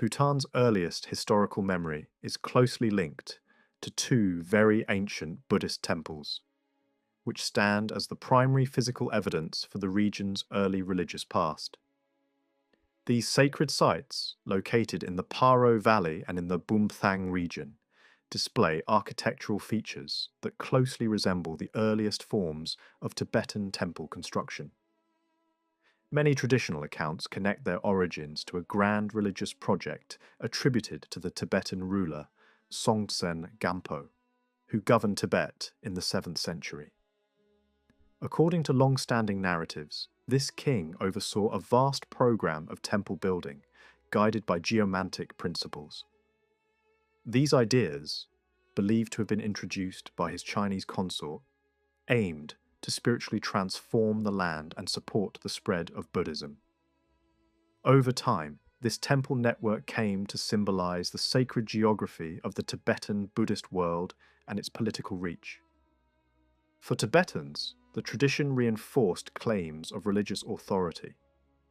Bhutan's earliest historical memory is closely linked to two very ancient Buddhist temples, which stand as the primary physical evidence for the region's early religious past. These sacred sites, located in the Paro Valley and in the Bumthang region, display architectural features that closely resemble the earliest forms of Tibetan temple construction. Many traditional accounts connect their origins to a grand religious project attributed to the Tibetan ruler Songtsen Gampo, who governed Tibet in the 7th century. According to long-standing narratives, this king oversaw a vast program of temple building, guided by geomantic principles. These ideas, believed to have been introduced by his Chinese consort, aimed to spiritually transform the land and support the spread of Buddhism. Over time, this temple network came to symbolize the sacred geography of the Tibetan Buddhist world and its political reach. For Tibetans, the tradition reinforced claims of religious authority,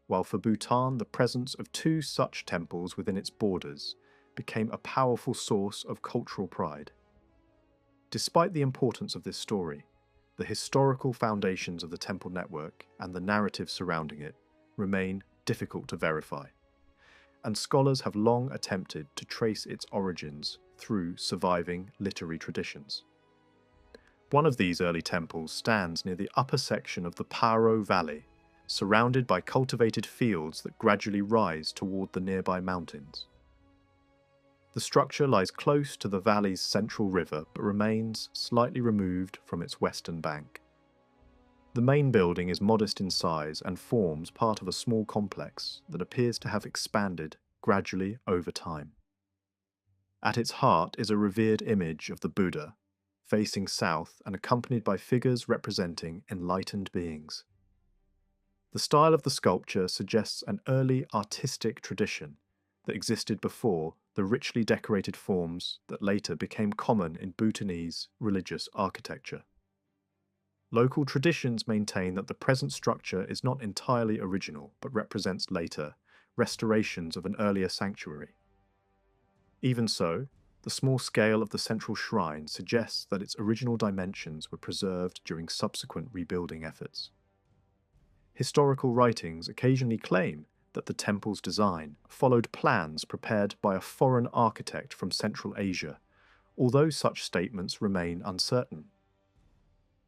while for Bhutan the presence of two such temples within its borders became a powerful source of cultural pride. Despite the importance of this story, the historical foundations of the temple network and the narrative surrounding it remain difficult to verify, and scholars have long attempted to trace its origins through surviving literary traditions. One of these early temples stands near the upper section of the Paro Valley, surrounded by cultivated fields that gradually rise toward the nearby mountains. The structure lies close to the valley's central river but remains slightly removed from its western bank. The main building is modest in size and forms part of a small complex that appears to have expanded gradually over time. At its heart is a revered image of the Buddha, facing south and accompanied by figures representing enlightened beings. The style of the sculpture suggests an early artistic tradition that existed before the richly decorated forms that later became common in Bhutanese religious architecture. Local traditions maintain that the present structure is not entirely original, but represents later restorations of an earlier sanctuary. Even so, the small scale of the central shrine suggests that its original dimensions were preserved during subsequent rebuilding efforts. Historical writings occasionally claim that the temple's design followed plans prepared by a foreign architect from Central Asia, although such statements remain uncertain.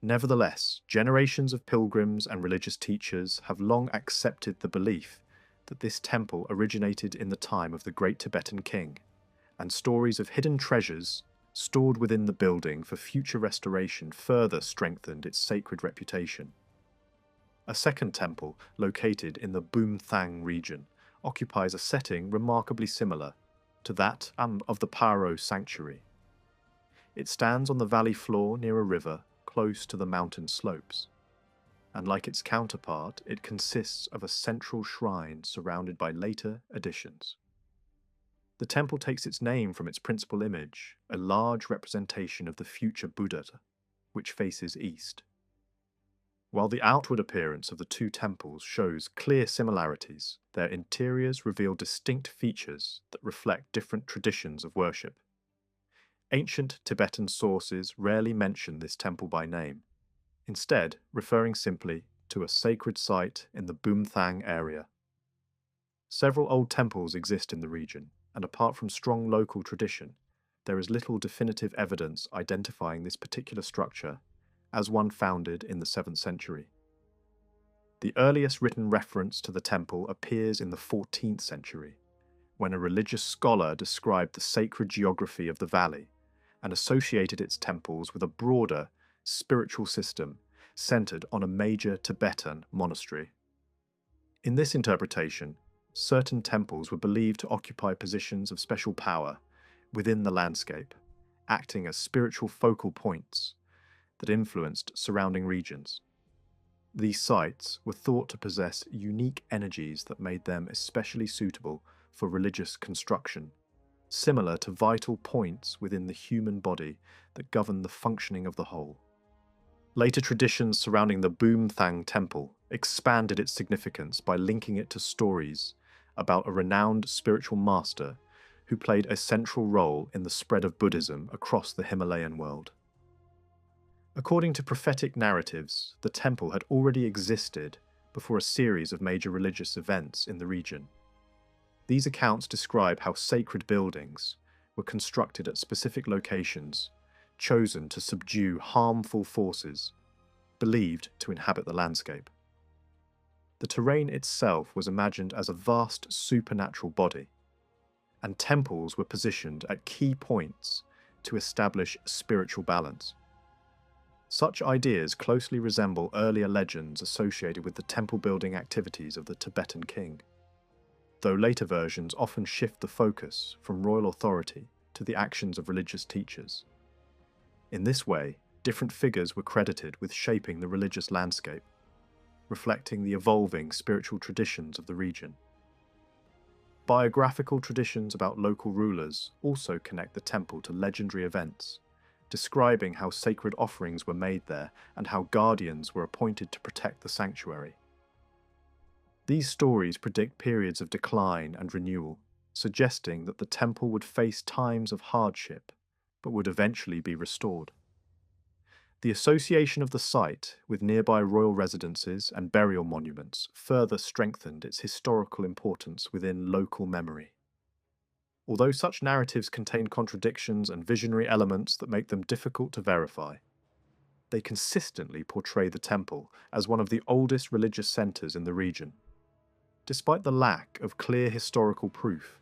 Nevertheless, generations of pilgrims and religious teachers have long accepted the belief that this temple originated in the time of the great Tibetan king, and stories of hidden treasures stored within the building for future restoration further strengthened its sacred reputation. A second temple, located in the Bumthang region, occupies a setting remarkably similar to that of the Paro sanctuary. It stands on the valley floor near a river close to the mountain slopes, and like its counterpart, it consists of a central shrine surrounded by later additions. The temple takes its name from its principal image, a large representation of the future Buddha, which faces east. While the outward appearance of the two temples shows clear similarities, their interiors reveal distinct features that reflect different traditions of worship. Ancient Tibetan sources rarely mention this temple by name, instead referring simply to a sacred site in the Bumthang area. Several old temples exist in the region, and apart from strong local tradition, there is little definitive evidence identifying this particular structure as one founded in the 7th century. The earliest written reference to the temple appears in the 14th century, when a religious scholar described the sacred geography of the valley and associated its temples with a broader spiritual system centered on a major Tibetan monastery. In this interpretation, certain temples were believed to occupy positions of special power within the landscape, acting as spiritual focal points that influenced surrounding regions. These sites were thought to possess unique energies that made them especially suitable for religious construction, similar to vital points within the human body that govern the functioning of the whole. Later traditions surrounding the Bumthang temple expanded its significance by linking it to stories about a renowned spiritual master who played a central role in the spread of Buddhism across the Himalayan world. According to prophetic narratives, the temple had already existed before a series of major religious events in the region. These accounts describe how sacred buildings were constructed at specific locations, chosen to subdue harmful forces believed to inhabit the landscape. The terrain itself was imagined as a vast supernatural body, and temples were positioned at key points to establish spiritual balance. Such ideas closely resemble earlier legends associated with the temple-building activities of the Tibetan king, though later versions often shift the focus from royal authority to the actions of religious teachers. In this way, different figures were credited with shaping the religious landscape, reflecting the evolving spiritual traditions of the region. Biographical traditions about local rulers also connect the temple to legendary events, describing how sacred offerings were made there and how guardians were appointed to protect the sanctuary. These stories predict periods of decline and renewal, suggesting that the temple would face times of hardship, but would eventually be restored. The association of the site with nearby royal residences and burial monuments further strengthened its historical importance within local memory. Although such narratives contain contradictions and visionary elements that make them difficult to verify, they consistently portray the temple as one of the oldest religious centers in the region. Despite the lack of clear historical proof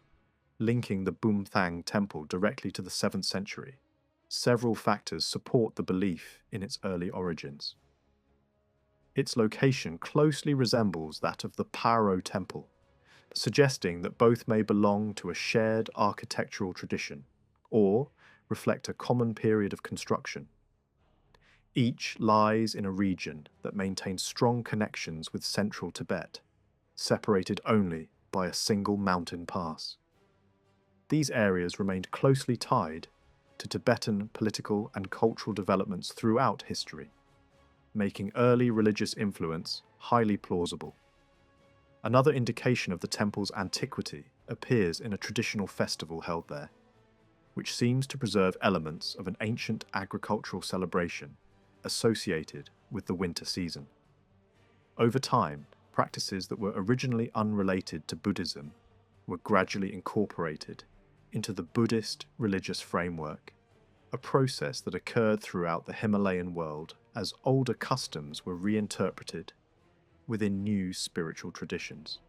linking the Bhutan temple directly to the 7th century, several factors support the belief in its early origins. Its location closely resembles that of the Paro temple, suggesting that both may belong to a shared architectural tradition or reflect a common period of construction. Each lies in a region that maintains strong connections with central Tibet, separated only by a single mountain pass. These areas remained closely tied to Tibetan political and cultural developments throughout history, making early religious influence highly plausible. Another indication of the temple's antiquity appears in a traditional festival held there, which seems to preserve elements of an ancient agricultural celebration associated with the winter season. Over time, practices that were originally unrelated to Buddhism were gradually incorporated into the Buddhist religious framework, a process that occurred throughout the Himalayan world as older customs were reinterpreted within new spiritual traditions.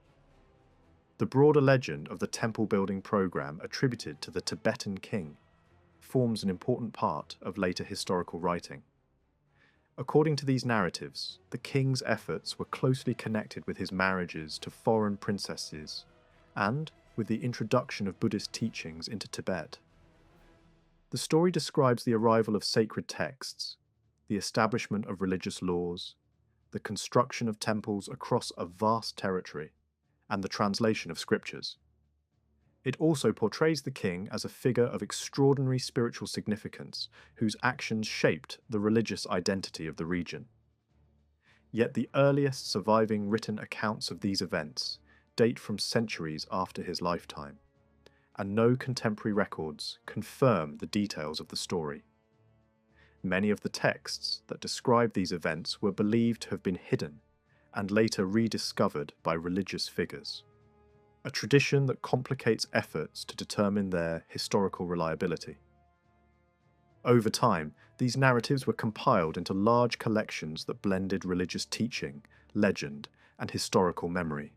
The broader legend of the temple-building program attributed to the Tibetan king forms an important part of later historical writing. According to these narratives, the king's efforts were closely connected with his marriages to foreign princesses and with the introduction of Buddhist teachings into Tibet. The story describes the arrival of sacred texts, the establishment of religious laws, the construction of temples across a vast territory, and the translation of scriptures. It also portrays the king as a figure of extraordinary spiritual significance whose actions shaped the religious identity of the region. Yet the earliest surviving written accounts of these events date from centuries after his lifetime, and no contemporary records confirm the details of the story. Many of the texts that describe these events were believed to have been hidden and later rediscovered by religious figures, a tradition that complicates efforts to determine their historical reliability. Over time, these narratives were compiled into large collections that blended religious teaching, legend, and historical memory.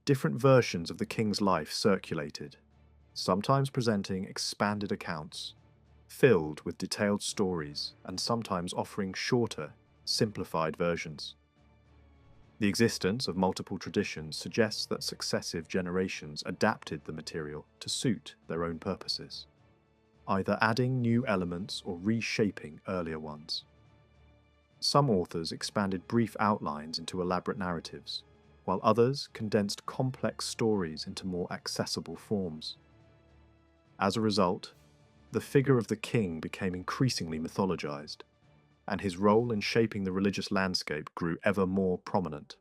Different versions of the king's life circulated, sometimes presenting expanded accounts, filled with detailed stories and sometimes offering shorter, simplified versions. The existence of multiple traditions suggests that successive generations adapted the material to suit their own purposes, either adding new elements or reshaping earlier ones. Some authors expanded brief outlines into elaborate narratives, while others condensed complex stories into more accessible forms. As a result, the figure of the king became increasingly mythologized, and his role in shaping the religious landscape grew ever more prominent.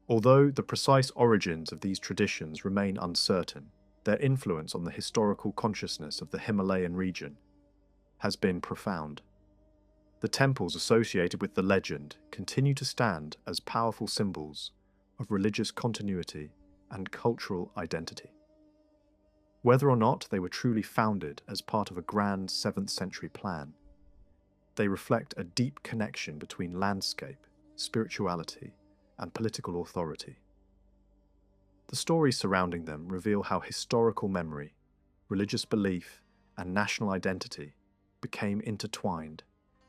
Although the precise origins of these traditions remain uncertain, their influence on the historical consciousness of the Himalayan region has been profound. The temples associated with the legend continue to stand as powerful symbols of religious continuity and cultural identity. Whether or not they were truly founded as part of a grand 7th century plan, they reflect a deep connection between landscape, spirituality, and political authority. The stories surrounding them reveal how historical memory, religious belief, and national identity became intertwined,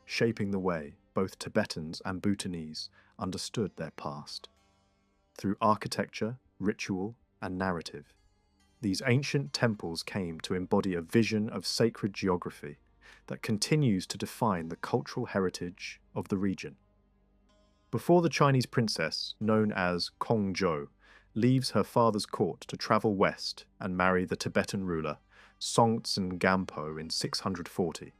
shaping the way both Tibetans and Bhutanese understood their past. Through architecture, ritual, and narrative, these ancient temples came to embody a vision of sacred geography that continues to define the cultural heritage of the region. Before the Chinese princess, known as Kongzhou, leaves her father's court to travel west and marry the Tibetan ruler Songtsen Gampo in 640,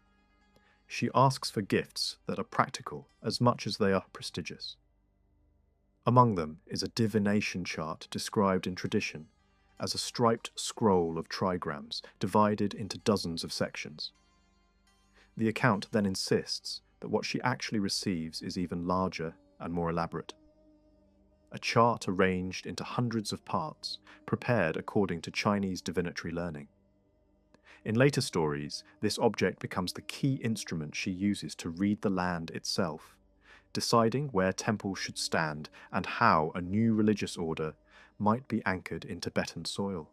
she asks for gifts that are practical as much as they are prestigious. Among them is a divination chart described in tradition as a striped scroll of trigrams divided into dozens of sections. The account then insists that what she actually receives is even larger and more elaborate. A chart arranged into hundreds of parts, prepared according to Chinese divinatory learning. In later stories, this object becomes the key instrument she uses to read the land itself, deciding where temples should stand and how a new religious order might be anchored in Tibetan soil.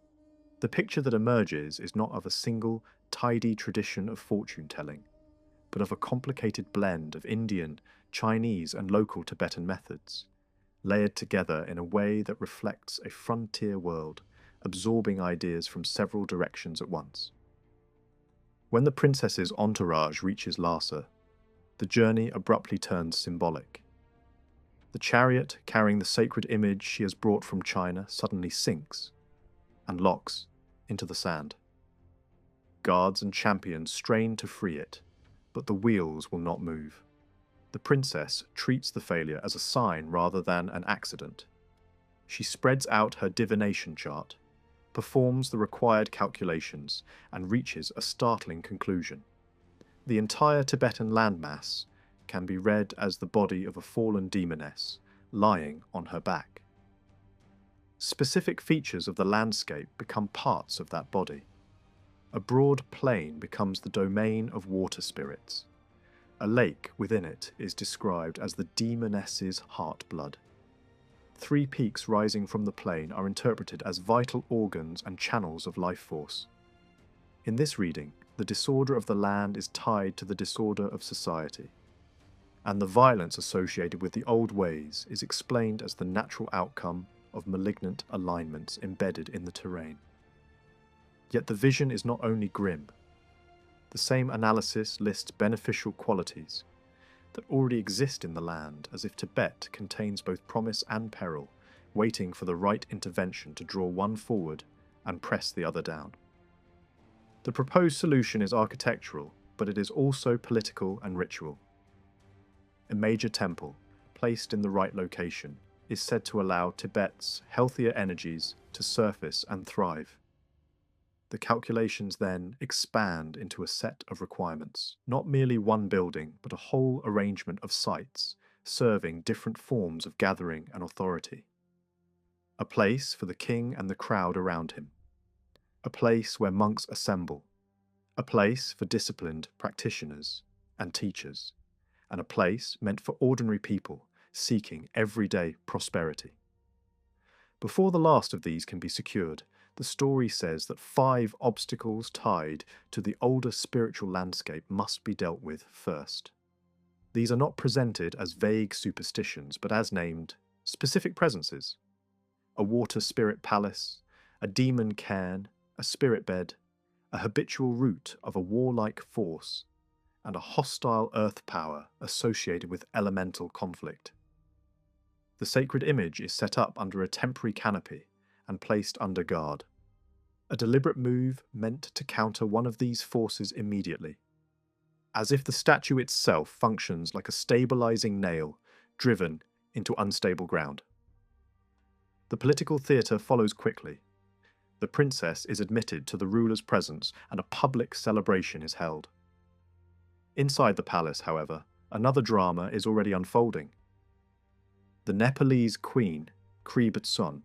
The picture that emerges is not of a single, tidy tradition of fortune-telling, but of a complicated blend of Indian, Chinese, and local Tibetan methods, layered together in a way that reflects a frontier world, absorbing ideas from several directions at once. When the princess's entourage reaches Lhasa, the journey abruptly turns symbolic. The chariot carrying the sacred image she has brought from China suddenly sinks and locks into the sand. Guards and champions strain to free it, but the wheels will not move. The princess treats the failure as a sign rather than an accident. She spreads out her divination chart, performs the required calculations, and reaches a startling conclusion. The entire Tibetan landmass can be read as the body of a fallen demoness lying on her back. Specific features of the landscape become parts of that body. A broad plain becomes the domain of water spirits. A lake within it is described as the demoness's heart-blood. 3 peaks rising from the plain are interpreted as vital organs and channels of life force. In this reading, the disorder of the land is tied to the disorder of society, and the violence associated with the old ways is explained as the natural outcome of malignant alignments embedded in the terrain. Yet the vision is not only grim. The same analysis lists beneficial qualities that already exist in the land, as if Tibet contains both promise and peril, waiting for the right intervention to draw one forward and press the other down. The proposed solution is architectural, but it is also political and ritual. A major temple, placed in the right location, is said to allow Tibet's healthier energies to surface and thrive. The calculations then expand into a set of requirements, not merely one building, but a whole arrangement of sites, serving different forms of gathering and authority. A place for the king and the crowd around him. A place where monks assemble. A place for disciplined practitioners and teachers. And a place meant for ordinary people seeking everyday prosperity. Before the last of these can be secured, the story says that 5 obstacles tied to the older spiritual landscape must be dealt with first. These are not presented as vague superstitions, but as named specific presences. A water spirit palace, a demon cairn, a spirit bed, a habitual route of a warlike force, and a hostile earth power associated with elemental conflict. The sacred image is set up under a temporary canopy and placed under guard. A deliberate move meant to counter one of these forces immediately, as if the statue itself functions like a stabilizing nail driven into unstable ground. The political theatre follows quickly. The princess is admitted to the ruler's presence and a public celebration is held. Inside the palace, however, another drama is already unfolding. The Nepalese queen, Kri Batsun,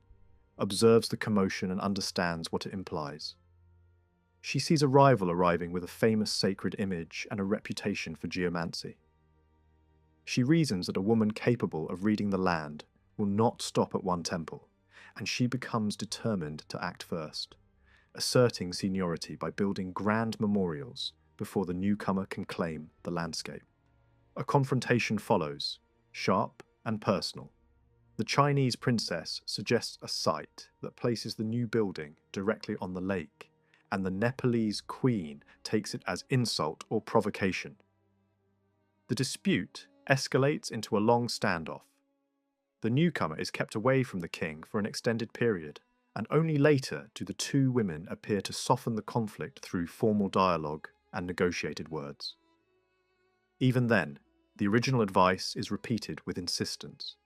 observes the commotion and understands what it implies. She sees a rival arriving with a famous sacred image and a reputation for geomancy. She reasons that a woman capable of reading the land will not stop at one temple, and she becomes determined to act first, asserting seniority by building grand memorials before the newcomer can claim the landscape. A confrontation follows, sharp and personal. The Chinese princess suggests a site that places the new building directly on the lake, and the Nepalese queen takes it as insult or provocation. The dispute escalates into a long standoff. The newcomer is kept away from the king for an extended period, and only later do the two women appear to soften the conflict through formal dialogue and negotiated words. Even then, the original advice is repeated with insistence.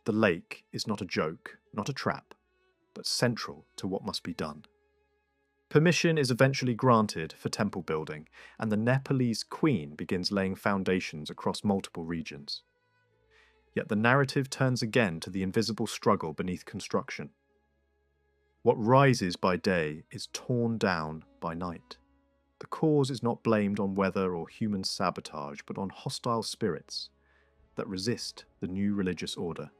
The lake is not a joke, not a trap, but central to what must be done. Permission is eventually granted for temple building, and the Nepalese queen begins laying foundations across multiple regions. Yet the narrative turns again to the invisible struggle beneath construction. What rises by day is torn down by night. The cause is not blamed on weather or human sabotage, but on hostile spirits that resist the new religious order.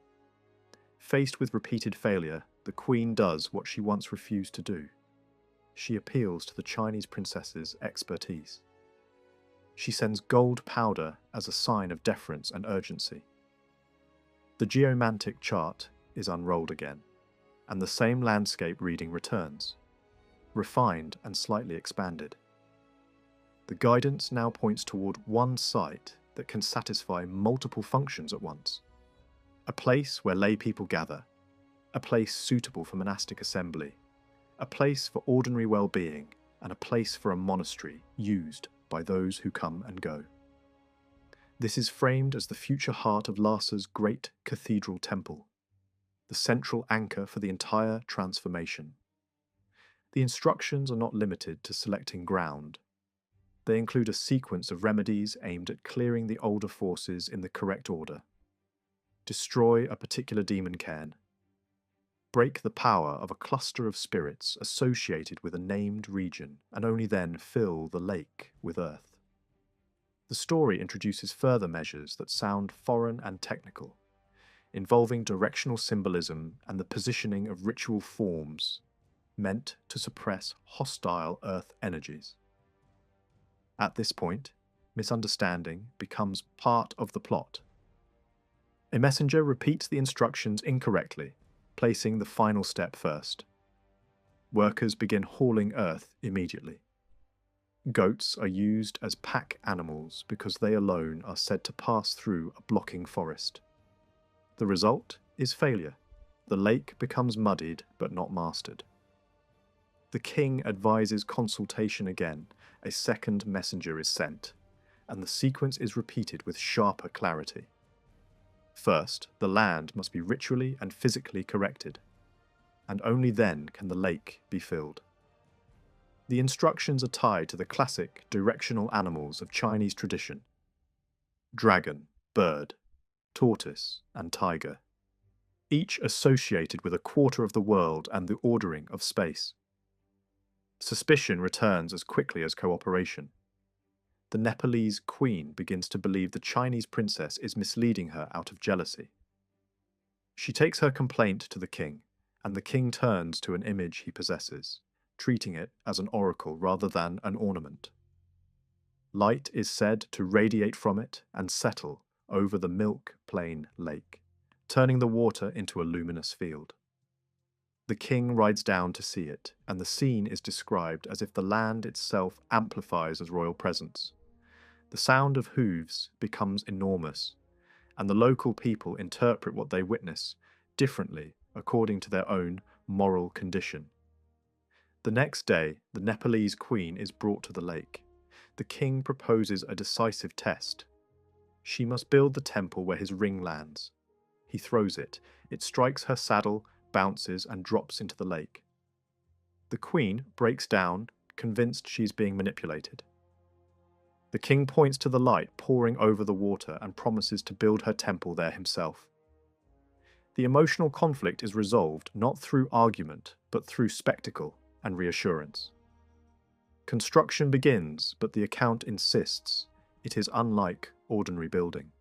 Faced with repeated failure, the queen does what she once refused to do. She appeals to the Chinese princess's expertise. She sends gold powder as a sign of deference and urgency. The geomantic chart is unrolled again, and the same landscape reading returns, refined and slightly expanded. The guidance now points toward one site that can satisfy multiple functions at once. A place where lay people gather, a place suitable for monastic assembly, a place for ordinary well-being, and a place for a monastery used by those who come and go. This is framed as the future heart of Lhasa's great cathedral temple, the central anchor for the entire transformation. The instructions are not limited to selecting ground. They include a sequence of remedies aimed at clearing the older forces in the correct order. Destroy a particular demon cairn. Break the power of a cluster of spirits associated with a named region, and only then fill the lake with earth. The story introduces further measures that sound foreign and technical, involving directional symbolism and the positioning of ritual forms meant to suppress hostile earth energies. At this point, misunderstanding becomes part of the plot. A messenger repeats the instructions incorrectly, placing the final step first. Workers begin hauling earth immediately. Goats are used as pack animals because they alone are said to pass through a blocking forest. The result is failure. The lake becomes muddied but not mastered. The king advises consultation again. A second messenger is sent, and the sequence is repeated with sharper clarity. First, the land must be ritually and physically corrected, and only then can the lake be filled. The instructions are tied to the classic directional animals of Chinese tradition: dragon, bird, tortoise, and tiger, each associated with a quarter of the world and the ordering of space. Suspicion returns as quickly as cooperation. The Nepalese queen begins to believe the Chinese princess is misleading her out of jealousy. She takes her complaint to the king, and the king turns to an image he possesses, treating it as an oracle rather than an ornament. Light is said to radiate from it and settle over the milk-plain lake, turning the water into a luminous field. The king rides down to see it, and the scene is described as if the land itself amplifies as royal presence. The sound of hooves becomes enormous, and the local people interpret what they witness differently according to their own moral condition. The next day, the Nepalese queen is brought to the lake. The king proposes a decisive test. She must build the temple where his ring lands. He throws it. It strikes her saddle, bounces and drops into the lake. The queen breaks down, convinced she's being manipulated. The king points to the light pouring over the water and promises to build her temple there himself. The emotional conflict is resolved not through argument, but through spectacle and reassurance. Construction begins, but the account insists it is unlike ordinary building.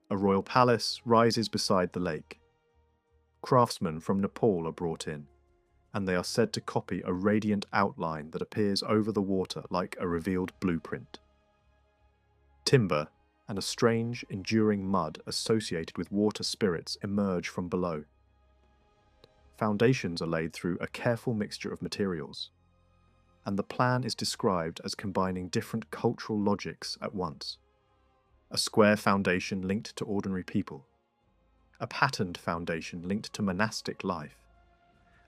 A royal palace rises beside the lake. Craftsmen from Nepal are brought in, and they are said to copy a radiant outline that appears over the water like a revealed blueprint. Timber and a strange, enduring mud associated with water spirits emerge from below. Foundations are laid through a careful mixture of materials, and the plan is described as combining different cultural logics at once. A square foundation linked to ordinary people, a patterned foundation linked to monastic life,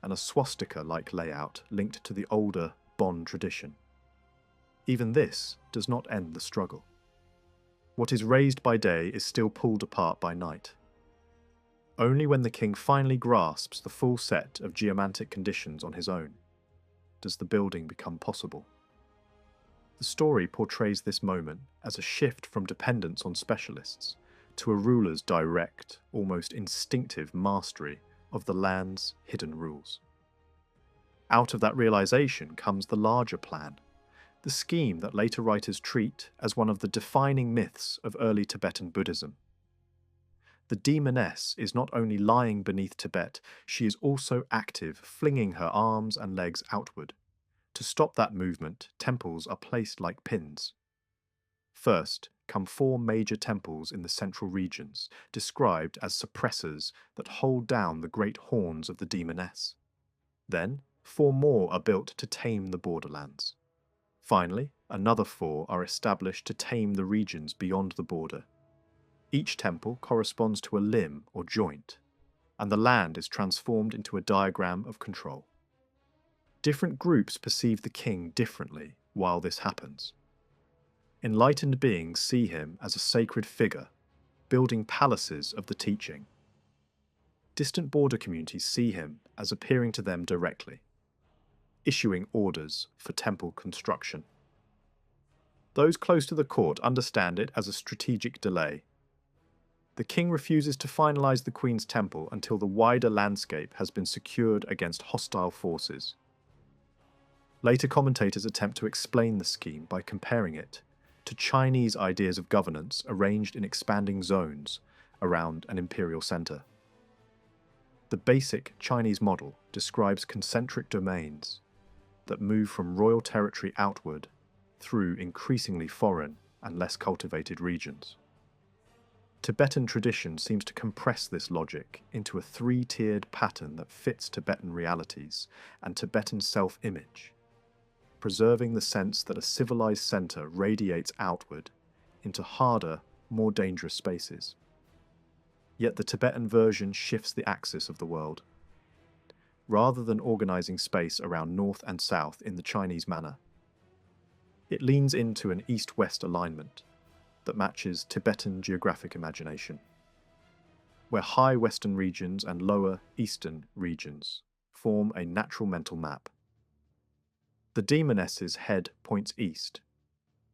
and a swastika-like layout linked to the older Bon tradition. Even this does not end the struggle. What is raised by day is still pulled apart by night. Only when the king finally grasps the full set of geomantic conditions on his own does the building become possible. The story portrays this moment as a shift from dependence on specialists to a ruler's direct, almost instinctive mastery of the land's hidden rules. Out of that realization comes the larger plan, the scheme that later writers treat as one of the defining myths of early Tibetan Buddhism. The demoness is not only lying beneath Tibet, she is also active, flinging her arms and legs outward. To stop that movement, temples are placed like pins. First come 4 major temples in the central regions, described as suppressors that hold down the great horns of the demoness. Then, 4 more are built to tame the borderlands. Finally, another 4 are established to tame the regions beyond the border. Each temple corresponds to a limb or joint, and the land is transformed into a diagram of control. Different groups perceive the king differently while this happens. Enlightened beings see him as a sacred figure, building palaces of the teaching. Distant border communities see him as appearing to them directly, issuing orders for temple construction. Those close to the court understand it as a strategic delay. The king refuses to finalize the queen's temple until the wider landscape has been secured against hostile forces. Later commentators attempt to explain the scheme by comparing it to Chinese ideas of governance arranged in expanding zones around an imperial center. The basic Chinese model describes concentric domains that move from royal territory outward through increasingly foreign and less cultivated regions. Tibetan tradition seems to compress this logic into a 3-tiered pattern that fits Tibetan realities and Tibetan self-image, preserving the sense that a civilized center radiates outward into harder, more dangerous spaces. Yet the Tibetan version shifts the axis of the world. Rather than organizing space around north and south in the Chinese manner, it leans into an east-west alignment that matches Tibetan geographic imagination, where high western regions and lower eastern regions form a natural mental map. The demoness's head points east,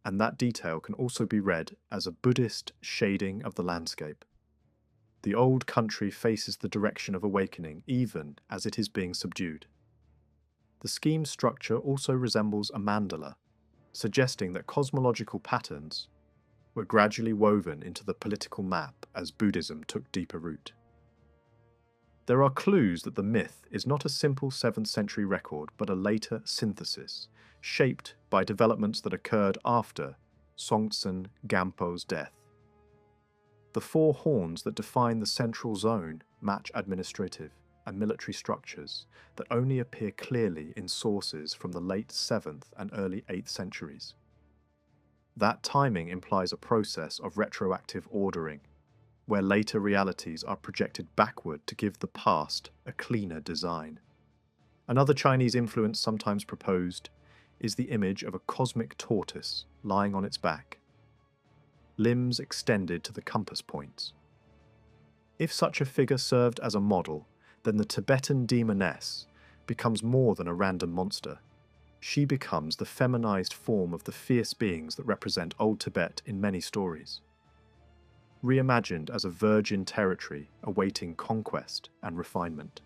and that detail can also be read as a Buddhist shading of the landscape. The old country faces the direction of awakening even as it is being subdued. The scheme's structure also resembles a mandala, suggesting that cosmological patterns were gradually woven into the political map as Buddhism took deeper root. There are clues that the myth is not a simple 7th century record but a later synthesis, shaped by developments that occurred after Songtsen Gampo's death. The 4 horns that define the central zone match administrative and military structures that only appear clearly in sources from the late 7th and early 8th centuries. That timing implies a process of retroactive ordering, where later realities are projected backward to give the past a cleaner design. Another Chinese influence sometimes proposed is the image of a cosmic tortoise lying on its back, limbs extended to the compass points. If such a figure served as a model, then the Tibetan demoness becomes more than a random monster. She becomes the feminized form of the fierce beings that represent Old Tibet in many stories. Reimagined as a virgin territory awaiting conquest and refinement.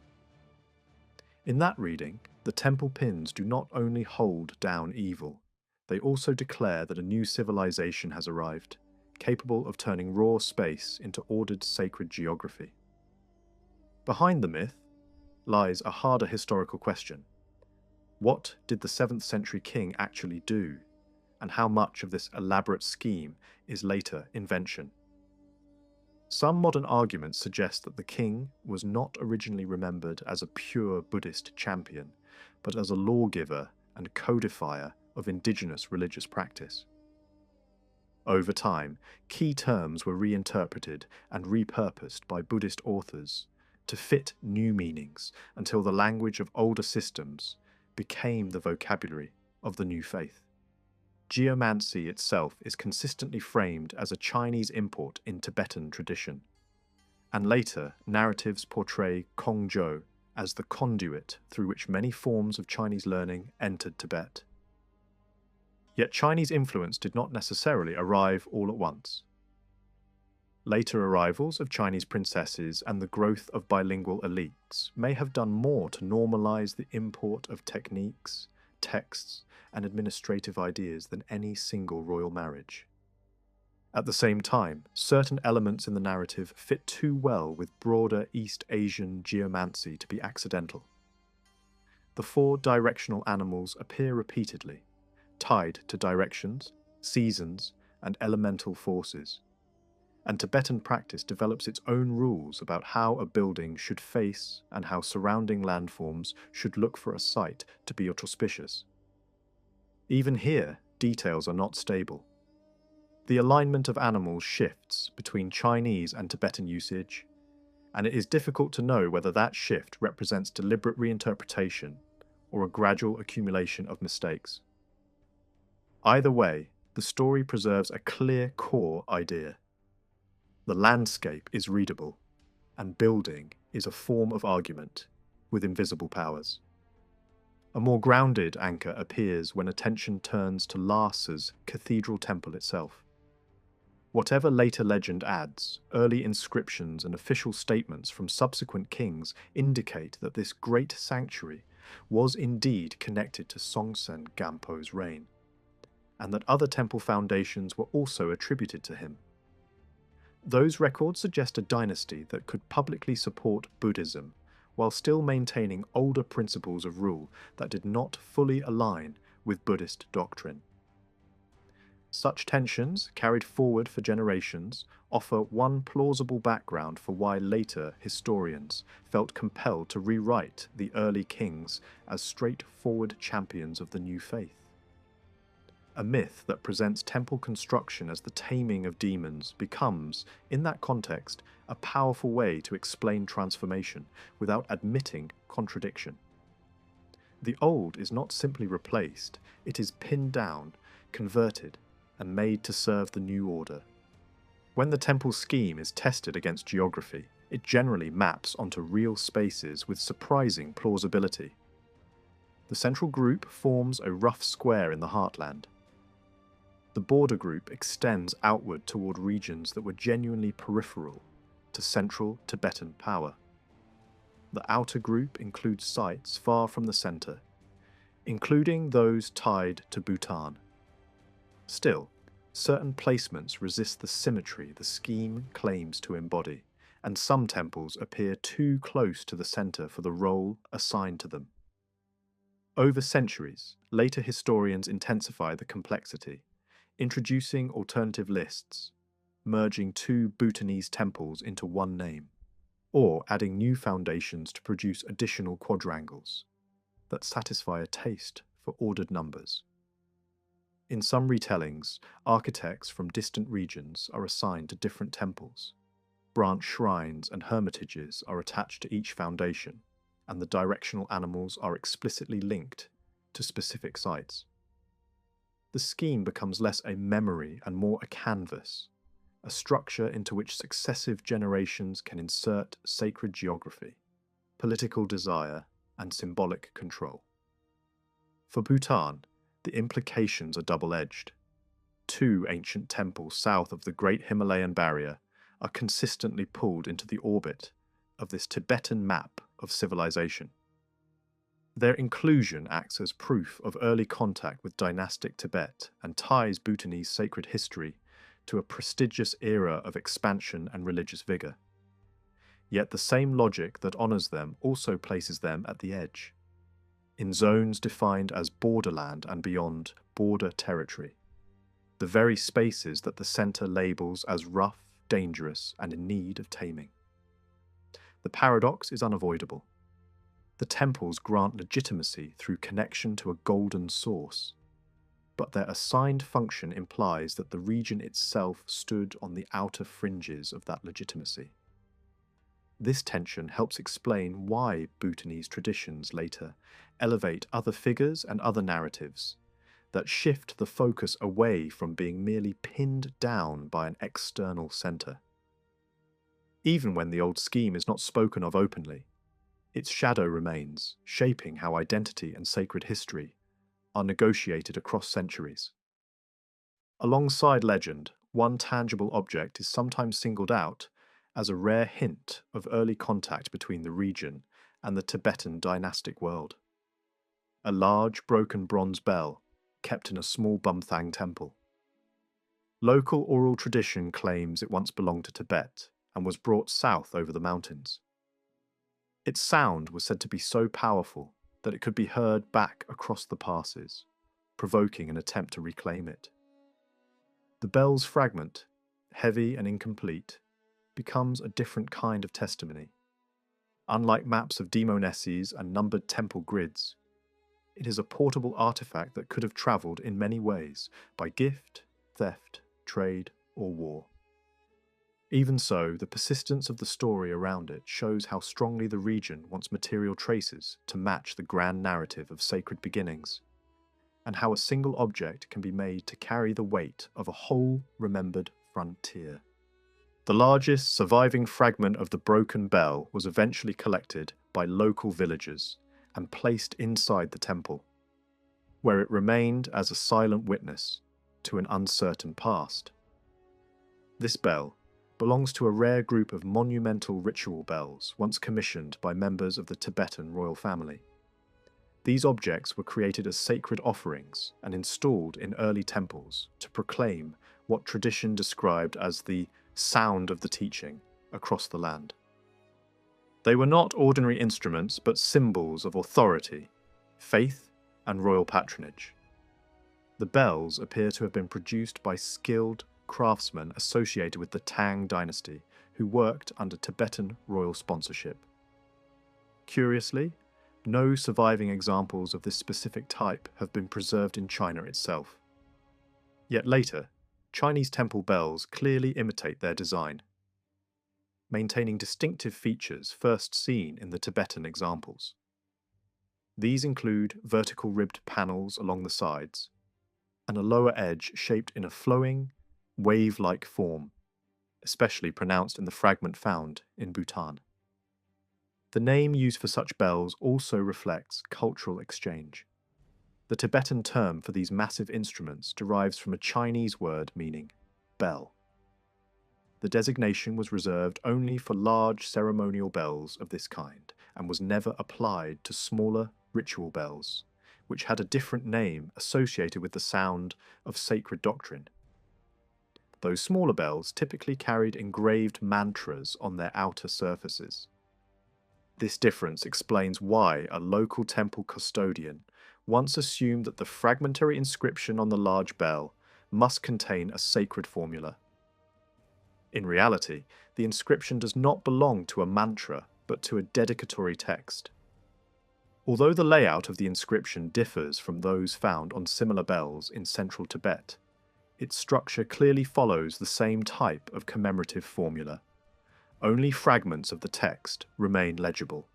In that reading, the temple pins do not only hold down evil, they also declare that a new civilization has arrived, capable of turning raw space into ordered sacred geography. Behind the myth lies a harder historical question. What did the 7th century king actually do, and how much of this elaborate scheme is later invention? Some modern arguments suggest that the king was not originally remembered as a pure Buddhist champion, but as a lawgiver and codifier of indigenous religious practice. Over time, key terms were reinterpreted and repurposed by Buddhist authors to fit new meanings until the language of older systems became the vocabulary of the new faith. Geomancy itself is consistently framed as a Chinese import in Tibetan tradition, and later narratives portray Kongzhou as the conduit through which many forms of Chinese learning entered Tibet. Yet Chinese influence did not necessarily arrive all at once. Later arrivals of Chinese princesses and the growth of bilingual elites may have done more to normalize the import of techniques, texts, and administrative ideas than any single royal marriage. At the same time, certain elements in the narrative fit too well with broader East Asian geomancy to be accidental. The 4 directional animals appear repeatedly, tied to directions, seasons, and elemental forces. And Tibetan practice develops its own rules about how a building should face and how surrounding landforms should look for a site to be auspicious. Even here, details are not stable. The alignment of animals shifts between Chinese and Tibetan usage, and it is difficult to know whether that shift represents deliberate reinterpretation or a gradual accumulation of mistakes. Either way, the story preserves a clear core idea. The landscape is readable, and building is a form of argument with invisible powers. A more grounded anchor appears when attention turns to Lhasa's cathedral temple itself. Whatever later legend adds, early inscriptions and official statements from subsequent kings indicate that this great sanctuary was indeed connected to Songtsen Gampo's reign, and that other temple foundations were also attributed to him. Those records suggest a dynasty that could publicly support Buddhism while still maintaining older principles of rule that did not fully align with Buddhist doctrine. Such tensions, carried forward for generations, offer one plausible background for why later historians felt compelled to rewrite the early kings as straightforward champions of the new faith. A myth that presents temple construction as the taming of demons becomes, in that context, a powerful way to explain transformation without admitting contradiction. The old is not simply replaced, it is pinned down, converted, and made to serve the new order. When the temple scheme is tested against geography, it generally maps onto real spaces with surprising plausibility. The central group forms a rough square in the heartland. The border group extends outward toward regions that were genuinely peripheral to central Tibetan power. The outer group includes sites far from the center, including those tied to Bhutan. Still, certain placements resist the symmetry the scheme claims to embody, and some temples appear too close to the center for the role assigned to them. Over centuries, later historians intensify the complexity, introducing alternative lists, merging 2 Bhutanese temples into one name, or adding new foundations to produce additional quadrangles that satisfy a taste for ordered numbers. In some retellings, architects from distant regions are assigned to different temples. Branch shrines and hermitages are attached to each foundation, and the directional animals are explicitly linked to specific sites. The scheme becomes less a memory and more a canvas, a structure into which successive generations can insert sacred geography, political desire, and symbolic control. For Bhutan, the implications are double-edged. Two ancient temples south of the Great Himalayan Barrier are consistently pulled into the orbit of this Tibetan map of civilization. Their inclusion acts as proof of early contact with dynastic Tibet and ties Bhutanese sacred history to a prestigious era of expansion and religious vigor. Yet the same logic that honors them also places them at the edge, in zones defined as borderland and beyond border territory, the very spaces that the center labels as rough, dangerous, and in need of taming. The paradox is unavoidable. The temples grant legitimacy through connection to a golden source, but their assigned function implies that the region itself stood on the outer fringes of that legitimacy. This tension helps explain why Bhutanese traditions later elevate other figures and other narratives that shift the focus away from being merely pinned down by an external center. Even when the old scheme is not spoken of openly, its shadow remains, shaping how identity and sacred history are negotiated across centuries. Alongside legend, one tangible object is sometimes singled out as a rare hint of early contact between the region and the Tibetan dynastic world. A large broken bronze bell kept in a small Bumthang temple. Local oral tradition claims it once belonged to Tibet and was brought south over the mountains. Its sound was said to be so powerful that it could be heard back across the passes, provoking an attempt to reclaim it. The bell's fragment, heavy and incomplete, becomes a different kind of testimony. Unlike maps of demonesses and numbered temple grids, it is a portable artifact that could have travelled in many ways by gift, theft, trade, or war. Even so, the persistence of the story around it shows how strongly the region wants material traces to match the grand narrative of sacred beginnings, and how a single object can be made to carry the weight of a whole remembered frontier. The largest surviving fragment of the broken bell was eventually collected by local villagers and placed inside the temple, where it remained as a silent witness to an uncertain past. This bell belongs to a rare group of monumental ritual bells once commissioned by members of the Tibetan royal family. These objects were created as sacred offerings and installed in early temples to proclaim what tradition described as the sound of the teaching across the land. They were not ordinary instruments, but symbols of authority, faith, and royal patronage. The bells appear to have been produced by skilled craftsmen associated with the Tang dynasty who worked under Tibetan royal sponsorship. Curiously, no surviving examples of this specific type have been preserved in China itself. Yet later, Chinese temple bells clearly imitate their design, maintaining distinctive features first seen in the Tibetan examples. These include vertical ribbed panels along the sides, and a lower edge shaped in a flowing, wave-like form, especially pronounced in the fragment found in Bhutan. The name used for such bells also reflects cultural exchange. The Tibetan term for these massive instruments derives from a Chinese word meaning bell. The designation was reserved only for large ceremonial bells of this kind and was never applied to smaller ritual bells, which had a different name associated with the sound of sacred doctrine. Those smaller bells typically carried engraved mantras on their outer surfaces. This difference explains why a local temple custodian once assumed that the fragmentary inscription on the large bell must contain a sacred formula. In reality, the inscription does not belong to a mantra, but to a dedicatory text. Although the layout of the inscription differs from those found on similar bells in central Tibet, its structure clearly follows the same type of commemorative formula. Only fragments of the text remain legible.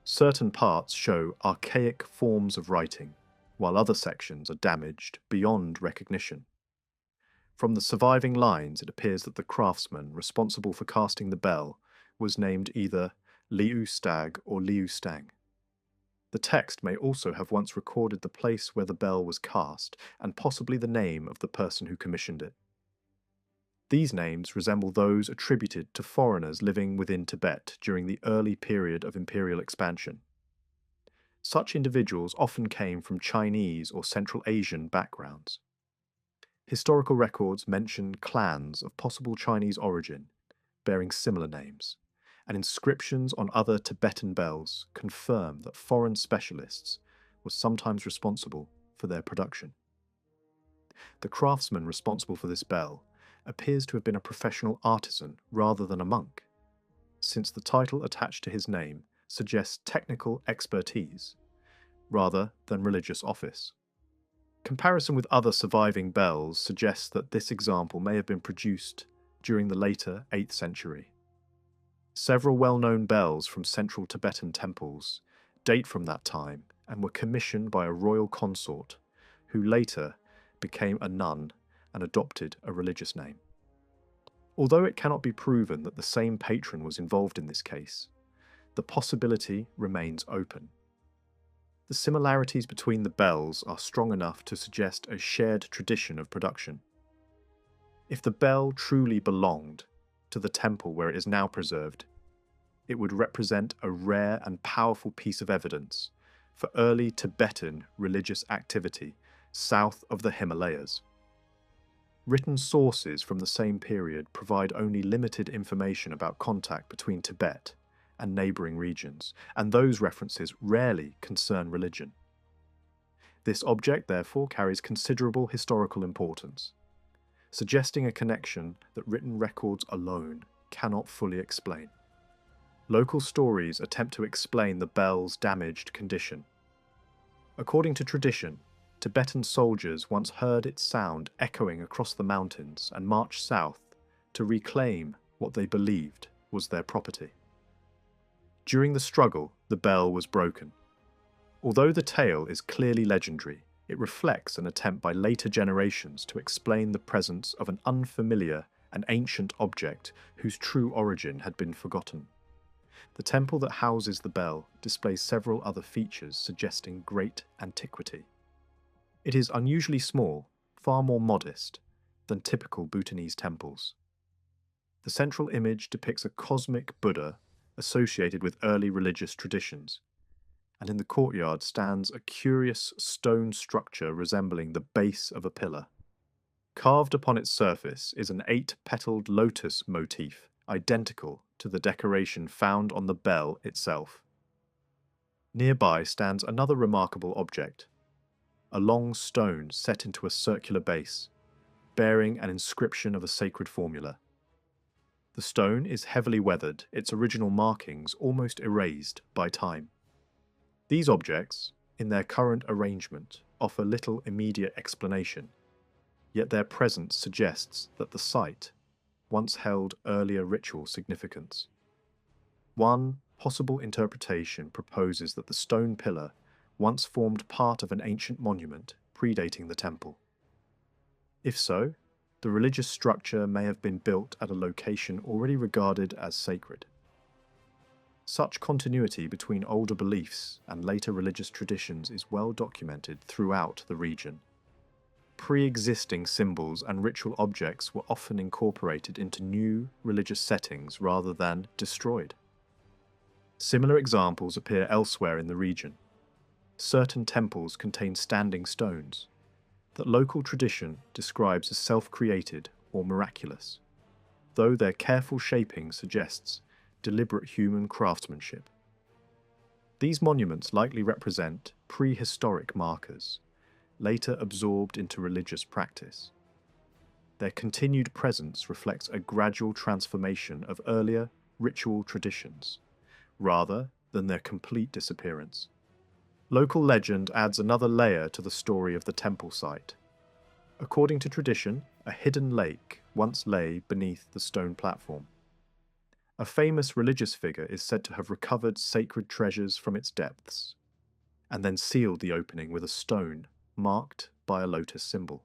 Certain parts show archaic forms of writing, while other sections are damaged beyond recognition. From the surviving lines, it appears that the craftsman responsible for casting the bell was named either Liu Stag or Liu Stang. The text may also have once recorded the place where the bell was cast and possibly the name of the person who commissioned it. These names resemble those attributed to foreigners living within Tibet during the early period of imperial expansion. Such individuals often came from Chinese or Central Asian backgrounds. Historical records mention clans of possible Chinese origin, bearing similar names, and inscriptions on other Tibetan bells confirm that foreign specialists were sometimes responsible for their production. The craftsman responsible for this bell appears to have been a professional artisan rather than a monk, since the title attached to his name suggests technical expertise rather than religious office. Comparison with other surviving bells suggests that this example may have been produced during the later 8th century. Several well-known bells from central Tibetan temples date from that time and were commissioned by a royal consort who later became a nun and adopted a religious name. Although it cannot be proven that the same patron was involved in this case, the possibility remains open. The similarities between the bells are strong enough to suggest a shared tradition of production. If the bell truly belonged to the temple where it is now preserved, it would represent a rare and powerful piece of evidence for early Tibetan religious activity south of the Himalayas. Written sources from the same period provide only limited information about contact between Tibet and neighbouring regions, and those references rarely concern religion. This object, therefore, carries considerable historical importance, suggesting a connection that written records alone cannot fully explain. Local stories attempt to explain the bell's damaged condition. According to tradition, Tibetan soldiers once heard its sound echoing across the mountains and marched south to reclaim what they believed was their property. During the struggle, the bell was broken. Although the tale is clearly legendary, it reflects an attempt by later generations to explain the presence of an unfamiliar and ancient object whose true origin had been forgotten. The temple that houses the bell displays several other features suggesting great antiquity. It is unusually small, far more modest than typical Bhutanese temples. The central image depicts a cosmic Buddha associated with early religious traditions, and in the courtyard stands a curious stone structure resembling the base of a pillar. Carved upon its surface is an 8-petaled lotus motif, identical to the decoration found on the bell itself. Nearby stands another remarkable object, a long stone set into a circular base, bearing an inscription of a sacred formula. The stone is heavily weathered, its original markings almost erased by time. These objects, in their current arrangement, offer little immediate explanation, yet their presence suggests that the site once held earlier ritual significance. One possible interpretation proposes that the stone pillar once formed part of an ancient monument predating the temple. If so, the religious structure may have been built at a location already regarded as sacred. Such continuity between older beliefs and later religious traditions is well documented throughout the region. Pre-existing symbols and ritual objects were often incorporated into new religious settings rather than destroyed. Similar examples appear elsewhere in the region. Certain temples contain standing stones that local tradition describes as self-created or miraculous, though their careful shaping suggests deliberate human craftsmanship. These monuments likely represent prehistoric markers, later absorbed into religious practice. Their continued presence reflects a gradual transformation of earlier ritual traditions, rather than their complete disappearance. Local legend adds another layer to the story of the temple site. According to tradition, a hidden lake once lay beneath the stone platform. A famous religious figure is said to have recovered sacred treasures from its depths, and then sealed the opening with a stone marked by a lotus symbol.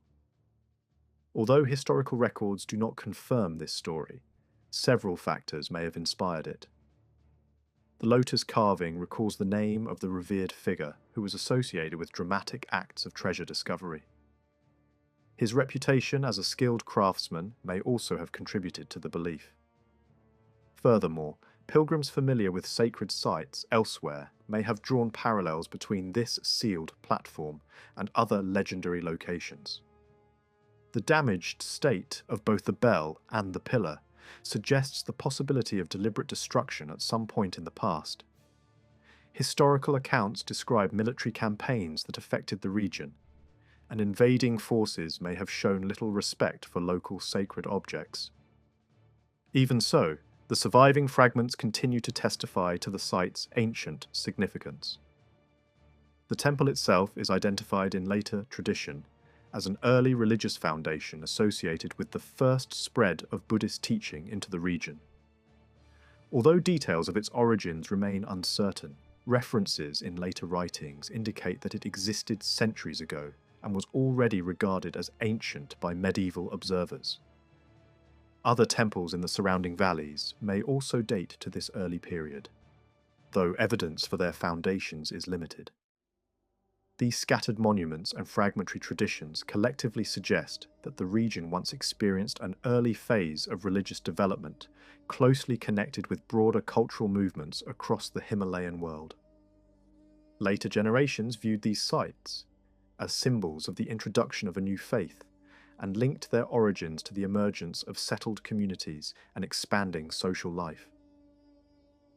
Although historical records do not confirm this story, several factors may have inspired it. The lotus carving recalls the name of the revered figure who was associated with dramatic acts of treasure discovery. His reputation as a skilled craftsman may also have contributed to the belief. Furthermore, pilgrims familiar with sacred sites elsewhere may have drawn parallels between this sealed platform and other legendary locations. The damaged state of both the bell and the pillar suggests the possibility of deliberate destruction at some point in the past. Historical accounts describe military campaigns that affected the region, and invading forces may have shown little respect for local sacred objects. Even so, the surviving fragments continue to testify to the site's ancient significance. The temple itself is identified in later tradition as an early religious foundation associated with the first spread of Buddhist teaching into the region. Although details of its origins remain uncertain, references in later writings indicate that it existed centuries ago and was already regarded as ancient by medieval observers. Other temples in the surrounding valleys may also date to this early period, though evidence for their foundations is limited. These scattered monuments and fragmentary traditions collectively suggest that the region once experienced an early phase of religious development closely connected with broader cultural movements across the Himalayan world. Later generations viewed these sites as symbols of the introduction of a new faith and linked their origins to the emergence of settled communities and expanding social life.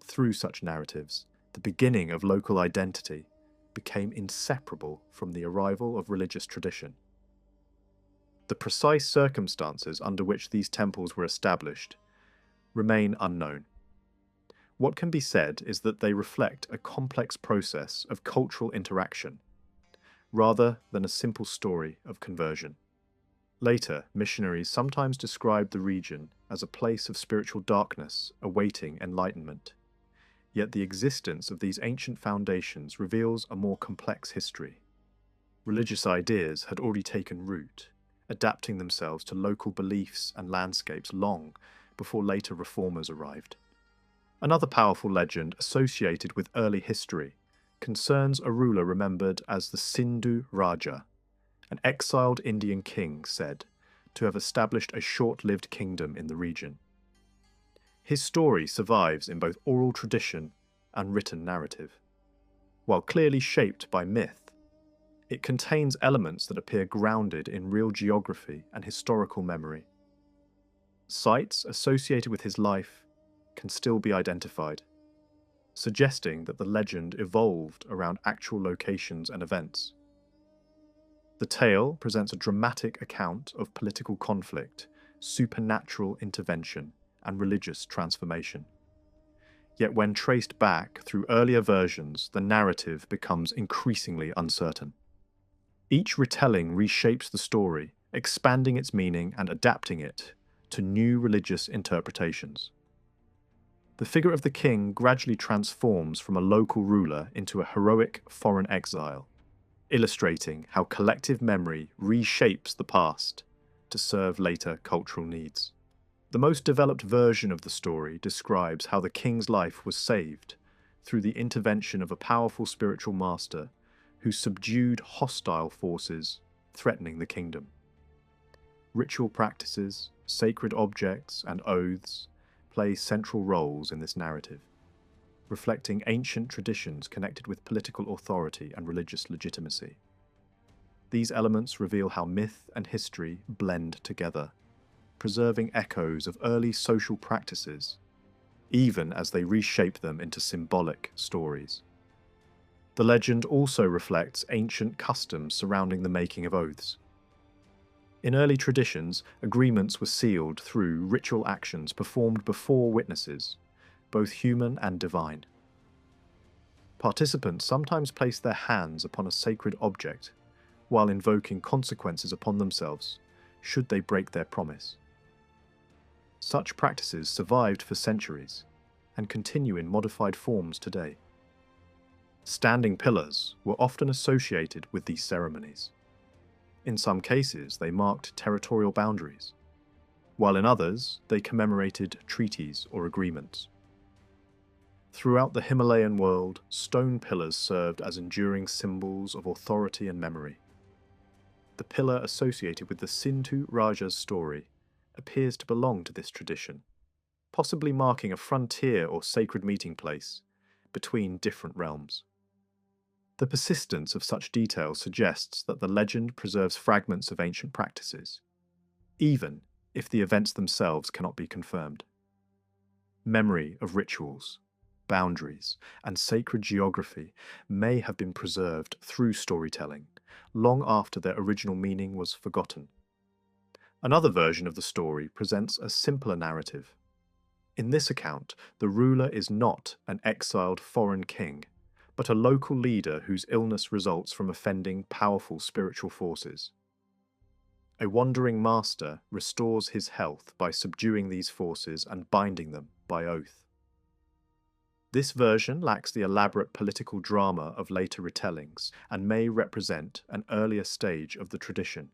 Through such narratives, the beginning of local identity became inseparable from the arrival of religious tradition. The precise circumstances under which these temples were established remain unknown. What can be said is that they reflect a complex process of cultural interaction, rather than a simple story of conversion. Later, missionaries sometimes described the region as a place of spiritual darkness awaiting enlightenment. Yet the existence of these ancient foundations reveals a more complex history. Religious ideas had already taken root, adapting themselves to local beliefs and landscapes long before later reformers arrived. Another powerful legend associated with early history concerns a ruler remembered as the Sindhu Raja, an exiled Indian king said to have established a short-lived kingdom in the region. His story survives in both oral tradition and written narrative. While clearly shaped by myth, it contains elements that appear grounded in real geography and historical memory. Sites associated with his life can still be identified, suggesting that the legend evolved around actual locations and events. The tale presents a dramatic account of political conflict, supernatural intervention, and religious transformation. Yet when traced back through earlier versions, the narrative becomes increasingly uncertain. Each retelling reshapes the story, expanding its meaning and adapting it to new religious interpretations. The figure of the king gradually transforms from a local ruler into a heroic foreign exile, illustrating how collective memory reshapes the past to serve later cultural needs. The most developed version of the story describes how the king's life was saved through the intervention of a powerful spiritual master who subdued hostile forces threatening the kingdom. Ritual practices, sacred objects, and oaths play central roles in this narrative, reflecting ancient traditions connected with political authority and religious legitimacy. These elements reveal how myth and history blend together, preserving echoes of early social practices, even as they reshape them into symbolic stories. The legend also reflects ancient customs surrounding the making of oaths. In early traditions, agreements were sealed through ritual actions performed before witnesses, both human and divine. Participants sometimes placed their hands upon a sacred object, while invoking consequences upon themselves, should they break their promise. Such practices survived for centuries, and continue in modified forms today. Standing pillars were often associated with these ceremonies. In some cases, they marked territorial boundaries, while in others, they commemorated treaties or agreements. Throughout the Himalayan world, stone pillars served as enduring symbols of authority and memory. The pillar associated with the Sindhu Raja's story appears to belong to this tradition, possibly marking a frontier or sacred meeting place between different realms. The persistence of such details suggests that the legend preserves fragments of ancient practices, even if the events themselves cannot be confirmed. Memory of rituals, boundaries, and sacred geography may have been preserved through storytelling, long after their original meaning was forgotten. Another version of the story presents a simpler narrative. In this account, the ruler is not an exiled foreign king, but a local leader whose illness results from offending powerful spiritual forces. A wandering master restores his health by subduing these forces and binding them by oath. This version lacks the elaborate political drama of later retellings and may represent an earlier stage of the tradition.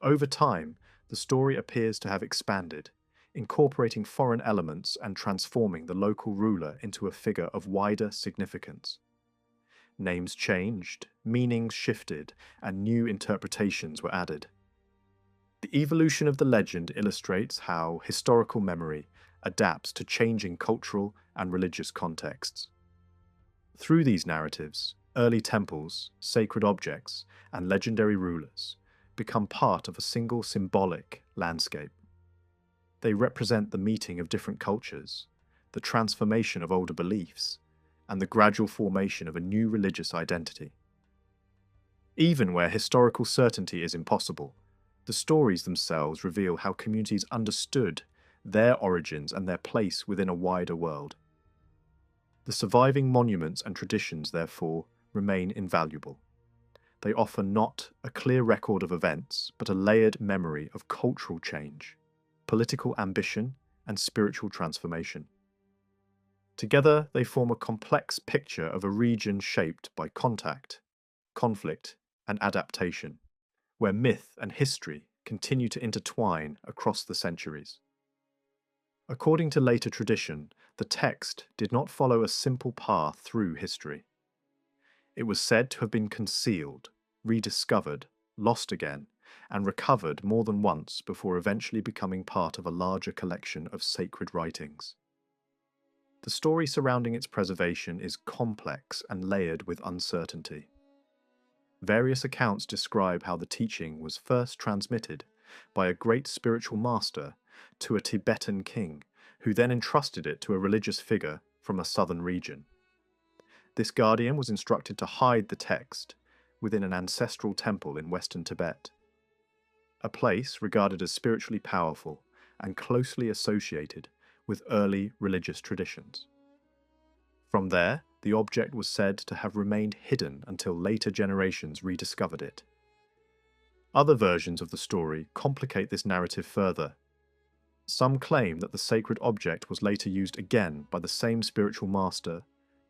Over time, the story appears to have expanded, incorporating foreign elements and transforming the local ruler into a figure of wider significance. Names changed, meanings shifted, and new interpretations were added. The evolution of the legend illustrates how historical memory adapts to changing cultural and religious contexts. Through these narratives, early temples, sacred objects, and legendary rulers become part of a single symbolic landscape. They represent the meeting of different cultures, the transformation of older beliefs, and the gradual formation of a new religious identity. Even where historical certainty is impossible, the stories themselves reveal how communities understood their origins and their place within a wider world. The surviving monuments and traditions, therefore, remain invaluable. They offer not a clear record of events, but a layered memory of cultural change, political ambition, and spiritual transformation. Together, they form a complex picture of a region shaped by contact, conflict, and adaptation, where myth and history continue to intertwine across the centuries. According to later tradition, the text did not follow a simple path through history. It was said to have been concealed, rediscovered, lost again, and recovered more than once before eventually becoming part of a larger collection of sacred writings. The story surrounding its preservation is complex and layered with uncertainty. Various accounts describe how the teaching was first transmitted by a great spiritual master to a Tibetan king, who then entrusted it to a religious figure from a southern region. This guardian was instructed to hide the text within an ancestral temple in western Tibet, a place regarded as spiritually powerful and closely associated with early religious traditions. From there, the object was said to have remained hidden until later generations rediscovered it. Other versions of the story complicate this narrative further. Some claim that the sacred object was later used again by the same spiritual master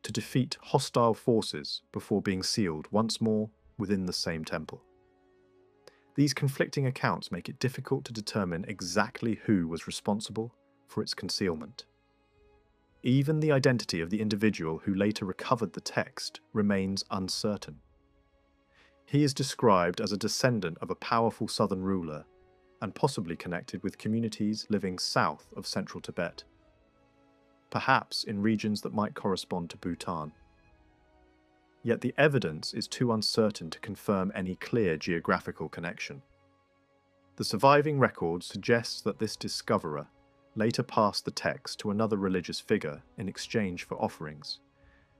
to defeat hostile forces before being sealed once more within the same temple. These conflicting accounts make it difficult to determine exactly who was responsible for its concealment. Even the identity of the individual who later recovered the text remains uncertain. He is described as a descendant of a powerful southern ruler and possibly connected with communities living south of central Tibet, perhaps in regions that might correspond to Bhutan. Yet the evidence is too uncertain to confirm any clear geographical connection. The surviving record suggests that this discoverer later passed the text to another religious figure in exchange for offerings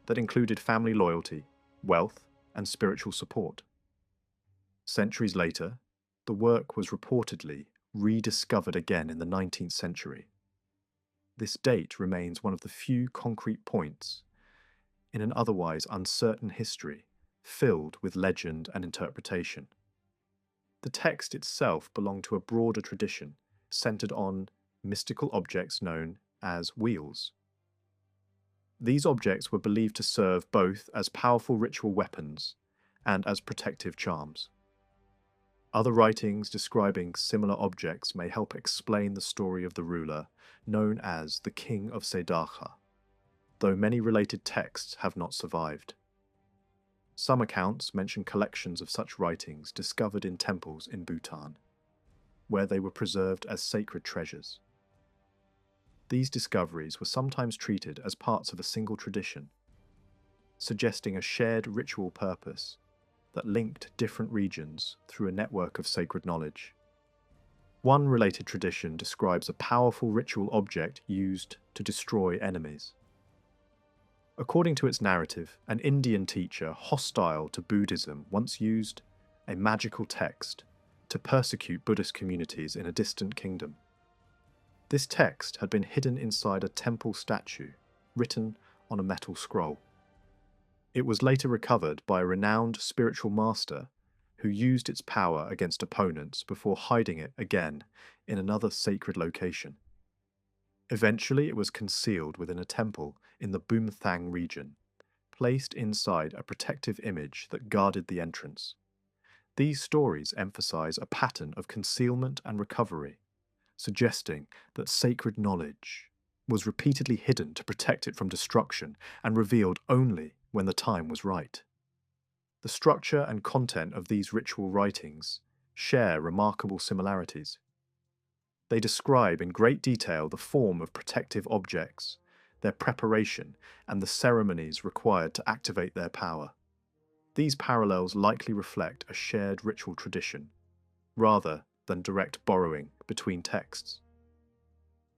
that included family loyalty, wealth, and spiritual support. Centuries later, the work was reportedly rediscovered again in the 19th century. This date remains one of the few concrete points in an otherwise uncertain history filled with legend and interpretation. The text itself belonged to a broader tradition centered on mystical objects known as wheels. These objects were believed to serve both as powerful ritual weapons and as protective charms. Other writings describing similar objects may help explain the story of the ruler known as the King of Siddhartha. though many related texts have not survived. Some accounts mention collections of such writings discovered in temples in Bhutan, where they were preserved as sacred treasures. These discoveries were sometimes treated as parts of a single tradition, suggesting a shared ritual purpose that linked different regions through a network of sacred knowledge. One related tradition describes a powerful ritual object used to destroy enemies. According to its narrative, an Indian teacher hostile to Buddhism once used a magical text to persecute Buddhist communities in a distant kingdom. This text had been hidden inside a temple statue, written on a metal scroll. It was later recovered by a renowned spiritual master who used its power against opponents before hiding it again in another sacred location. Eventually, it was concealed within a temple in the Bhutan region, placed inside a protective image that guarded the entrance. These stories emphasize a pattern of concealment and recovery, suggesting that sacred knowledge was repeatedly hidden to protect it from destruction and revealed only when the time was right. The structure and content of these ritual writings share remarkable similarities. They describe in great detail the form of protective objects, their preparation, and the ceremonies required to activate their power. These parallels likely reflect a shared ritual tradition, rather than direct borrowing between texts.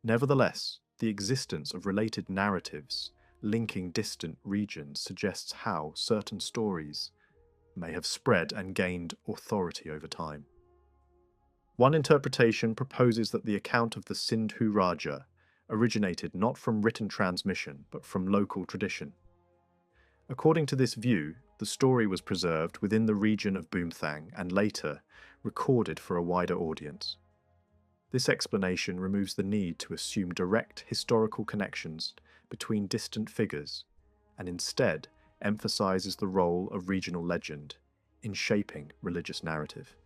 Nevertheless, the existence of related narratives linking distant regions suggests how certain stories may have spread and gained authority over time. One interpretation proposes that the account of the Sindhu Raja originated not from written transmission but from local tradition. According to this view, the story was preserved within the region of Bhutan and later recorded for a wider audience. This explanation removes the need to assume direct historical connections between distant figures and instead emphasizes the role of regional legend in shaping religious narrative.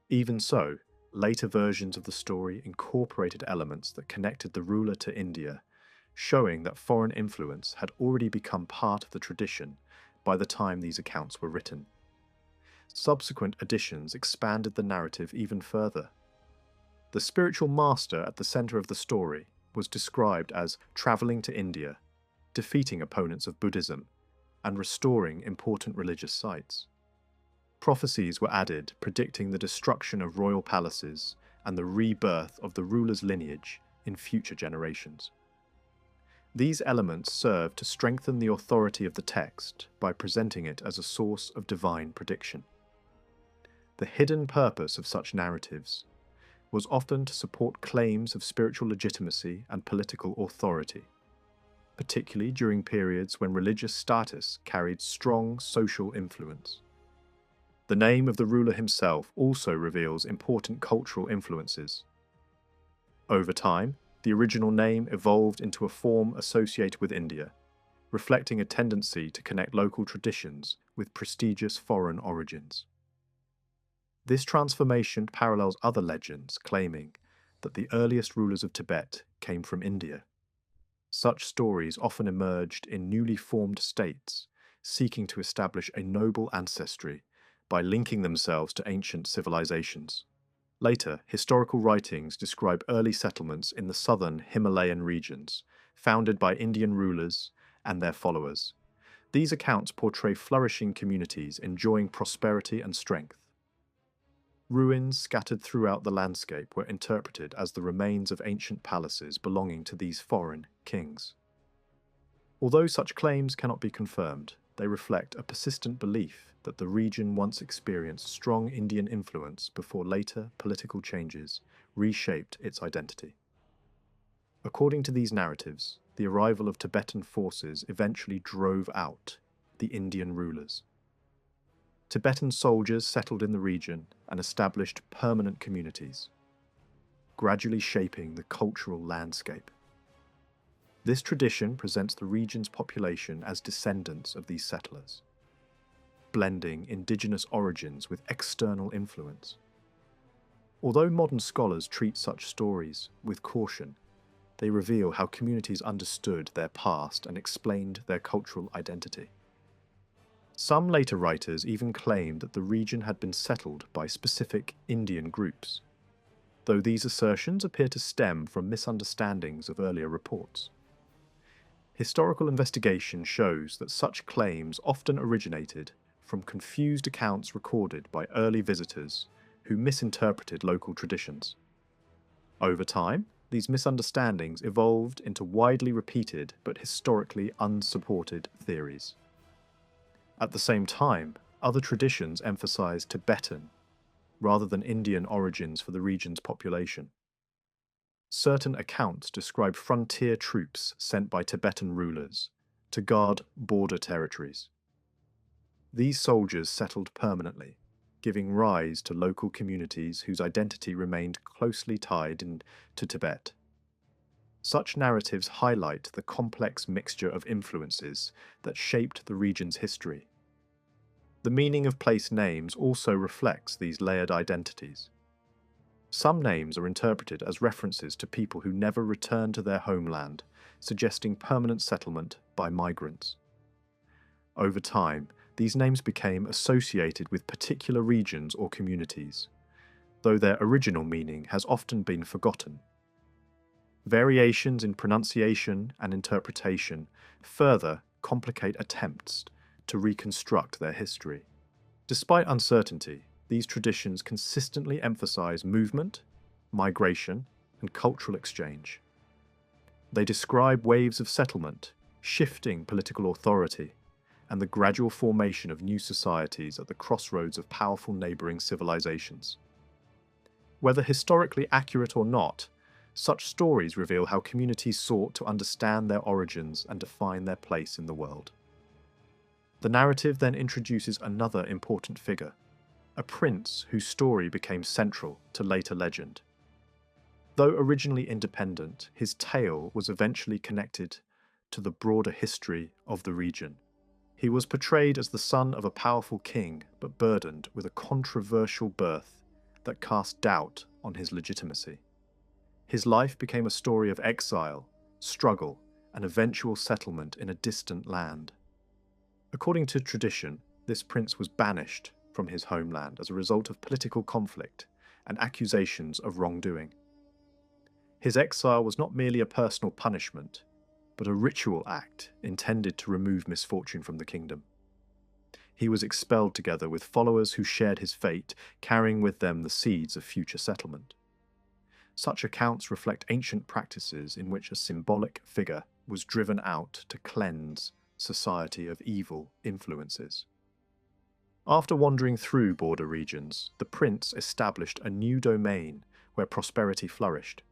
Even so, later versions of the story incorporated elements that connected the ruler to India, showing that foreign influence had already become part of the tradition by the time these accounts were written. Subsequent additions expanded the narrative even further. The spiritual master at the center of the story was described as traveling to India, defeating opponents of Buddhism, and restoring important religious sites. Prophecies were added predicting the destruction of royal palaces and the rebirth of the ruler's lineage in future generations. These elements serve to strengthen the authority of the text by presenting it as a source of divine prediction. The hidden purpose of such narratives was often to support claims of spiritual legitimacy and political authority, particularly during periods when religious status carried strong social influence. The name of the ruler himself also reveals important cultural influences. Over time, the original name evolved into a form associated with India, reflecting a tendency to connect local traditions with prestigious foreign origins. This transformation parallels other legends claiming that the earliest rulers of Tibet came from India. Such stories often emerged in newly formed states, seeking to establish a noble ancestry by linking themselves to ancient civilizations. Later, historical writings describe early settlements in the southern Himalayan regions, founded by Indian rulers and their followers. These accounts portray flourishing communities enjoying prosperity and strength. Ruins scattered throughout the landscape were interpreted as the remains of ancient palaces belonging to these foreign kings. Although such claims cannot be confirmed, they reflect a persistent belief that the region once experienced strong Indian influence before later political changes reshaped its identity. According to these narratives, the arrival of Tibetan forces eventually drove out the Indian rulers. Tibetan soldiers settled in the region and established permanent communities, gradually shaping the cultural landscape. This tradition presents the region's population as descendants of these settlers, blending indigenous origins with external influence. Although modern scholars treat such stories with caution, they reveal how communities understood their past and explained their cultural identity. Some later writers even claim that the region had been settled by specific Indian groups, though these assertions appear to stem from misunderstandings of earlier reports. Historical investigation shows that such claims often originated from confused accounts recorded by early visitors who misinterpreted local traditions. Over time, these misunderstandings evolved into widely repeated but historically unsupported theories. At the same time, other traditions emphasized Tibetan rather than Indian origins for the region's population. Certain accounts describe frontier troops sent by Tibetan rulers to guard border territories. These soldiers settled permanently, giving rise to local communities whose identity remained closely tied to Tibet. Such narratives highlight the complex mixture of influences that shaped the region's history. The meaning of place names also reflects these layered identities. Some names are interpreted as references to people who never returned to their homeland, suggesting permanent settlement by migrants. Over time, these names became associated with particular regions or communities, though their original meaning has often been forgotten. Variations in pronunciation and interpretation further complicate attempts to reconstruct their history. Despite uncertainty, these traditions consistently emphasize movement, migration, and cultural exchange. They describe waves of settlement, shifting political authority, and the gradual formation of new societies at the crossroads of powerful neighboring civilizations. Whether historically accurate or not, such stories reveal how communities sought to understand their origins and define their place in the world. The narrative then introduces another important figure, a prince whose story became central to later legend. Though originally independent, his tale was eventually connected to the broader history of the region. He was portrayed as the son of a powerful king, but burdened with a controversial birth that cast doubt on his legitimacy. His life became a story of exile, struggle, and eventual settlement in a distant land. According to tradition, this prince was banished from his homeland as a result of political conflict and accusations of wrongdoing. His exile was not merely a personal punishment, but a ritual act intended to remove misfortune from the kingdom. He was expelled together with followers who shared his fate, carrying with them the seeds of future settlement. Such accounts reflect ancient practices in which a symbolic figure was driven out to cleanse society of evil influences. After wandering through border regions, the prince established a new domain where prosperity flourished.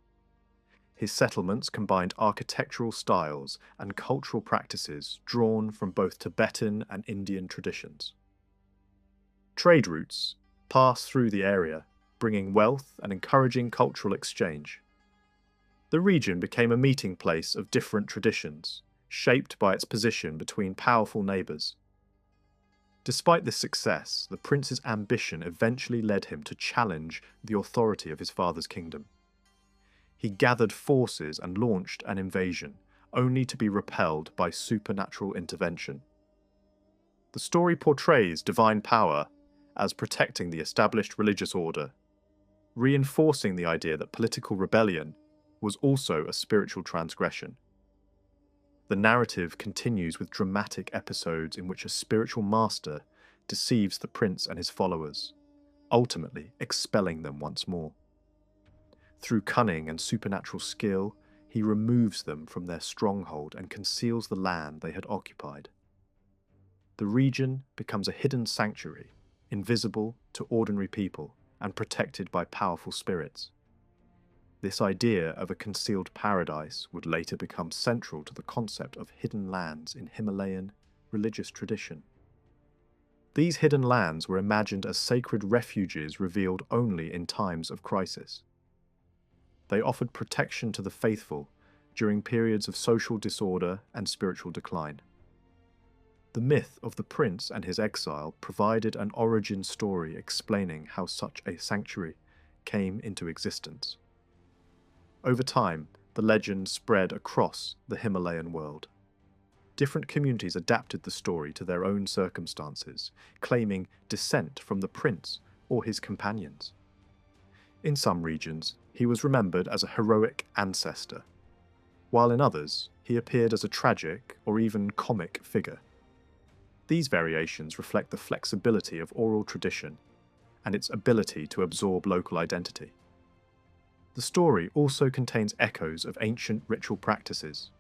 His settlements combined architectural styles and cultural practices drawn from both Tibetan and Indian traditions. Trade routes passed through the area, bringing wealth and encouraging cultural exchange. The region became a meeting place of different traditions, shaped by its position between powerful neighbours. Despite this success, the prince's ambition eventually led him to challenge the authority of his father's kingdom. He gathered forces and launched an invasion, only to be repelled by supernatural intervention. The story portrays divine power as protecting the established religious order, reinforcing the idea that political rebellion was also a spiritual transgression. The narrative continues with dramatic episodes in which a spiritual master deceives the prince and his followers, ultimately expelling them once more. Through cunning and supernatural skill, he removes them from their stronghold and conceals the land they had occupied. The region becomes a hidden sanctuary, invisible to ordinary people and protected by powerful spirits. This idea of a concealed paradise would later become central to the concept of hidden lands in Himalayan religious tradition. These hidden lands were imagined as sacred refuges revealed only in times of crisis. They offered protection to the faithful during periods of social disorder and spiritual decline. The myth of the prince and his exile provided an origin story explaining how such a sanctuary came into existence. Over time, the legend spread across the Himalayan world. Different communities adapted the story to their own circumstances, claiming descent from the prince or his companions. In some regions, he was remembered as a heroic ancestor, while in others, he appeared as a tragic or even comic figure. These variations reflect the flexibility of oral tradition and its ability to absorb local identity. The story also contains echoes of ancient ritual practices.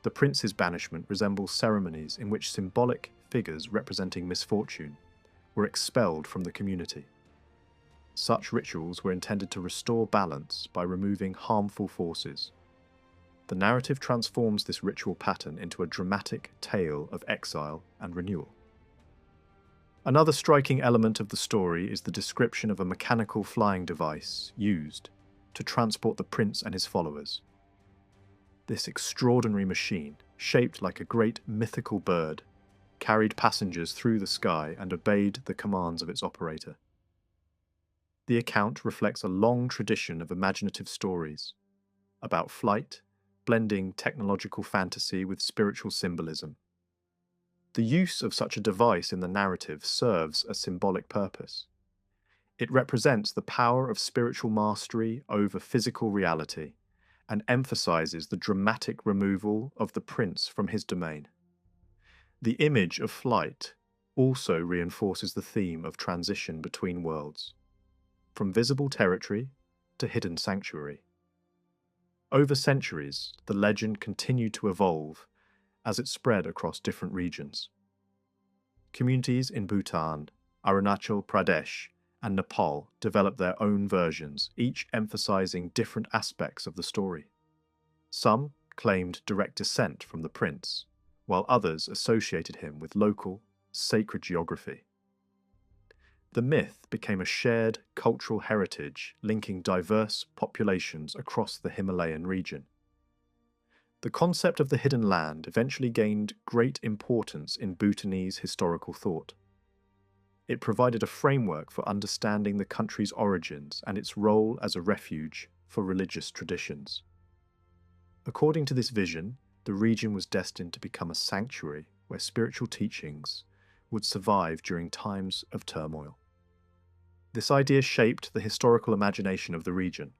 The prince's banishment resembles ceremonies in which symbolic figures representing misfortune were expelled from the community. Such rituals were intended to restore balance by removing harmful forces. The narrative transforms this ritual pattern into a dramatic tale of exile and renewal. Another striking element of the story is the description of a mechanical flying device used to transport the prince and his followers. This extraordinary machine, shaped like a great mythical bird, carried passengers through the sky and obeyed the commands of its operator. The account reflects a long tradition of imaginative stories about flight, blending technological fantasy with spiritual symbolism. The use of such a device in the narrative serves a symbolic purpose. It represents the power of spiritual mastery over physical reality and emphasizes the dramatic removal of the prince from his domain. The image of flight also reinforces the theme of transition between worlds, from visible territory to hidden sanctuary. Over centuries, the legend continued to evolve as it spread across different regions. Communities in Bhutan, Arunachal Pradesh, and Nepal developed their own versions, each emphasizing different aspects of the story. Some claimed direct descent from the prince, while others associated him with local, sacred geography. The myth became a shared cultural heritage linking diverse populations across the Himalayan region. The concept of the hidden land eventually gained great importance in Bhutanese historical thought. It provided a framework for understanding the country's origins and its role as a refuge for religious traditions. According to this vision, the region was destined to become a sanctuary where spiritual teachings would survive during times of turmoil. This idea shaped the historical imagination of the region.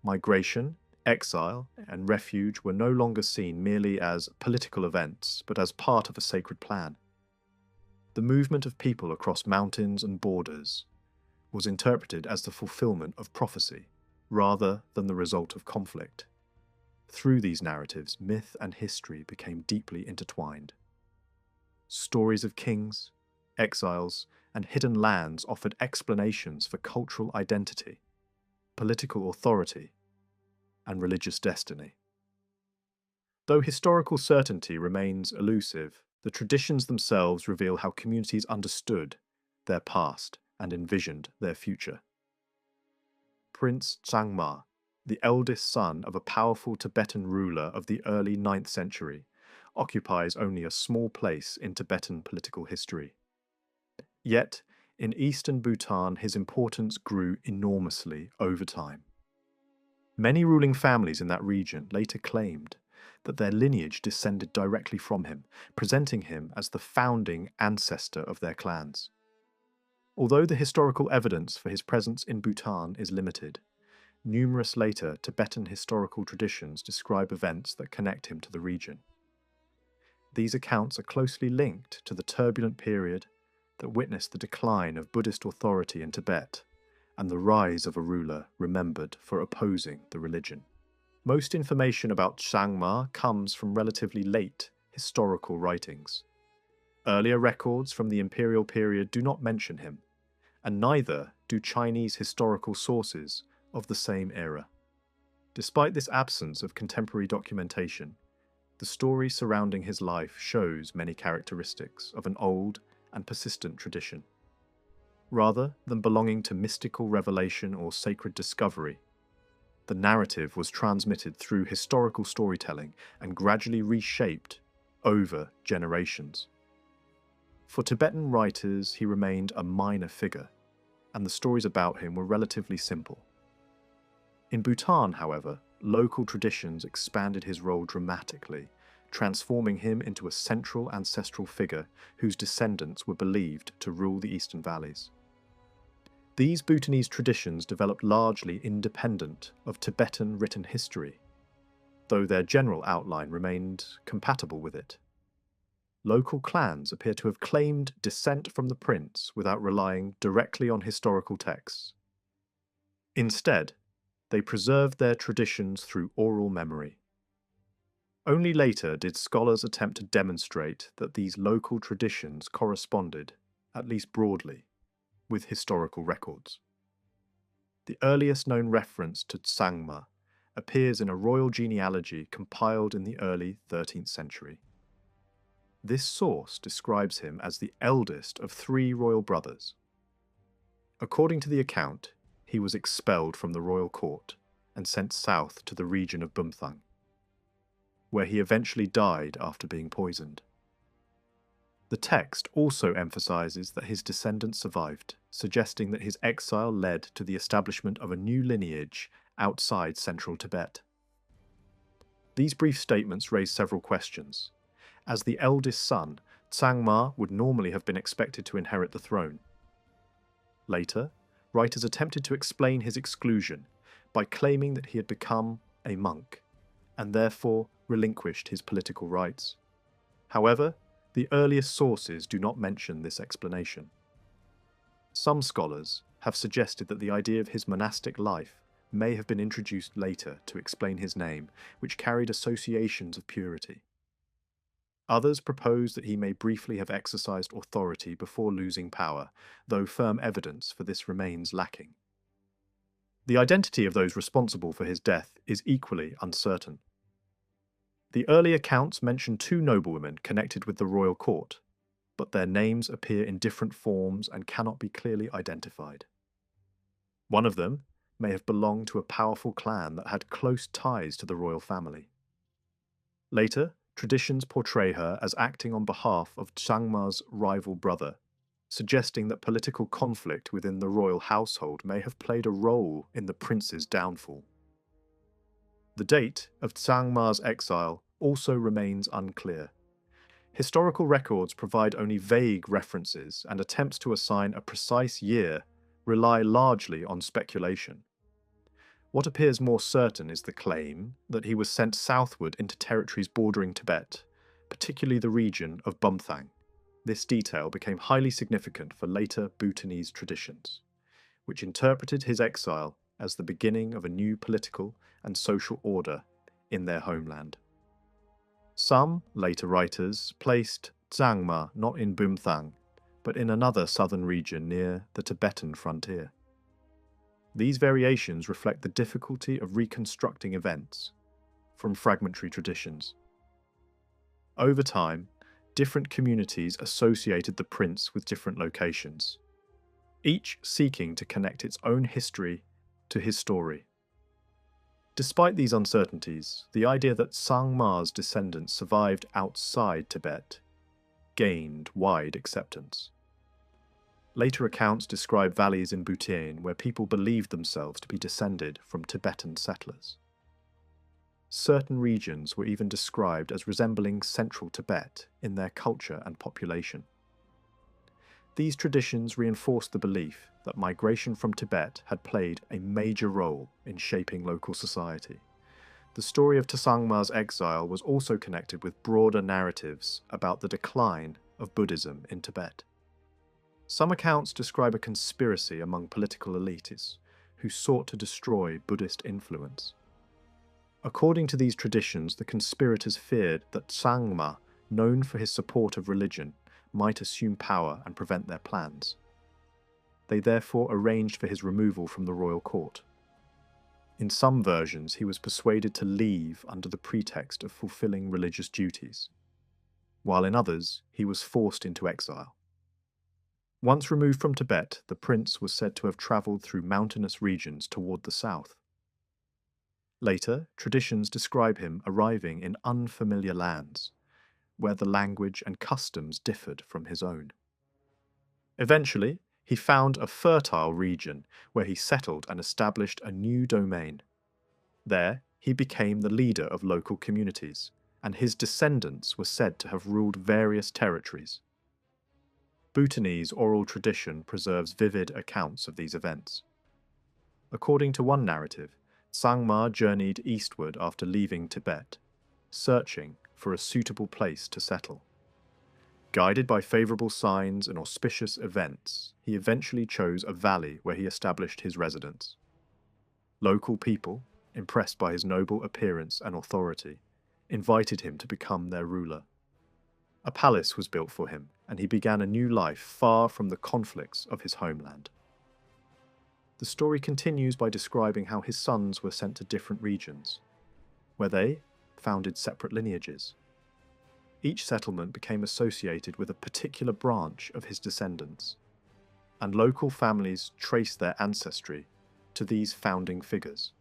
Migration, exile, and refuge were no longer seen merely as political events, but as part of a sacred plan. The movement of people across mountains and borders was interpreted as the fulfillment of prophecy, rather than the result of conflict. Through these narratives, myth and history became deeply intertwined. Stories of kings, exiles, and hidden lands offered explanations for cultural identity, political authority, and religious destiny. Though historical certainty remains elusive, the traditions themselves reveal how communities understood their past and envisioned their future. Prince Changma, the eldest son of a powerful Tibetan ruler of the early 9th century, occupies only a small place in Tibetan political history. Yet, in eastern Bhutan, his importance grew enormously over time. Many ruling families in that region later claimed that their lineage descended directly from him, presenting him as the founding ancestor of their clans. Although the historical evidence for his presence in Bhutan is limited, numerous later Tibetan historical traditions describe events that connect him to the region. These accounts are closely linked to the turbulent period that witnessed the decline of Buddhist authority in Tibet and the rise of a ruler remembered for opposing the religion. Most information about Changma comes from relatively late historical writings. Earlier records from the imperial period do not mention him, and neither do Chinese historical sources of the same era. Despite this absence of contemporary documentation, the story surrounding his life shows many characteristics of an old and persistent tradition. Rather than belonging to mystical revelation or sacred discovery, the narrative was transmitted through historical storytelling and gradually reshaped over generations. For Tibetan writers, he remained a minor figure, and the stories about him were relatively simple. In Bhutan, however, local traditions expanded his role dramatically, transforming him into a central ancestral figure whose descendants were believed to rule the eastern valleys. These Bhutanese traditions developed largely independent of Tibetan written history, though their general outline remained compatible with it. Local clans appear to have claimed descent from the prince without relying directly on historical texts. Instead, they preserved their traditions through oral memory. Only later did scholars attempt to demonstrate that these local traditions corresponded, at least broadly, with historical records. The earliest known reference to Tsangma appears in a royal genealogy compiled in the early 13th century. This source describes him as the eldest of 3 royal brothers. According to the account, he was expelled from the royal court and sent south to the region of Bumthang, where he eventually died after being poisoned. The text also emphasizes that his descendants survived, suggesting that his exile led to the establishment of a new lineage outside central Tibet. These brief statements raise several questions. As the eldest son, Tsangma would normally have been expected to inherit the throne. Later, writers attempted to explain his exclusion by claiming that he had become a monk and therefore relinquished his political rights. However, the earliest sources do not mention this explanation. Some scholars have suggested that the idea of his monastic life may have been introduced later to explain his name, which carried associations of purity. Others propose that he may briefly have exercised authority before losing power, though firm evidence for this remains lacking. The identity of those responsible for his death is equally uncertain. The early accounts mention 2 noblewomen connected with the royal court, but their names appear in different forms and cannot be clearly identified. One of them may have belonged to a powerful clan that had close ties to the royal family. Later, traditions portray her as acting on behalf of Tsangma's rival brother, suggesting that political conflict within the royal household may have played a role in the prince's downfall. The date of Tsangma's exile also remains unclear. Historical records provide only vague references, and attempts to assign a precise year rely largely on speculation. What appears more certain is the claim that he was sent southward into territories bordering Tibet, particularly the region of Bumthang. This detail became highly significant for later Bhutanese traditions, which interpreted his exile as the beginning of a new political and social order in their homeland. Some later writers placed Tsangma not in Bumthang, but in another southern region near the Tibetan frontier. These variations reflect the difficulty of reconstructing events from fragmentary traditions. Over time, different communities associated the prince with different locations, each seeking to connect its own history to his story. Despite these uncertainties, the idea that Tsangma's descendants survived outside Tibet gained wide acceptance. Later accounts describe valleys in Bhutan where people believed themselves to be descended from Tibetan settlers. Certain regions were even described as resembling central Tibet in their culture and population. These traditions reinforced the belief that migration from Tibet had played a major role in shaping local society. The story of Tsangma's exile was also connected with broader narratives about the decline of Buddhism in Tibet. Some accounts describe a conspiracy among political elites who sought to destroy Buddhist influence. According to these traditions, the conspirators feared that Tsangma, known for his support of religion, might assume power and prevent their plans. They therefore arranged for his removal from the royal court. In some versions, he was persuaded to leave under the pretext of fulfilling religious duties, while in others, he was forced into exile. Once removed from Tibet, the prince was said to have travelled through mountainous regions toward the south. Later, traditions describe him arriving in unfamiliar lands, where the language and customs differed from his own. Eventually, he found a fertile region where he settled and established a new domain. There, he became the leader of local communities, and his descendants were said to have ruled various territories. Bhutanese oral tradition preserves vivid accounts of these events. According to one narrative, Sangma journeyed eastward after leaving Tibet, searching for a suitable place to settle. Guided by favourable signs and auspicious events, he eventually chose a valley where he established his residence. Local people, impressed by his noble appearance and authority, invited him to become their ruler. A palace was built for him, and he began a new life far from the conflicts of his homeland. The story continues by describing how his sons were sent to different regions, where they founded separate lineages. Each settlement became associated with a particular branch of his descendants, and local families traced their ancestry to these founding figures.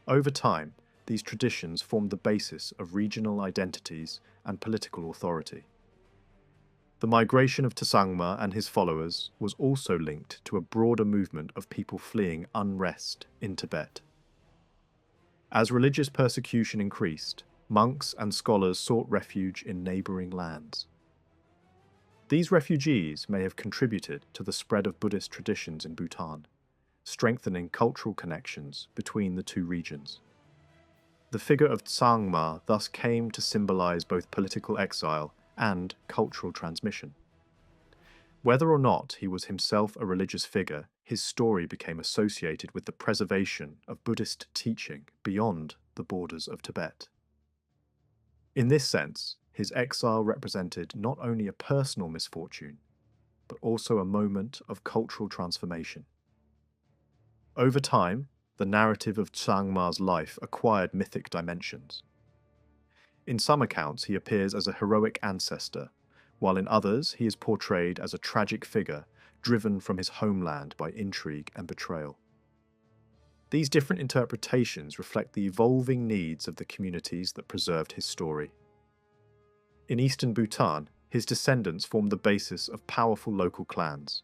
Over time, these traditions formed the basis of regional identities and political authority. The migration of Tsangma and his followers was also linked to a broader movement of people fleeing unrest in Tibet. As religious persecution increased, monks and scholars sought refuge in neighbouring lands. These refugees may have contributed to the spread of Buddhist traditions in Bhutan, strengthening cultural connections between the two regions. The figure of Tsangma thus came to symbolise both political exile and cultural transmission. Whether or not he was himself a religious figure, his story became associated with the preservation of Buddhist teaching beyond the borders of Tibet. In this sense, his exile represented not only a personal misfortune, but also a moment of cultural transformation. Over time, the narrative of Tsangma's life acquired mythic dimensions. In some accounts, he appears as a heroic ancestor, while in others he is portrayed as a tragic figure driven from his homeland by intrigue and betrayal. These different interpretations reflect the evolving needs of the communities that preserved his story. In eastern Bhutan, his descendants formed the basis of powerful local clans.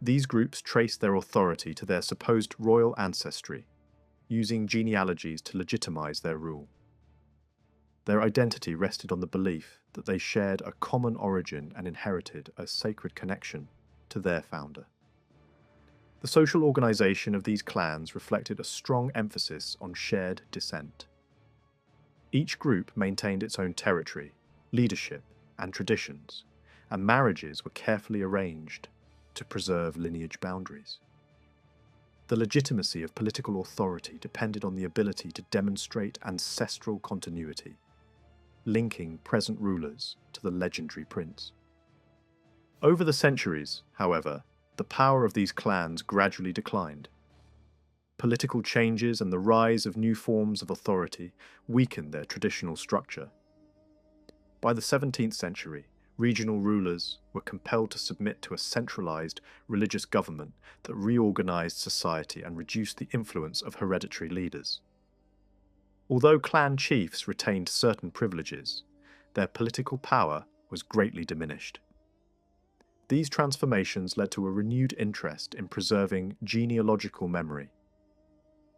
These groups traced their authority to their supposed royal ancestry, using genealogies to legitimize their rule. Their identity rested on the belief that they shared a common origin and inherited a sacred connection to their founder. The social organization of these clans reflected a strong emphasis on shared descent. Each group maintained its own territory, leadership, and traditions, and marriages were carefully arranged to preserve lineage boundaries. The legitimacy of political authority depended on the ability to demonstrate ancestral continuity, linking present rulers to the legendary prince. Over the centuries, however, the power of these clans gradually declined. Political changes and the rise of new forms of authority weakened their traditional structure. By the 17th century, regional rulers were compelled to submit to a centralized religious government that reorganized society and reduced the influence of hereditary leaders. Although clan chiefs retained certain privileges, their political power was greatly diminished. These transformations led to a renewed interest in preserving genealogical memory.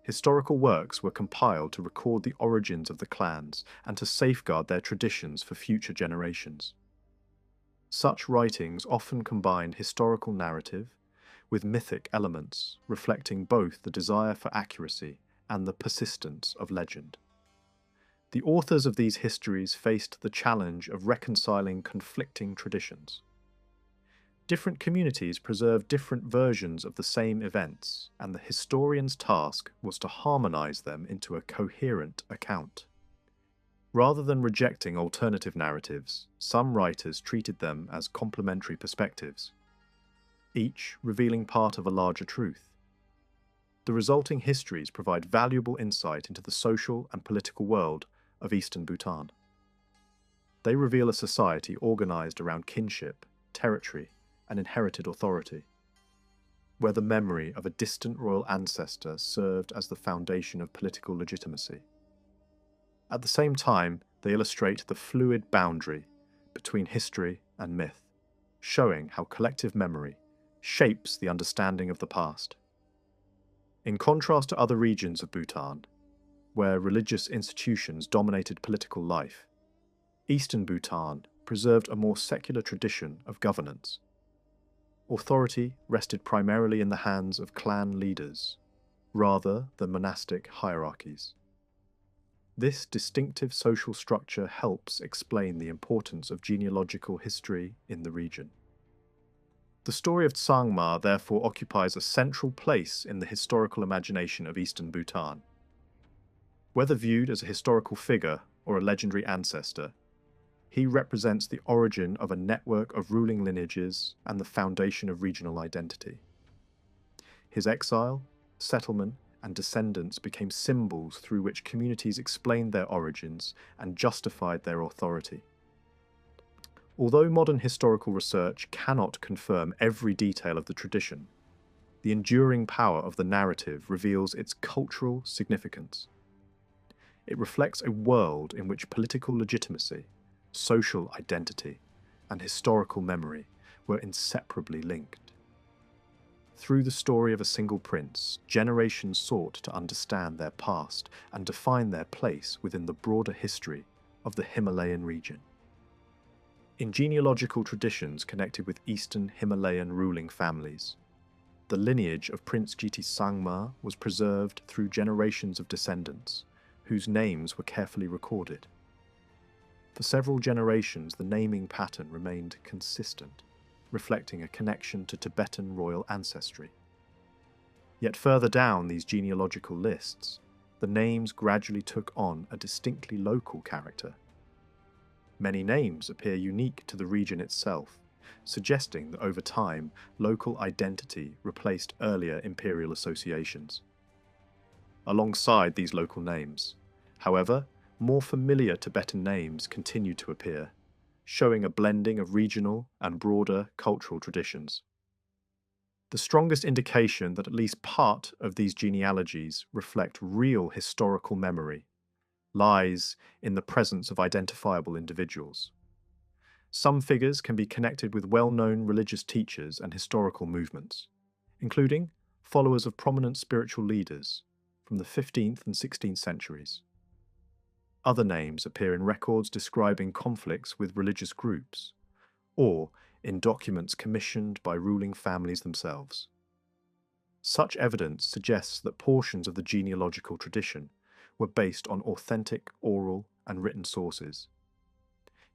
Historical works were compiled to record the origins of the clans and to safeguard their traditions for future generations. Such writings often combined historical narrative with mythic elements, reflecting both the desire for accuracy and the persistence of legend. The authors of these histories faced the challenge of reconciling conflicting traditions. Different communities preserved different versions of the same events, and the historian's task was to harmonize them into a coherent account. Rather than rejecting alternative narratives, some writers treated them as complementary perspectives, each revealing part of a larger truth. The resulting histories provide valuable insight into the social and political world of eastern Bhutan. They reveal a society organized around kinship, territory, and inherited authority, where the memory of a distant royal ancestor served as the foundation of political legitimacy. At the same time, they illustrate the fluid boundary between history and myth, showing how collective memory shapes the understanding of the past. In contrast to other regions of Bhutan, where religious institutions dominated political life, Eastern Bhutan preserved a more secular tradition of governance. Authority rested primarily in the hands of clan leaders, rather than monastic hierarchies. This distinctive social structure helps explain the importance of genealogical history in the region. The story of Tsangma therefore occupies a central place in the historical imagination of Eastern Bhutan. Whether viewed as a historical figure or a legendary ancestor, he represents the origin of a network of ruling lineages and the foundation of regional identity. His exile, settlement, and descendants became symbols through which communities explained their origins and justified their authority. Although modern historical research cannot confirm every detail of the tradition, the enduring power of the narrative reveals its cultural significance. It reflects a world in which political legitimacy, social identity, and historical memory were inseparably linked. Through the story of a single prince, generations sought to understand their past and define their place within the broader history of the Himalayan region. In genealogical traditions connected with Eastern Himalayan ruling families, the lineage of Prince Jiti Sangma was preserved through generations of descendants, whose names were carefully recorded. For several generations, the naming pattern remained consistent, reflecting a connection to Tibetan royal ancestry. Yet further down these genealogical lists, the names gradually took on a distinctly local character. Many names appear unique to the region itself, suggesting that over time, local identity replaced earlier imperial associations. Alongside these local names, however, more familiar Tibetan names continue to appear, showing a blending of regional and broader cultural traditions. The strongest indication that at least part of these genealogies reflect real historical memory lies in the presence of identifiable individuals. Some figures can be connected with well-known religious teachers and historical movements, including followers of prominent spiritual leaders from the 15th and 16th centuries. Other names appear in records describing conflicts with religious groups, or in documents commissioned by ruling families themselves. Such evidence suggests that portions of the genealogical tradition were based on authentic oral and written sources.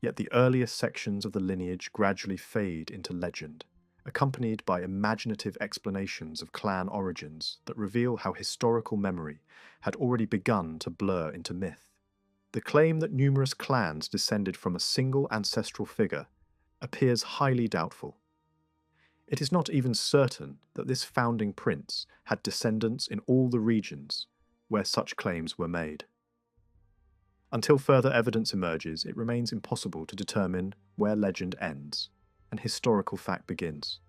Yet the earliest sections of the lineage gradually fade into legend, accompanied by imaginative explanations of clan origins that reveal how historical memory had already begun to blur into myth. The claim that numerous clans descended from a single ancestral figure appears highly doubtful. It is not even certain that this founding prince had descendants in all the regions where such claims were made. Until further evidence emerges, it remains impossible to determine where legend ends and historical fact begins.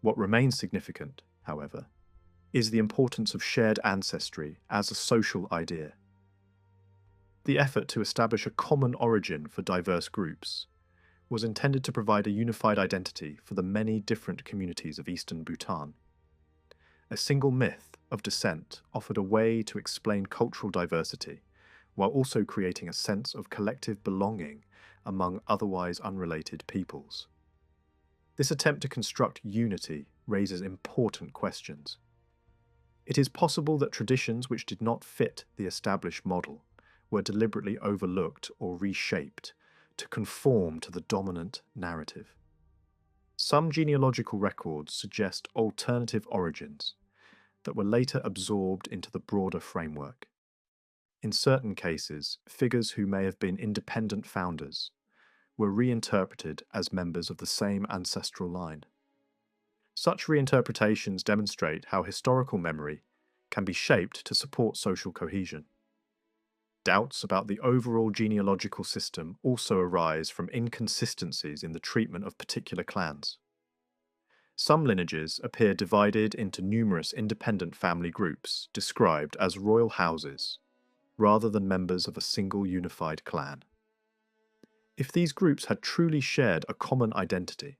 What remains significant, however, is the importance of shared ancestry as a social idea. The effort to establish a common origin for diverse groups was intended to provide a unified identity for the many different communities of Eastern Bhutan. A single myth of descent offered a way to explain cultural diversity, while also creating a sense of collective belonging among otherwise unrelated peoples. This attempt to construct unity raises important questions. It is possible that traditions which did not fit the established model were deliberately overlooked or reshaped to conform to the dominant narrative. Some genealogical records suggest alternative origins that were later absorbed into the broader framework. In certain cases, figures who may have been independent founders were reinterpreted as members of the same ancestral line. Such reinterpretations demonstrate how historical memory can be shaped to support social cohesion. Doubts about the overall genealogical system also arise from inconsistencies in the treatment of particular clans. Some lineages appear divided into numerous independent family groups described as royal houses, rather than members of a single unified clan. If these groups had truly shared a common identity,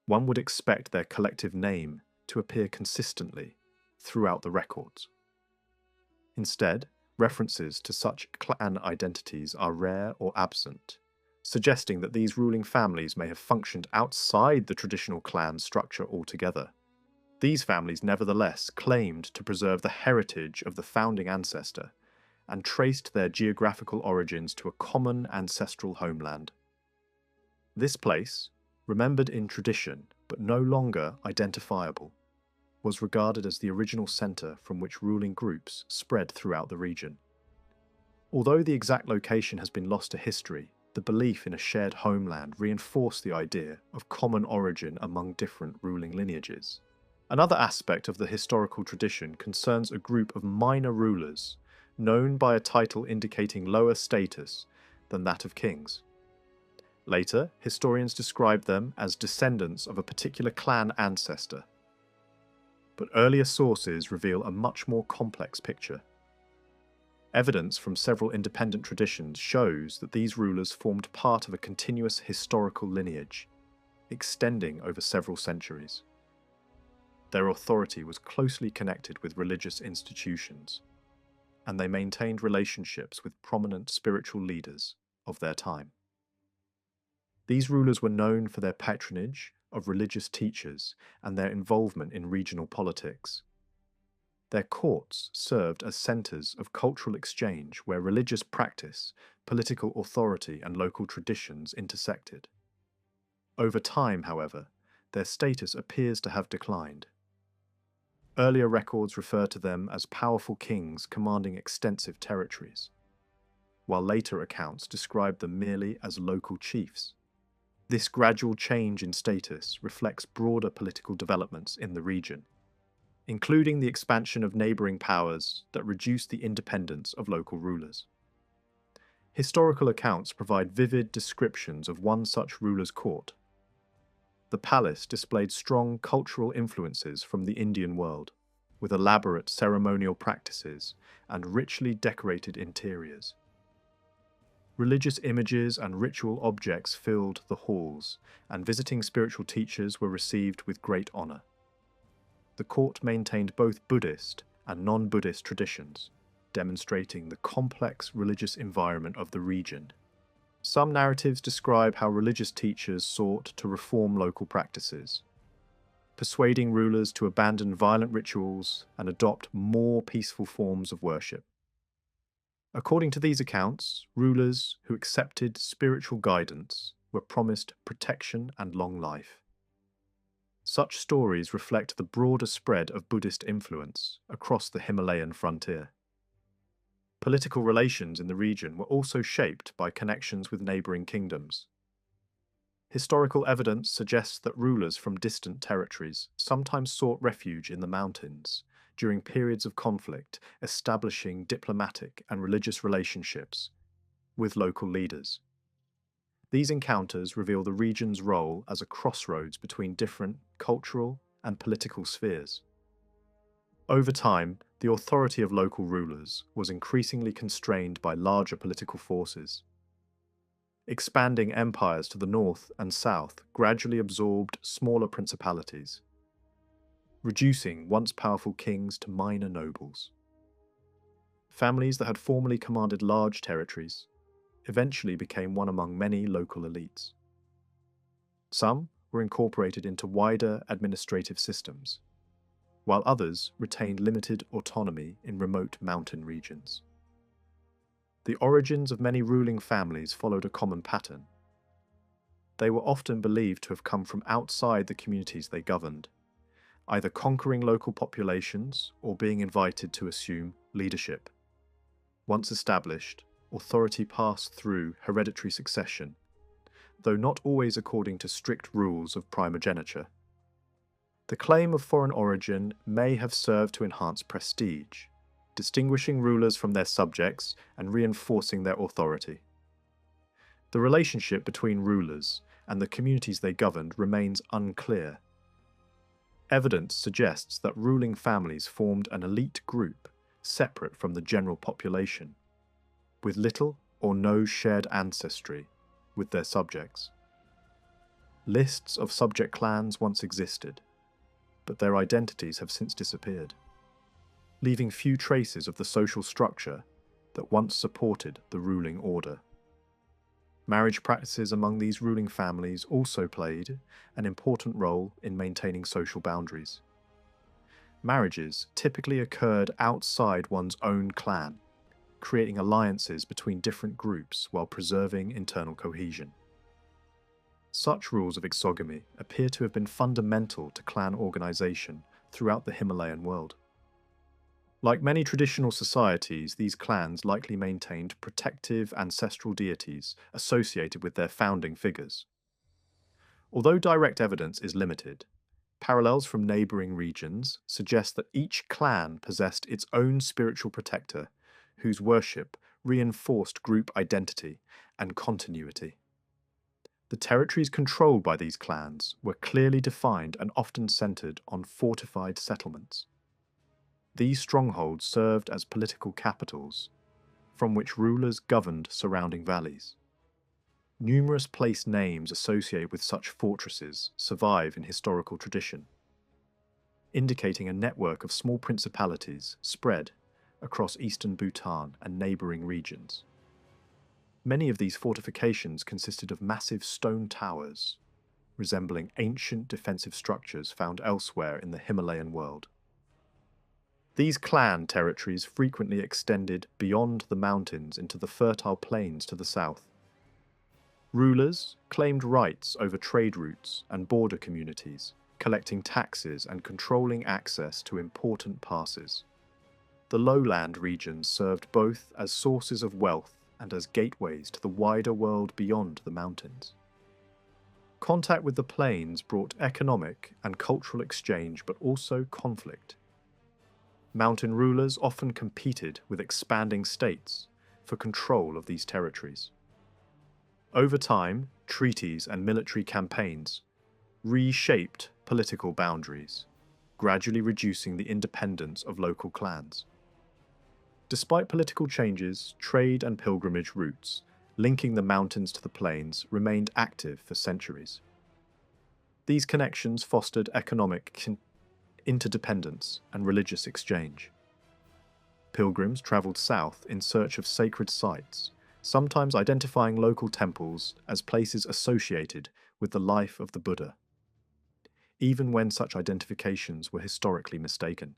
one would expect their collective name to appear consistently throughout the records. Instead, References to such clan identities are rare or absent, suggesting that these ruling families may have functioned outside the traditional clan structure altogether. These families nevertheless claimed to preserve the heritage of the founding ancestor and traced their geographical origins to a common ancestral homeland. This place, remembered in tradition but no longer identifiable, was regarded as the original centre from which ruling groups spread throughout the region. Although the exact location has been lost to history, the belief in a shared homeland reinforced the idea of common origin among different ruling lineages. Another aspect of the historical tradition concerns a group of minor rulers, known by a title indicating lower status than that of kings. Later, historians describe them as descendants of a particular clan ancestor. But earlier sources reveal a much more complex picture. Evidence from several independent traditions shows that these rulers formed part of a continuous historical lineage, extending over several centuries. Their authority was closely connected with religious institutions, and they maintained relationships with prominent spiritual leaders of their time. These rulers were known for their patronage of religious teachers and their involvement in regional politics. Their courts served as centres of cultural exchange where religious practice, political authority, and local traditions intersected. Over time, however, their status appears to have declined. Earlier records refer to them as powerful kings commanding extensive territories, while later accounts describe them merely as local chiefs. This gradual change in status reflects broader political developments in the region, including the expansion of neighbouring powers that reduced the independence of local rulers. Historical accounts provide vivid descriptions of one such ruler's court. The palace displayed strong cultural influences from the Indian world, with elaborate ceremonial practices and richly decorated interiors. Religious images and ritual objects filled the halls, and visiting spiritual teachers were received with great honour. The court maintained both Buddhist and non-Buddhist traditions, demonstrating the complex religious environment of the region. Some narratives describe how religious teachers sought to reform local practices, persuading rulers to abandon violent rituals and adopt more peaceful forms of worship. According to these accounts, rulers who accepted spiritual guidance were promised protection and long life. Such stories reflect the broader spread of Buddhist influence across the Himalayan frontier. Political relations in the region were also shaped by connections with neighbouring kingdoms. Historical evidence suggests that rulers from distant territories sometimes sought refuge in the mountains during periods of conflict, establishing diplomatic and religious relationships with local leaders. These encounters reveal the region's role as a crossroads between different cultural and political spheres. Over time, the authority of local rulers was increasingly constrained by larger political forces. Expanding empires to the north and south gradually absorbed smaller principalities, reducing once powerful kings to minor nobles. Families that had formerly commanded large territories eventually became one among many local elites. Some were incorporated into wider administrative systems, while others retained limited autonomy in remote mountain regions. The origins of many ruling families followed a common pattern. They were often believed to have come from outside the communities they governed, either conquering local populations or being invited to assume leadership. Once established, authority passed through hereditary succession, though not always according to strict rules of primogeniture. The claim of foreign origin may have served to enhance prestige, distinguishing rulers from their subjects and reinforcing their authority. The relationship between rulers and the communities they governed remains unclear. Evidence suggests that ruling families formed an elite group separate from the general population, with little or no shared ancestry with their subjects. Lists of subject clans once existed, but their identities have since disappeared, leaving few traces of the social structure that once supported the ruling order. Marriage practices among these ruling families also played an important role in maintaining social boundaries. Marriages typically occurred outside one's own clan, creating alliances between different groups while preserving internal cohesion. Such rules of exogamy appear to have been fundamental to clan organization throughout the Himalayan world. Like many traditional societies, these clans likely maintained protective ancestral deities associated with their founding figures. Although direct evidence is limited, parallels from neighbouring regions suggest that each clan possessed its own spiritual protector, whose worship reinforced group identity and continuity. The territories controlled by these clans were clearly defined and often centred on fortified settlements. These strongholds served as political capitals, from which rulers governed surrounding valleys. Numerous place names associated with such fortresses survive in historical tradition, indicating a network of small principalities spread across eastern Bhutan and neighbouring regions. Many of these fortifications consisted of massive stone towers, resembling ancient defensive structures found elsewhere in the Himalayan world. These clan territories frequently extended beyond the mountains into the fertile plains to the south. Rulers claimed rights over trade routes and border communities, collecting taxes and controlling access to important passes. The lowland regions served both as sources of wealth and as gateways to the wider world beyond the mountains. Contact with the plains brought economic and cultural exchange, but also conflict. Mountain rulers often competed with expanding states for control of these territories. Over time, treaties and military campaigns reshaped political boundaries, gradually reducing the independence of local clans. Despite political changes, trade and pilgrimage routes linking the mountains to the plains remained active for centuries. These connections fostered economic interdependence and religious exchange. Pilgrims travelled south in search of sacred sites, sometimes identifying local temples as places associated with the life of the Buddha, even when such identifications were historically mistaken.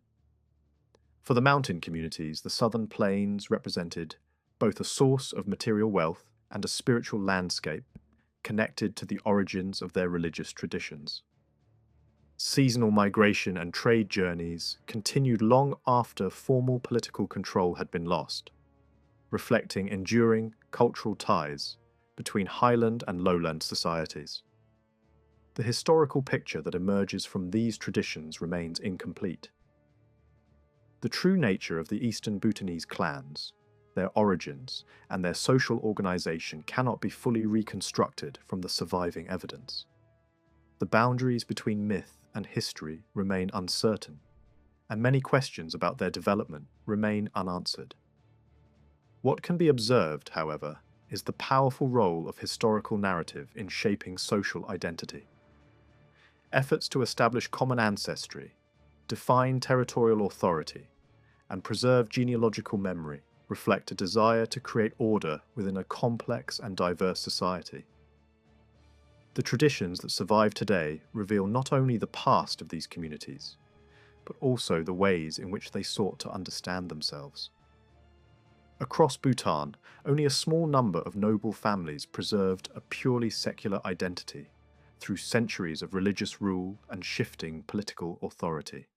For the mountain communities, the southern plains represented both a source of material wealth and a spiritual landscape connected to the origins of their religious traditions. Seasonal migration and trade journeys continued long after formal political control had been lost, reflecting enduring cultural ties between highland and lowland societies. The historical picture that emerges from these traditions remains incomplete. The true nature of the eastern Bhutanese clans, their origins, and their social organisation cannot be fully reconstructed from the surviving evidence. The boundaries between myth and history remain uncertain, and many questions about their development remain unanswered. What can be observed, however, is the powerful role of historical narrative in shaping social identity. Efforts to establish common ancestry, define territorial authority, and preserve genealogical memory reflect a desire to create order within a complex and diverse society. The traditions that survive today reveal not only the past of these communities, but also the ways in which they sought to understand themselves. Across Bhutan, only a small number of noble families preserved a purely secular identity through centuries of religious rule and shifting political authority.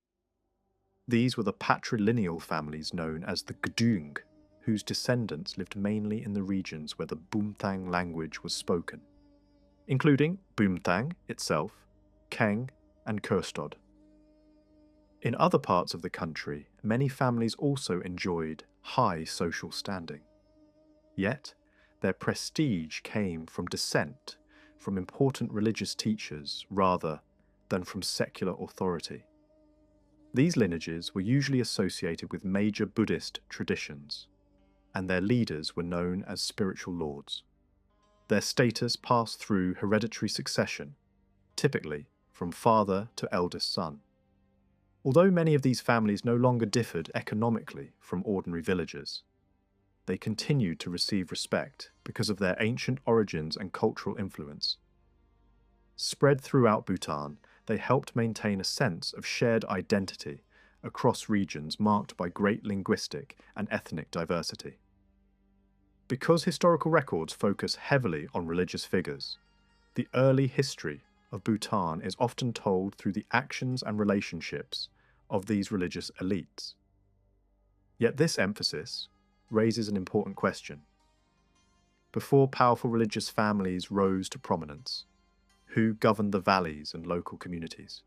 These were the patrilineal families known as the Gdung, whose descendants lived mainly in the regions where the Bumthang language was spoken, including Bumthang itself, Keng, and Kurstod. In other parts of the country, many families also enjoyed high social standing. Yet, their prestige came from descent from important religious teachers rather than from secular authority. These lineages were usually associated with major Buddhist traditions, and their leaders were known as spiritual lords. Their status passed through hereditary succession, typically from father to eldest son. Although many of these families no longer differed economically from ordinary villagers, they continued to receive respect because of their ancient origins and cultural influence. Spread throughout Bhutan, they helped maintain a sense of shared identity across regions marked by great linguistic and ethnic diversity. Because historical records focus heavily on religious figures, the early history of Bhutan is often told through the actions and relationships of these religious elites. Yet this emphasis raises an important question. Before powerful religious families rose to prominence, who governed the valleys and local communities?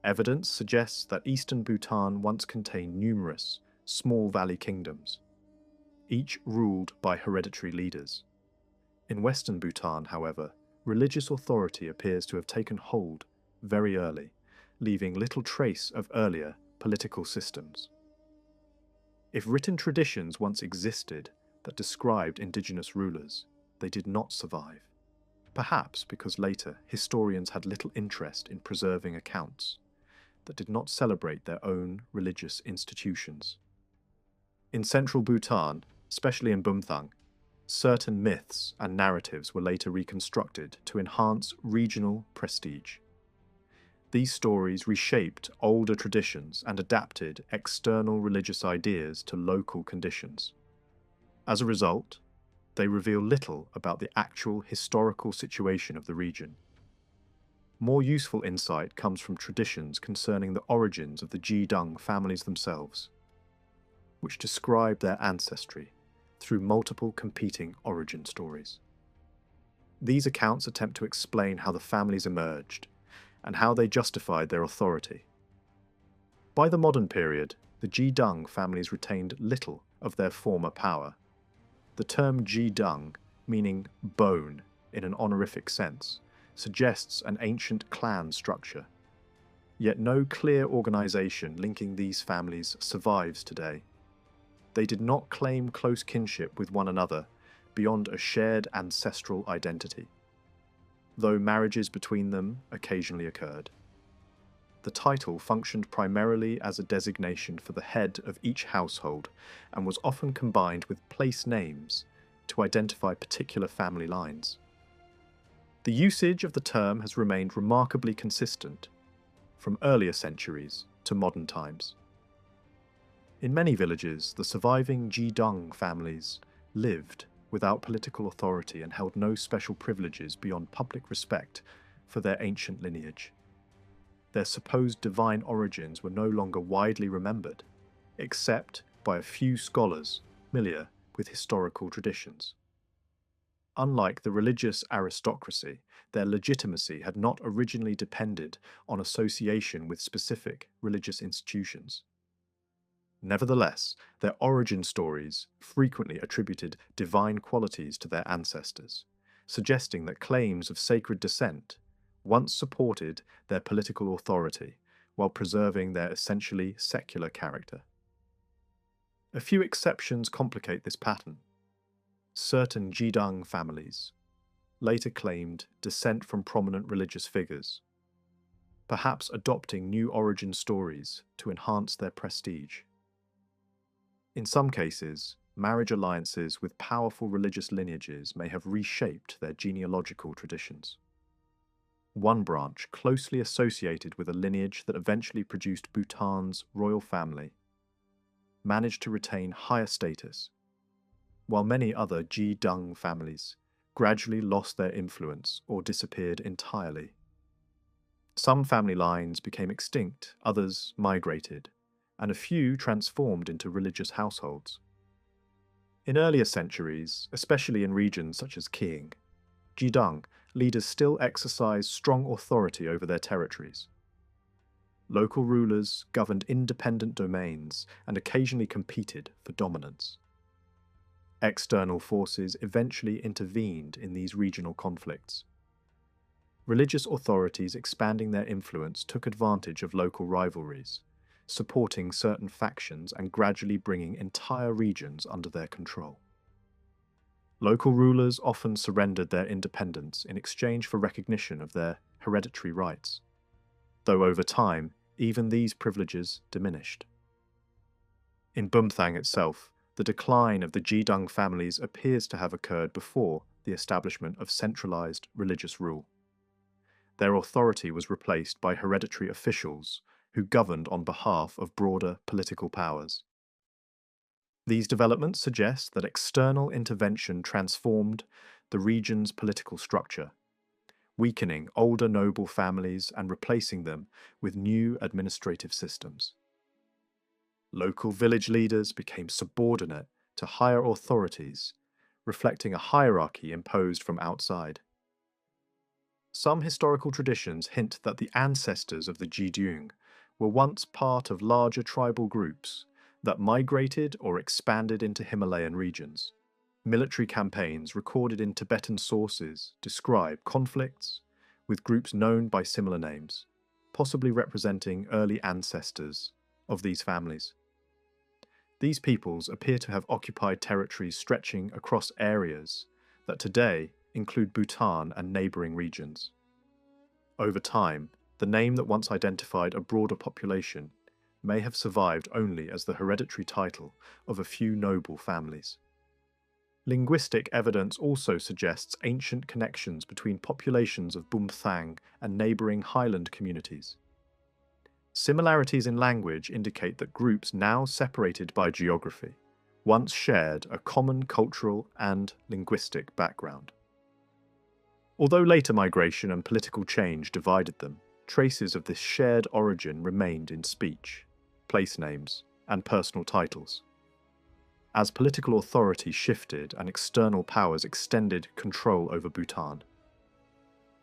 Evidence suggests that eastern Bhutan once contained numerous small valley kingdoms, each ruled by hereditary leaders. In western Bhutan, however, religious authority appears to have taken hold very early, leaving little trace of earlier political systems. If written traditions once existed that described indigenous rulers, they did not survive, perhaps because later historians had little interest in preserving accounts that did not celebrate their own religious institutions. In central Bhutan, especially in Bumthang, certain myths and narratives were later reconstructed to enhance regional prestige. These stories reshaped older traditions and adapted external religious ideas to local conditions. As a result, they reveal little about the actual historical situation of the region. More useful insight comes from traditions concerning the origins of the Jidung families themselves, which describe their ancestry through multiple competing origin stories. These accounts attempt to explain how the families emerged and how they justified their authority. By the modern period, the Jidung families retained little of their former power. The term Jidung, meaning bone in an honorific sense, suggests an ancient clan structure. Yet no clear organization linking these families survives today. They did not claim close kinship with one another beyond a shared ancestral identity, though marriages between them occasionally occurred. The title functioned primarily as a designation for the head of each household and was often combined with place names to identify particular family lines. The usage of the term has remained remarkably consistent from earlier centuries to modern times. In many villages, the surviving Jidung families lived without political authority and held no special privileges beyond public respect for their ancient lineage. Their supposed divine origins were no longer widely remembered, except by a few scholars familiar with historical traditions. Unlike the religious aristocracy, their legitimacy had not originally depended on association with specific religious institutions. Nevertheless, their origin stories frequently attributed divine qualities to their ancestors, suggesting that claims of sacred descent once supported their political authority while preserving their essentially secular character. A few exceptions complicate this pattern. Certain Jidung families later claimed descent from prominent religious figures, perhaps adopting new origin stories to enhance their prestige. In some cases, marriage alliances with powerful religious lineages may have reshaped their genealogical traditions. One branch closely associated with a lineage that eventually produced Bhutan's royal family managed to retain higher status, while many other Jidung families gradually lost their influence or disappeared entirely. Some family lines became extinct, others migrated, and a few transformed into religious households. In earlier centuries, especially in regions such as Kiang, Jidung leaders still exercised strong authority over their territories. Local rulers governed independent domains and occasionally competed for dominance. External forces eventually intervened in these regional conflicts. Religious authorities expanding their influence took advantage of local rivalries, supporting certain factions and gradually bringing entire regions under their control. Local rulers often surrendered their independence in exchange for recognition of their hereditary rights, though over time, even these privileges diminished. In Bumthang itself, the decline of the Jidung families appears to have occurred before the establishment of centralized religious rule. Their authority was replaced by hereditary officials who governed on behalf of broader political powers. These developments suggest that external intervention transformed the region's political structure, weakening older noble families and replacing them with new administrative systems. Local village leaders became subordinate to higher authorities, reflecting a hierarchy imposed from outside. Some historical traditions hint that the ancestors of the Jidung were once part of larger tribal groups that migrated or expanded into Himalayan regions. Military campaigns recorded in Tibetan sources describe conflicts with groups known by similar names, possibly representing early ancestors of these families. These peoples appear to have occupied territories stretching across areas that today include Bhutan and neighbouring regions. Over time, the name that once identified a broader population may have survived only as the hereditary title of a few noble families. Linguistic evidence also suggests ancient connections between populations of Bumthang and neighbouring highland communities. Similarities in language indicate that groups now separated by geography once shared a common cultural and linguistic background. Although later migration and political change divided them, traces of this shared origin remained in speech, place names, and personal titles. As political authority shifted and external powers extended control over Bhutan,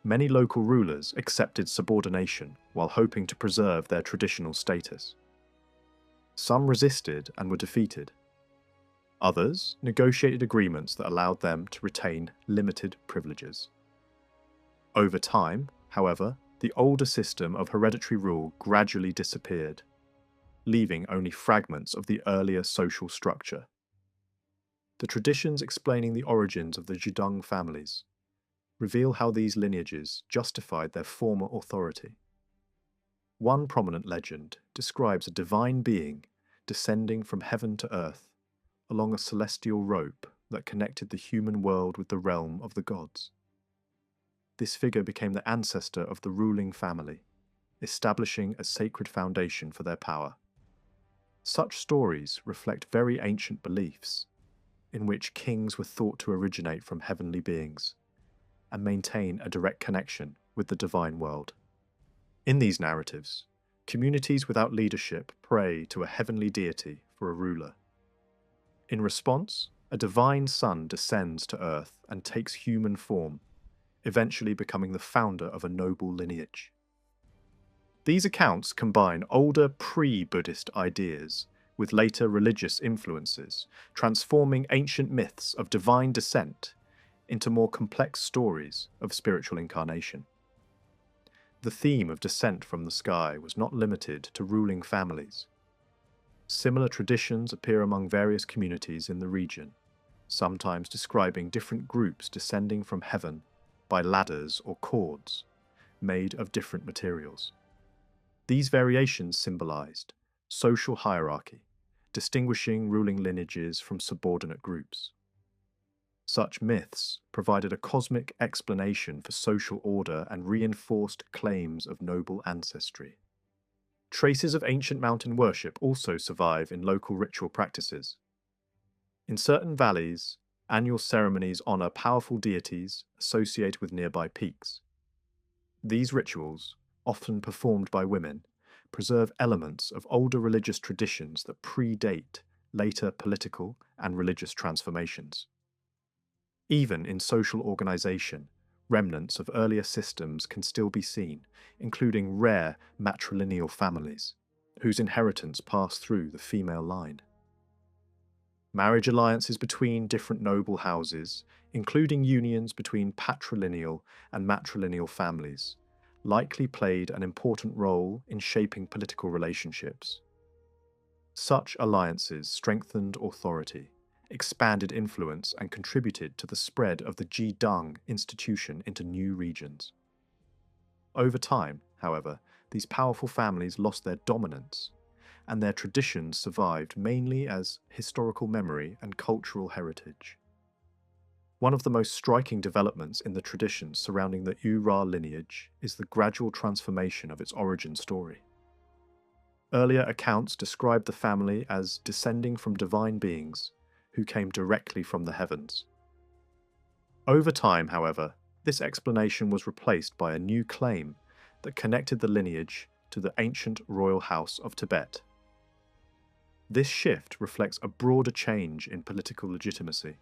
many local rulers accepted subordination while hoping to preserve their traditional status. Some resisted and were defeated. Others negotiated agreements that allowed them to retain limited privileges. Over time, however, the older system of hereditary rule gradually disappeared, leaving only fragments of the earlier social structure. The traditions explaining the origins of the Jidung families reveal how these lineages justified their former authority. One prominent legend describes a divine being descending from heaven to earth along a celestial rope that connected the human world with the realm of the gods. This figure became the ancestor of the ruling family, establishing a sacred foundation for their power. Such stories reflect very ancient beliefs, in which kings were thought to originate from heavenly beings and maintain a direct connection with the divine world. In these narratives, communities without leadership pray to a heavenly deity for a ruler. In response, a divine son descends to earth and takes human form, eventually becoming the founder of a noble lineage. These accounts combine older pre-Buddhist ideas with later religious influences, transforming ancient myths of divine descent into more complex stories of spiritual incarnation. The theme of descent from the sky was not limited to ruling families. Similar traditions appear among various communities in the region, sometimes describing different groups descending from heaven by ladders or cords made of different materials. These variations symbolized social hierarchy, distinguishing ruling lineages from subordinate groups. Such myths provided a cosmic explanation for social order and reinforced claims of noble ancestry. Traces of ancient mountain worship also survive in local ritual practices. In certain valleys, annual ceremonies honor powerful deities associated with nearby peaks. These rituals, often performed by women, preserve elements of older religious traditions that predate later political and religious transformations. Even in social organization, remnants of earlier systems can still be seen, including rare matrilineal families, whose inheritance passed through the female line. Marriage alliances between different noble houses, including unions between patrilineal and matrilineal families, likely played an important role in shaping political relationships. Such alliances strengthened authority, expanded influence, and contributed to the spread of the Jidung institution into new regions. Over time, however, these powerful families lost their dominance, and their traditions survived mainly as historical memory and cultural heritage. One of the most striking developments in the traditions surrounding the Ura lineage is the gradual transformation of its origin story. Earlier accounts described the family as descending from divine beings who came directly from the heavens. Over time, however, this explanation was replaced by a new claim that connected the lineage to the ancient royal house of Tibet. This shift reflects a broader change in political legitimacy.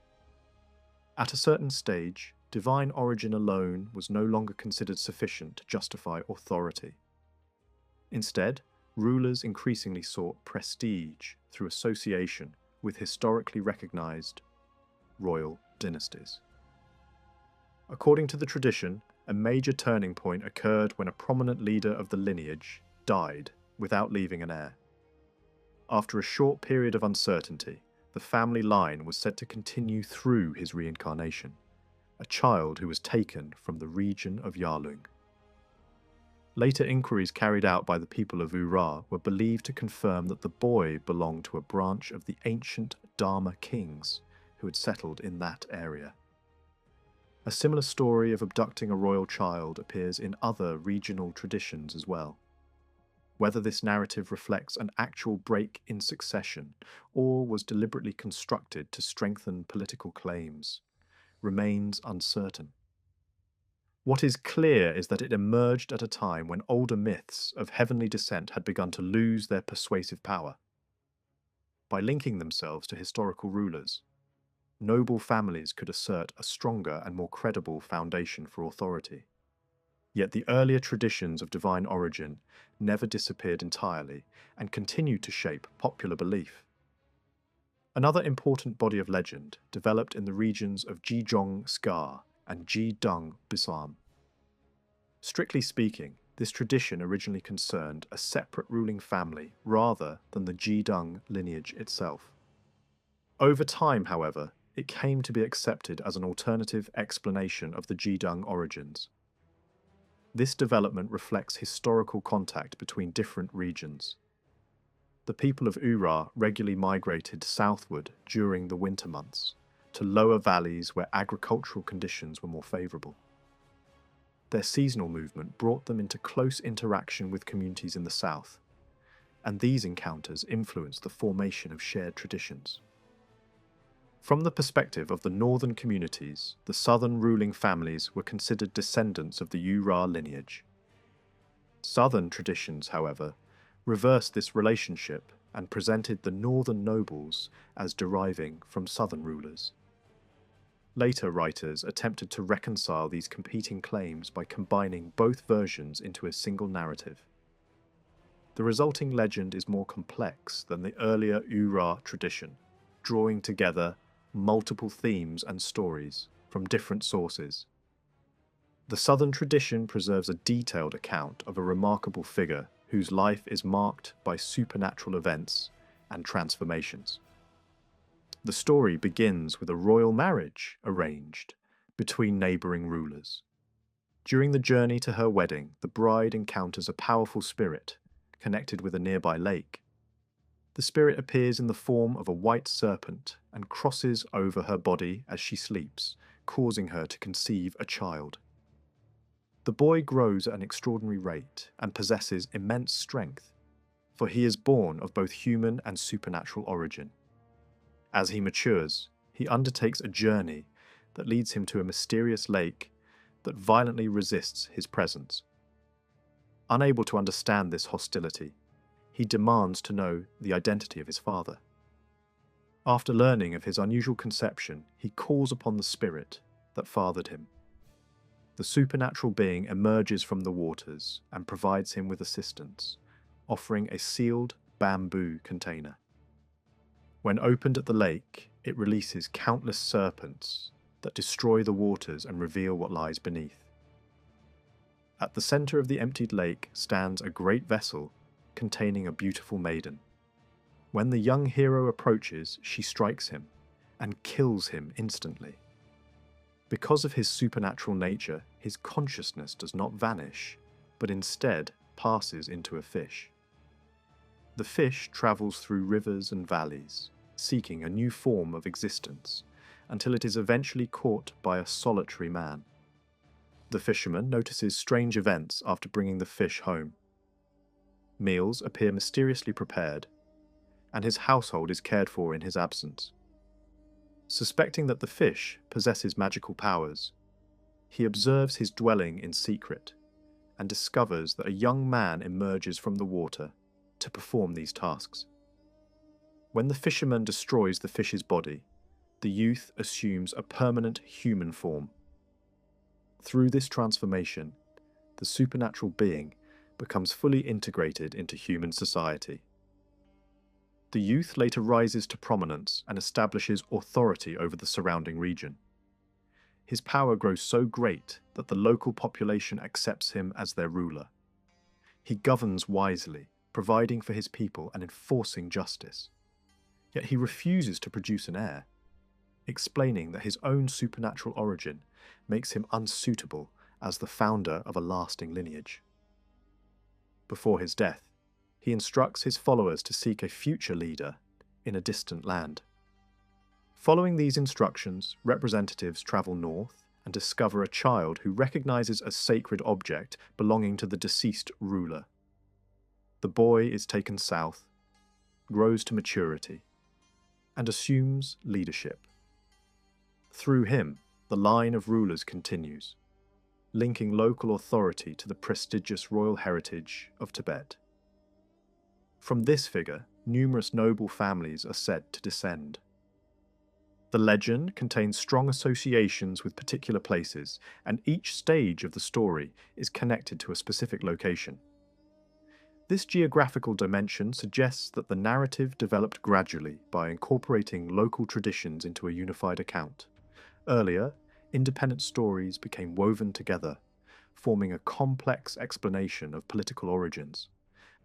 At a certain stage, divine origin alone was no longer considered sufficient to justify authority. Instead, rulers increasingly sought prestige through association with historically recognized royal dynasties. According to the tradition, a major turning point occurred when a prominent leader of the lineage died without leaving an heir. After a short period of uncertainty, the family line was said to continue through his reincarnation, a child who was taken from the region of Yarlung. Later inquiries carried out by the people of Ura were believed to confirm that the boy belonged to a branch of the ancient Dharma kings who had settled in that area. A similar story of abducting a royal child appears in other regional traditions as well. Whether this narrative reflects an actual break in succession or was deliberately constructed to strengthen political claims remains uncertain. What is clear is that it emerged at a time when older myths of heavenly descent had begun to lose their persuasive power. By linking themselves to historical rulers, noble families could assert a stronger and more credible foundation for authority. Yet the earlier traditions of divine origin never disappeared entirely and continued to shape popular belief. Another important body of legend developed in the regions of Jijong Skar and Jidung Bisam. Strictly speaking, this tradition originally concerned a separate ruling family rather than the Jidung lineage itself. Over time, however, it came to be accepted as an alternative explanation of the Jidung origins. This development reflects historical contact between different regions. The people of Ura regularly migrated southward during the winter months, to lower valleys where agricultural conditions were more favourable. Their seasonal movement brought them into close interaction with communities in the south, and these encounters influenced the formation of shared traditions. From the perspective of the northern communities, the southern ruling families were considered descendants of the Ura lineage. Southern traditions, however, reversed this relationship and presented the northern nobles as deriving from southern rulers. Later writers attempted to reconcile these competing claims by combining both versions into a single narrative. The resulting legend is more complex than the earlier Ura tradition, drawing together multiple themes and stories from different sources. The southern tradition preserves a detailed account of a remarkable figure whose life is marked by supernatural events and transformations. The story begins with a royal marriage arranged between neighbouring rulers. During the journey to her wedding, the bride encounters a powerful spirit connected with a nearby lake. The spirit appears in the form of a white serpent and crosses over her body as she sleeps, causing her to conceive a child. The boy grows at an extraordinary rate and possesses immense strength, for he is born of both human and supernatural origin. As he matures, he undertakes a journey that leads him to a mysterious lake that violently resists his presence. Unable to understand this hostility, he demands to know the identity of his father. After learning of his unusual conception, he calls upon the spirit that fathered him. The supernatural being emerges from the waters and provides him with assistance, offering a sealed bamboo container. When opened at the lake, it releases countless serpents that destroy the waters and reveal what lies beneath. At the center of the emptied lake stands a great vessel containing a beautiful maiden. When the young hero approaches, she strikes him and kills him instantly. Because of his supernatural nature, his consciousness does not vanish, but instead passes into a fish. The fish travels through rivers and valleys, seeking a new form of existence, until it is eventually caught by a solitary man. The fisherman notices strange events after bringing the fish home. Meals appear mysteriously prepared, and his household is cared for in his absence. Suspecting that the fish possesses magical powers, he observes his dwelling in secret and discovers that a young man emerges from the water to perform these tasks. When the fisherman destroys the fish's body, the youth assumes a permanent human form. Through this transformation, the supernatural being becomes fully integrated into human society. The youth later rises to prominence and establishes authority over the surrounding region. His power grows so great that the local population accepts him as their ruler. He governs wisely, providing for his people and enforcing justice. Yet he refuses to produce an heir, explaining that his own supernatural origin makes him unsuitable as the founder of a lasting lineage. Before his death, he instructs his followers to seek a future leader in a distant land. Following these instructions, representatives travel north and discover a child who recognizes a sacred object belonging to the deceased ruler. The boy is taken south, grows to maturity, and assumes leadership. Through him, the line of rulers continues, linking local authority to the prestigious royal heritage of Tibet. From this figure, numerous noble families are said to descend. The legend contains strong associations with particular places, and each stage of the story is connected to a specific location. This geographical dimension suggests that the narrative developed gradually by incorporating local traditions into a unified account. Earlier, independent stories became woven together, forming a complex explanation of political origins.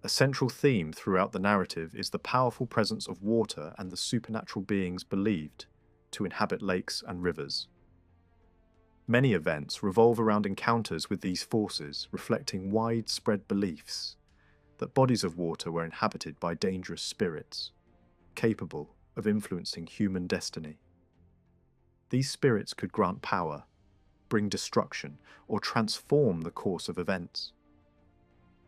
A central theme throughout the narrative is the powerful presence of water and the supernatural beings believed to inhabit lakes and rivers. Many events revolve around encounters with these forces, reflecting widespread beliefs that bodies of water were inhabited by dangerous spirits, capable of influencing human destiny. These spirits could grant power, bring destruction, or transform the course of events.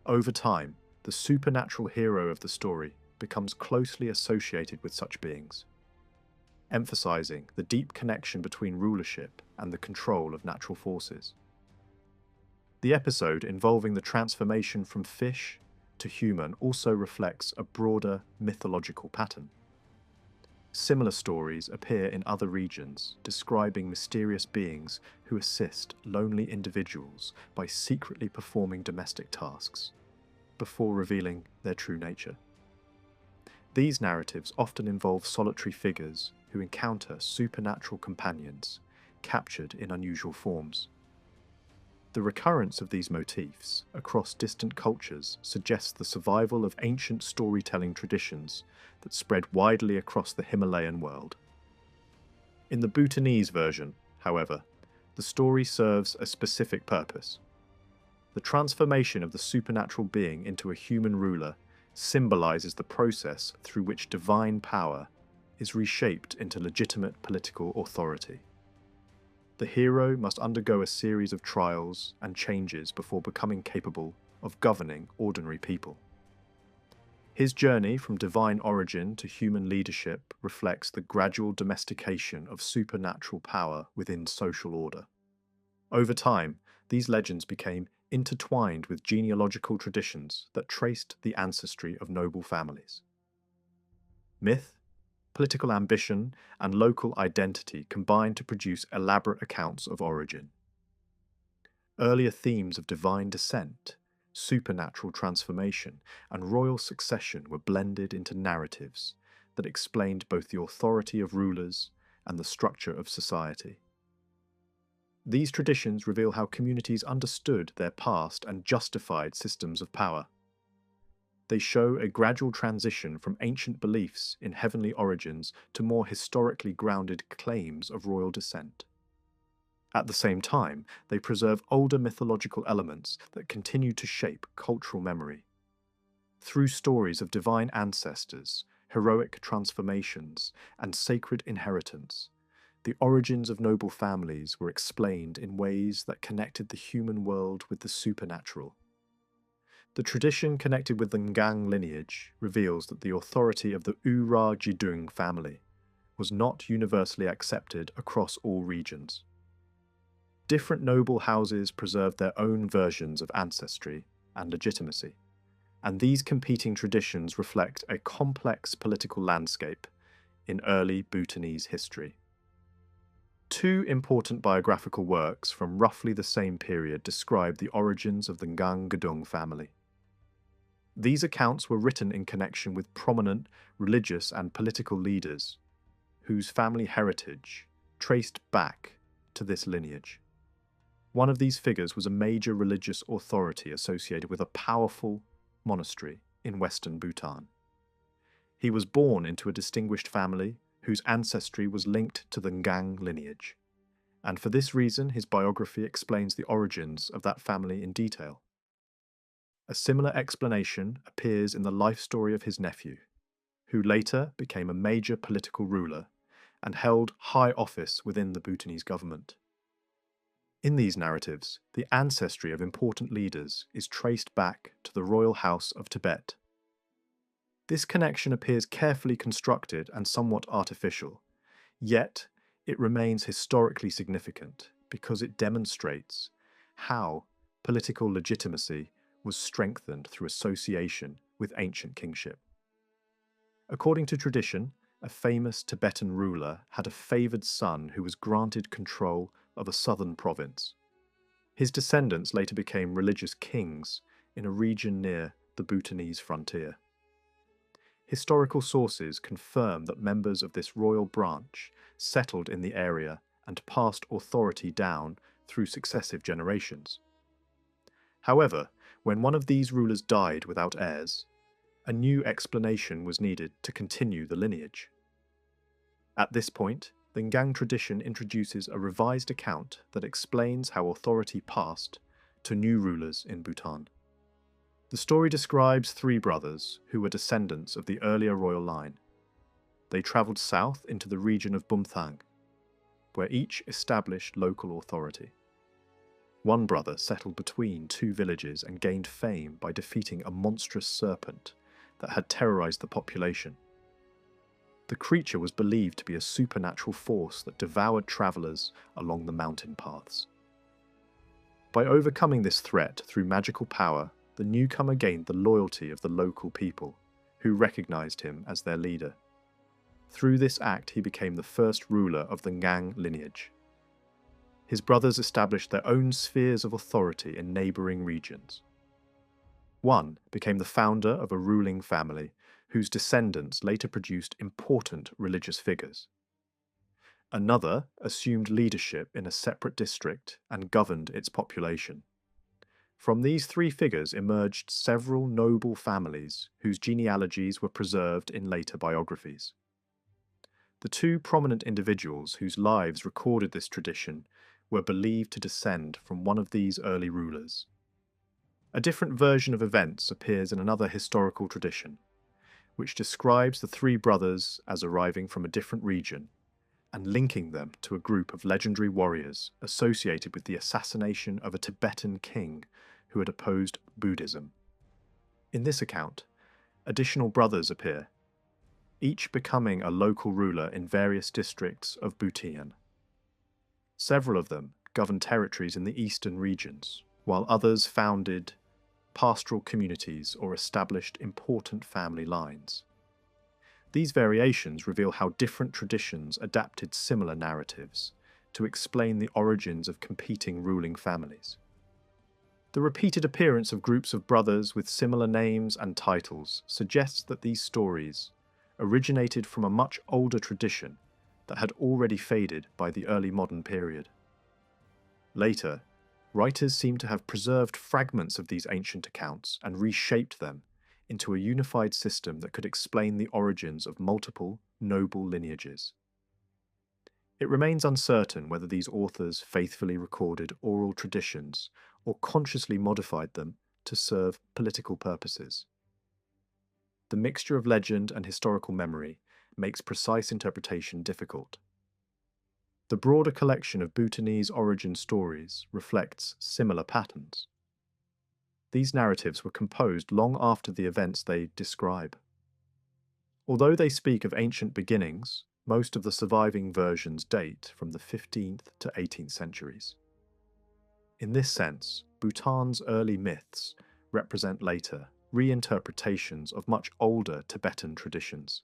Over time, the supernatural hero of the story becomes closely associated with such beings, emphasizing the deep connection between rulership and the control of natural forces. The episode involving the transformation from fish to human also reflects a broader mythological pattern. Similar stories appear in other regions, describing mysterious beings who assist lonely individuals by secretly performing domestic tasks, before revealing their true nature. These narratives often involve solitary figures who encounter supernatural companions, captured in unusual forms. The recurrence of these motifs across distant cultures suggests the survival of ancient storytelling traditions that spread widely across the Himalayan world. In the Bhutanese version, however, the story serves a specific purpose. The transformation of the supernatural being into a human ruler symbolizes the process through which divine power is reshaped into legitimate political authority. The hero must undergo a series of trials and changes before becoming capable of governing ordinary people. His journey from divine origin to human leadership reflects the gradual domestication of supernatural power within social order. Over time, these legends became intertwined with genealogical traditions that traced the ancestry of noble families. Myth, political ambition, and local identity combined to produce elaborate accounts of origin. Earlier themes of divine descent, supernatural transformation, and royal succession were blended into narratives that explained both the authority of rulers and the structure of society. These traditions reveal how communities understood their past and justified systems of power. They show a gradual transition from ancient beliefs in heavenly origins to more historically grounded claims of royal descent. At the same time, they preserve older mythological elements that continue to shape cultural memory. Through stories of divine ancestors, heroic transformations, and sacred inheritance, the origins of noble families were explained in ways that connected the human world with the supernatural. The tradition connected with the Ngang lineage reveals that the authority of the Ura Jidung family was not universally accepted across all regions. Different noble houses preserved their own versions of ancestry and legitimacy, and these competing traditions reflect a complex political landscape in early Bhutanese history. Two important biographical works from roughly the same period describe the origins of the Ngang Gedung family. These accounts were written in connection with prominent religious and political leaders whose family heritage traced back to this lineage. One of these figures was a major religious authority associated with a powerful monastery in western Bhutan. He was born into a distinguished family whose ancestry was linked to the Ngang lineage, and for this reason his biography explains the origins of that family in detail. A similar explanation appears in the life story of his nephew, who later became a major political ruler and held high office within the Bhutanese government. In these narratives, the ancestry of important leaders is traced back to the royal house of Tibet. This connection appears carefully constructed and somewhat artificial, yet it remains historically significant because it demonstrates how political legitimacy was strengthened through association with ancient kingship. According to tradition, a famous Tibetan ruler had a favoured son who was granted control of a southern province. His descendants later became religious kings in a region near the Bhutanese frontier. Historical sources confirm that members of this royal branch settled in the area and passed authority down through successive generations. However, when one of these rulers died without heirs, a new explanation was needed to continue the lineage. At this point, the Ngang tradition introduces a revised account that explains how authority passed to new rulers in Bhutan. The story describes three brothers who were descendants of the earlier royal line. They travelled south into the region of Bumthang, where each established local authority. One brother settled between two villages and gained fame by defeating a monstrous serpent that had terrorized the population. The creature was believed to be a supernatural force that devoured travelers along the mountain paths. By overcoming this threat through magical power, the newcomer gained the loyalty of the local people, who recognized him as their leader. Through this act, he became the first ruler of the Ngang lineage. His brothers established their own spheres of authority in neighbouring regions. One became the founder of a ruling family whose descendants later produced important religious figures. Another assumed leadership in a separate district and governed its population. From these three figures emerged several noble families whose genealogies were preserved in later biographies. The two prominent individuals whose lives recorded this tradition were believed to descend from one of these early rulers. A different version of events appears in another historical tradition, which describes the three brothers as arriving from a different region and linking them to a group of legendary warriors associated with the assassination of a Tibetan king who had opposed Buddhism. In this account, additional brothers appear, each becoming a local ruler in various districts of Bhutan. Several of them governed territories in the eastern regions, while others founded pastoral communities or established important family lines. These variations reveal how different traditions adapted similar narratives to explain the origins of competing ruling families. The repeated appearance of groups of brothers with similar names and titles suggests that these stories originated from a much older tradition that had already faded by the early modern period. Later, writers seem to have preserved fragments of these ancient accounts and reshaped them into a unified system that could explain the origins of multiple noble lineages. It remains uncertain whether these authors faithfully recorded oral traditions or consciously modified them to serve political purposes. the mixture of legend and historical memory makes precise interpretation difficult. The broader collection of Bhutanese origin stories reflects similar patterns. These narratives were composed long after the events they describe. Although they speak of ancient beginnings, most of the surviving versions date from the 15th to 18th centuries. In this sense, Bhutan's early myths represent later reinterpretations of much older Tibetan traditions.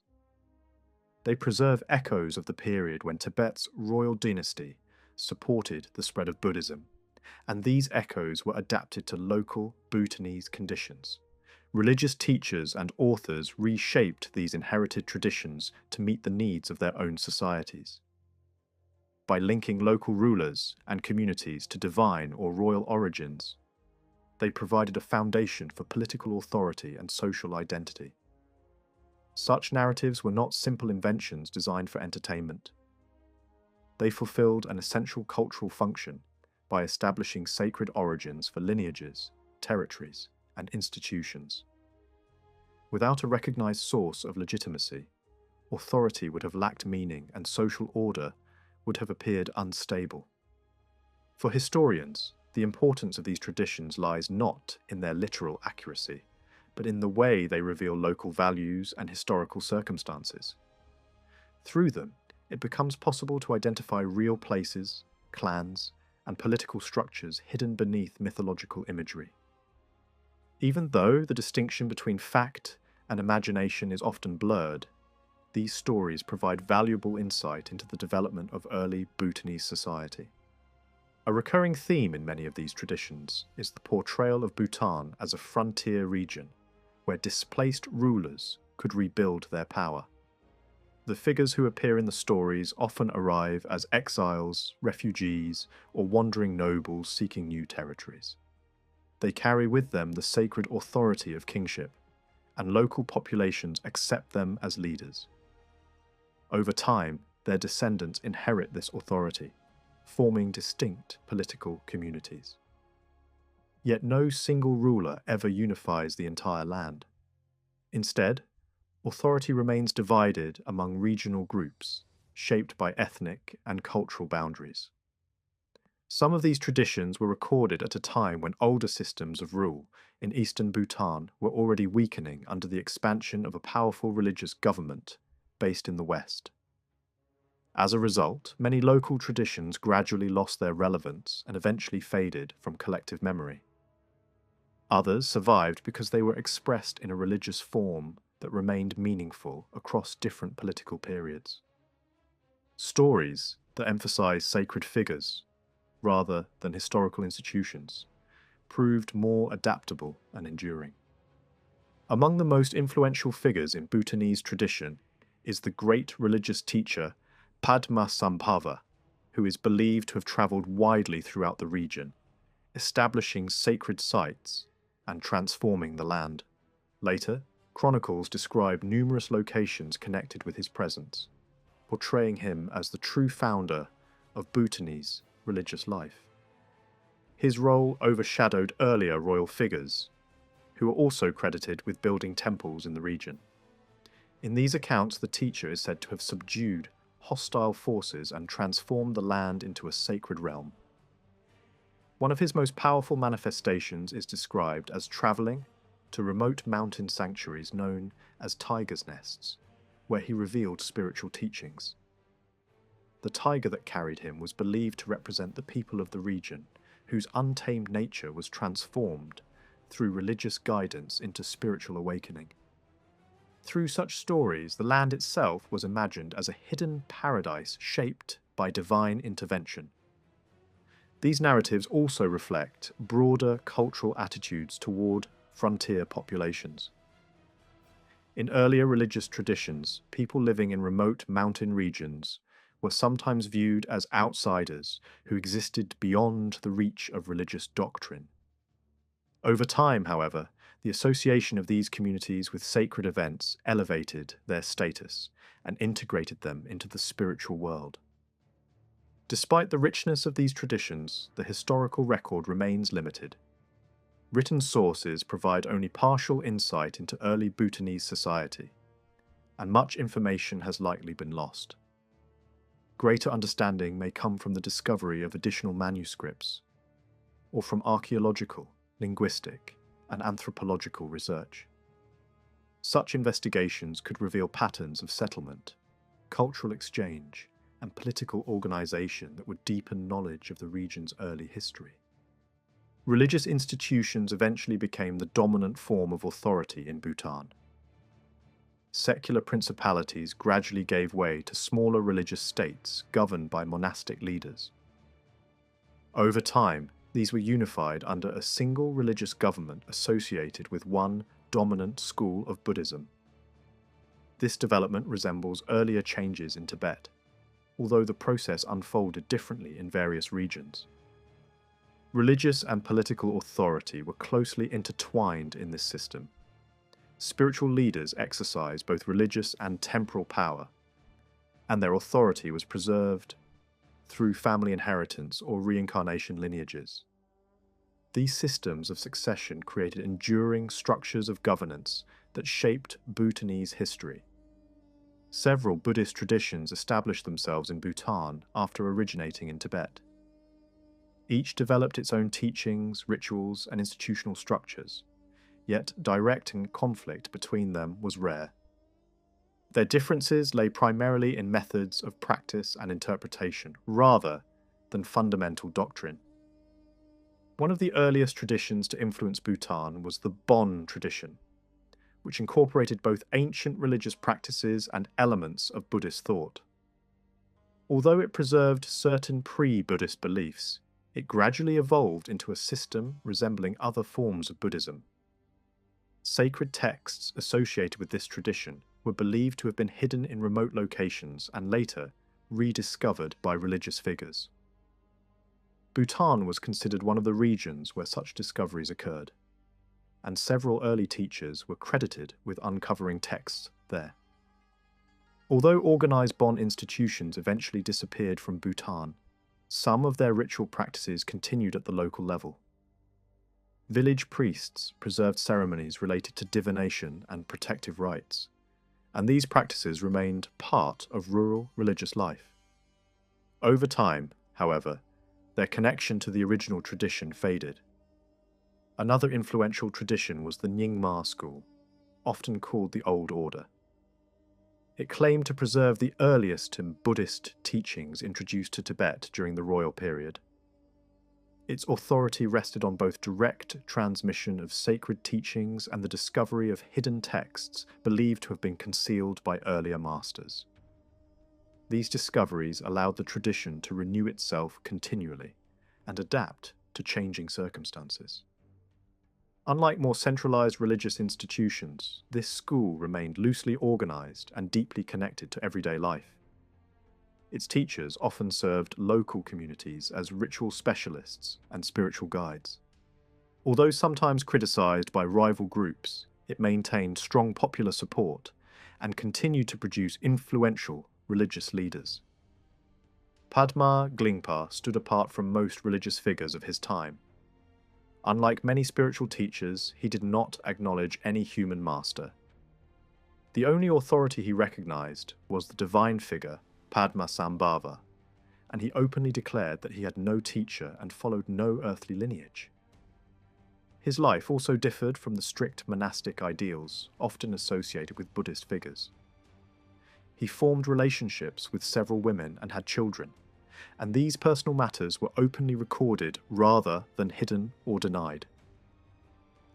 They preserve echoes of the period when Tibet's royal dynasty supported the spread of Buddhism, and these echoes were adapted to local Bhutanese conditions. Religious teachers and authors reshaped these inherited traditions to meet the needs of their own societies. By linking local rulers and communities to divine or royal origins, they provided a foundation for political authority and social identity. Such narratives were not simple inventions designed for entertainment. They fulfilled an essential cultural function by establishing sacred origins for lineages, territories, and institutions. Without a recognized source of legitimacy, authority would have lacked meaning and social order would have appeared unstable. For historians, the importance of these traditions lies not in their literal accuracy, but in the way they reveal local values and historical circumstances. Through them, it becomes possible to identify real places, clans, and political structures hidden beneath mythological imagery. Even though the distinction between fact and imagination is often blurred, these stories provide valuable insight into the development of early Bhutanese society. A recurring theme in many of these traditions is the portrayal of Bhutan as a frontier region where displaced rulers could rebuild their power. The figures who appear in the stories often arrive as exiles, refugees, or wandering nobles seeking new territories. They carry with them the sacred authority of kingship, and local populations accept them as leaders. Over time, their descendants inherit this authority, forming distinct political communities. Yet no single ruler ever unifies the entire land. Instead, authority remains divided among regional groups, shaped by ethnic and cultural boundaries. Some of these traditions were recorded at a time when older systems of rule in eastern Bhutan were already weakening under the expansion of a powerful religious government based in the west. As a result, many local traditions gradually lost their relevance and eventually faded from collective memory. Others survived because they were expressed in a religious form that remained meaningful across different political periods. Stories that emphasize sacred figures, rather than historical institutions, proved more adaptable and enduring. Among the most influential figures in Bhutanese tradition is the great religious teacher Padmasambhava, who is believed to have travelled widely throughout the region, establishing sacred sites and transforming the land. Later, chronicles describe numerous locations connected with his presence, portraying him as the true founder of Bhutanese religious life. His role overshadowed earlier royal figures, who are also credited with building temples in the region. In these accounts, the teacher is said to have subdued hostile forces and transformed the land into a sacred realm. One of his most powerful manifestations is described as travelling to remote mountain sanctuaries known as tigers' nests, where he revealed spiritual teachings. The tiger that carried him was believed to represent the people of the region, whose untamed nature was transformed through religious guidance into spiritual awakening. Through such stories, the land itself was imagined as a hidden paradise shaped by divine intervention. These narratives also reflect broader cultural attitudes toward frontier populations. In earlier religious traditions, people living in remote mountain regions were sometimes viewed as outsiders who existed beyond the reach of religious doctrine. Over time, however, the association of these communities with sacred events elevated their status and integrated them into the spiritual world. Despite the richness of these traditions, the historical record remains limited. Written sources provide only partial insight into early Bhutanese society, and much information has likely been lost. Greater understanding may come from the discovery of additional manuscripts, or from archaeological, linguistic, and anthropological research. Such investigations could reveal patterns of settlement, cultural exchange, and political organization that would deepen knowledge of the region's early history. Religious institutions eventually became the dominant form of authority in Bhutan. Secular principalities gradually gave way to smaller religious states governed by monastic leaders. Over time, these were unified under a single religious government associated with one dominant school of Buddhism. This development resembles earlier changes in Tibet, although the process unfolded differently in various regions. Religious and political authority were closely intertwined in this system. Spiritual leaders exercised both religious and temporal power, and their authority was preserved through family inheritance or reincarnation lineages. These systems of succession created enduring structures of governance that shaped Bhutanese history. Several Buddhist traditions established themselves in Bhutan after originating in Tibet. Each developed its own teachings, rituals, and institutional structures, yet direct conflict between them was rare. Their differences lay primarily in methods of practice and interpretation, rather than fundamental doctrine. One of the earliest traditions to influence Bhutan was the Bon tradition, which incorporated both ancient religious practices and elements of Buddhist thought. Although it preserved certain pre-Buddhist beliefs, it gradually evolved into a system resembling other forms of Buddhism. Sacred texts associated with this tradition were believed to have been hidden in remote locations and later rediscovered by religious figures. Bhutan was considered one of the regions where such discoveries occurred, and several early teachers were credited with uncovering texts there. Although organized Bon institutions eventually disappeared from Bhutan, some of their ritual practices continued at the local level. Village priests preserved ceremonies related to divination and protective rites, and these practices remained part of rural religious life. Over time, however, their connection to the original tradition faded. Another influential tradition was the Nyingma school, often called the Old Order. It claimed to preserve the earliest Buddhist teachings introduced to Tibet during the royal period. Its authority rested on both direct transmission of sacred teachings and the discovery of hidden texts believed to have been concealed by earlier masters. These discoveries allowed the tradition to renew itself continually and adapt to changing circumstances. Unlike more centralized religious institutions, this school remained loosely organized and deeply connected to everyday life. Its teachers often served local communities as ritual specialists and spiritual guides. Although sometimes criticized by rival groups, it maintained strong popular support and continued to produce influential religious leaders. Padma Glingpa stood apart from most religious figures of his time. Unlike many spiritual teachers, he did not acknowledge any human master. The only authority he recognized was the divine figure Padmasambhava, and he openly declared that he had no teacher and followed no earthly lineage. His life also differed from the strict monastic ideals often associated with Buddhist figures. He formed relationships with several women and had children, and these personal matters were openly recorded rather than hidden or denied.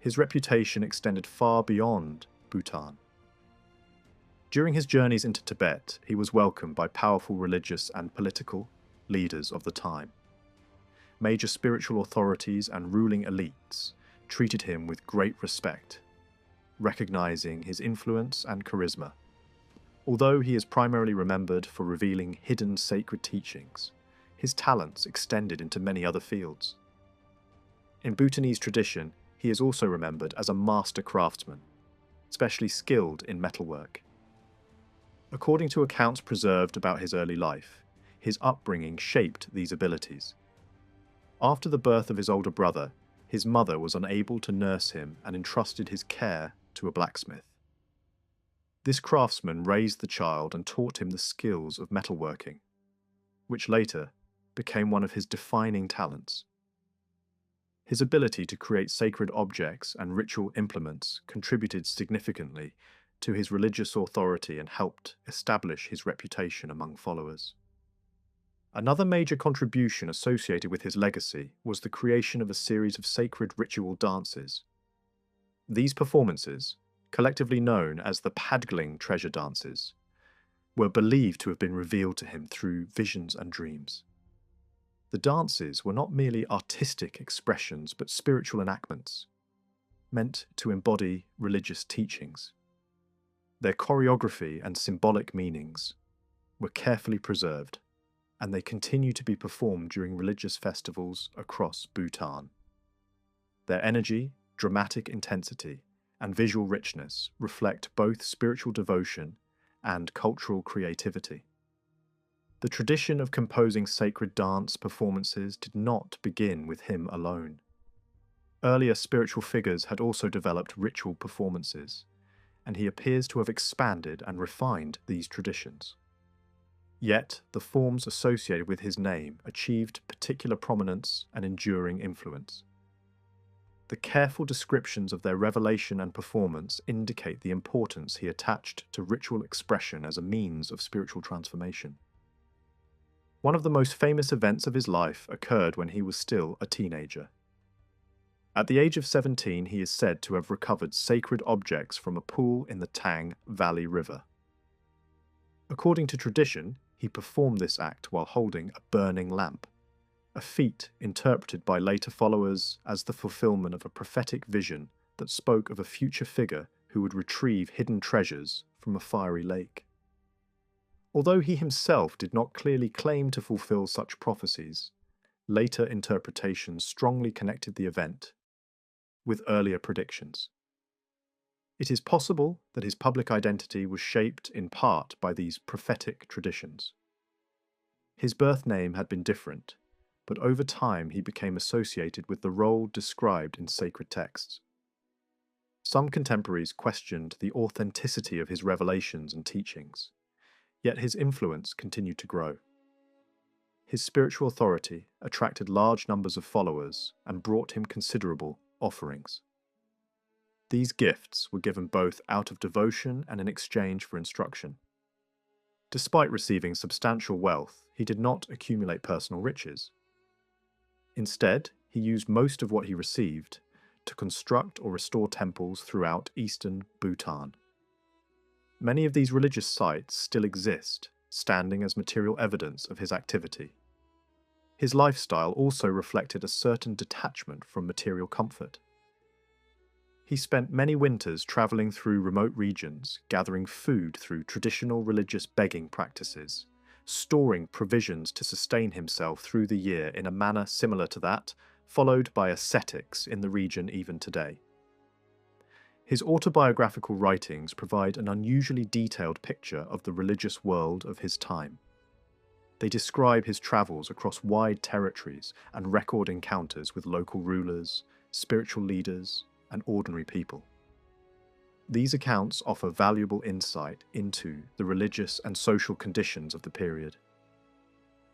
His reputation extended far beyond Bhutan. During his journeys into Tibet, he was welcomed by powerful religious and political leaders of the time. Major spiritual authorities and ruling elites treated him with great respect, recognizing his influence and charisma. Although he is primarily remembered for revealing hidden sacred teachings, his talents extended into many other fields. In Bhutanese tradition, he is also remembered as a master craftsman, especially skilled in metalwork. According to accounts preserved about his early life, his upbringing shaped these abilities. After the birth of his older brother, his mother was unable to nurse him and entrusted his care to a blacksmith. This craftsman raised the child and taught him the skills of metalworking, which later became one of his defining talents. His ability to create sacred objects and ritual implements contributed significantly to his religious authority and helped establish his reputation among followers. Another major contribution associated with his legacy was the creation of a series of sacred ritual dances. These performances, collectively known as the Padgling treasure dances, were believed to have been revealed to him through visions and dreams. The dances were not merely artistic expressions but spiritual enactments, meant to embody religious teachings. Their choreography and symbolic meanings were carefully preserved, and they continue to be performed during religious festivals across Bhutan. Their energy, dramatic intensity, and visual richness reflect both spiritual devotion and cultural creativity. The tradition of composing sacred dance performances did not begin with him alone. Earlier spiritual figures had also developed ritual performances, and he appears to have expanded and refined these traditions. Yet, the forms associated with his name achieved particular prominence and enduring influence. The careful descriptions of their revelation and performance indicate the importance he attached to ritual expression as a means of spiritual transformation. One of the most famous events of his life occurred when he was still a teenager. At the age of 17, he is said to have recovered sacred objects from a pool in the Tang Valley River. According to tradition, he performed this act while holding a burning lamp, a feat interpreted by later followers as the fulfillment of a prophetic vision that spoke of a future figure who would retrieve hidden treasures from a fiery lake. Although he himself did not clearly claim to fulfill such prophecies, later interpretations strongly connected the event with earlier predictions. It is possible that his public identity was shaped in part by these prophetic traditions. His birth name had been different, but over time he became associated with the role described in sacred texts. Some contemporaries questioned the authenticity of his revelations and teachings, yet his influence continued to grow. His spiritual authority attracted large numbers of followers and brought him considerable offerings. These gifts were given both out of devotion and in exchange for instruction. Despite receiving substantial wealth, he did not accumulate personal riches. Instead, he used most of what he received to construct or restore temples throughout eastern Bhutan. Many of these religious sites still exist, standing as material evidence of his activity. His lifestyle also reflected a certain detachment from material comfort. He spent many winters traveling through remote regions, gathering food through traditional religious begging practices, storing provisions to sustain himself through the year in a manner similar to that followed by ascetics in the region even today. His autobiographical writings provide an unusually detailed picture of the religious world of his time. They describe his travels across wide territories and record encounters with local rulers, spiritual leaders, and ordinary people. These accounts offer valuable insight into the religious and social conditions of the period.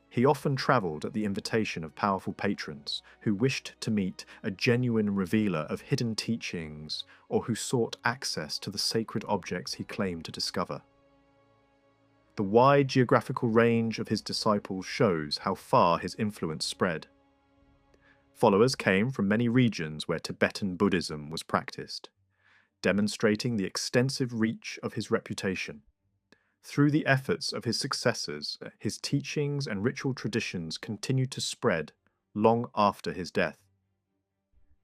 He often travelled at the invitation of powerful patrons who wished to meet a genuine revealer of hidden teachings or who sought access to the sacred objects he claimed to discover. The wide geographical range of his disciples shows how far his influence spread. Followers came from many regions where Tibetan Buddhism was practiced, demonstrating the extensive reach of his reputation. Through the efforts of his successors, his teachings and ritual traditions continued to spread long after his death.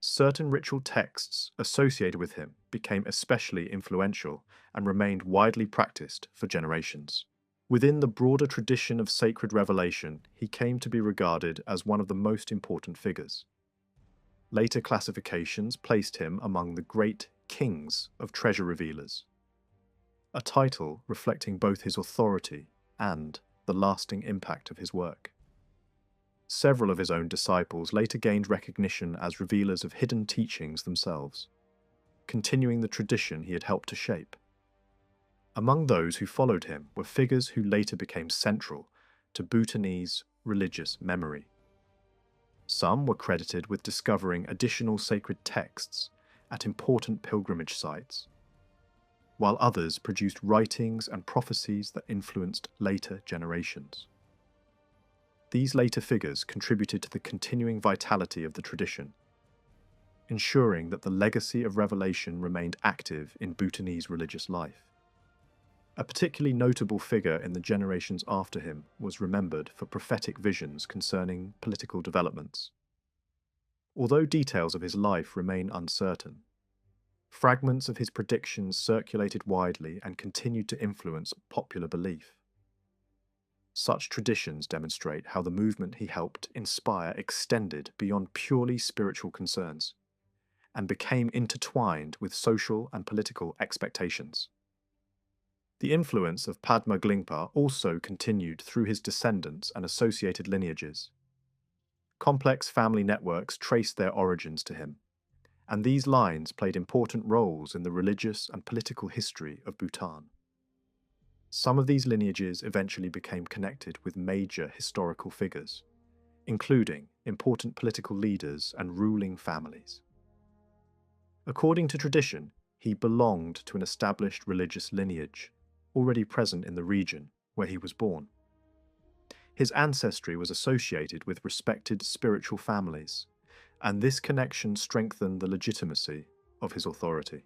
Certain ritual texts associated with him became especially influential and remained widely practiced for generations. Within the broader tradition of sacred revelation, he came to be regarded as one of the most important figures. Later classifications placed him among the great kings of treasure revealers, a title reflecting both his authority and the lasting impact of his work. Several of his own disciples later gained recognition as revealers of hidden teachings themselves, continuing the tradition he had helped to shape. Among those who followed him were figures who later became central to Bhutanese religious memory. Some were credited with discovering additional sacred texts at important pilgrimage sites, while others produced writings and prophecies that influenced later generations. These later figures contributed to the continuing vitality of the tradition, ensuring that the legacy of revelation remained active in Bhutanese religious life. A particularly notable figure in the generations after him was remembered for prophetic visions concerning political developments. Although details of his life remain uncertain, fragments of his predictions circulated widely and continued to influence popular belief. Such traditions demonstrate how the movement he helped inspire extended beyond purely spiritual concerns and became intertwined with social and political expectations. The influence of Padma Glingpa also continued through his descendants and associated lineages. Complex family networks traced their origins to him, and these lines played important roles in the religious and political history of Bhutan. Some of these lineages eventually became connected with major historical figures, including important political leaders and ruling families. According to tradition, he belonged to an established religious lineage, already present in the region where he was born. His ancestry was associated with respected spiritual families, and this connection strengthened the legitimacy of his authority.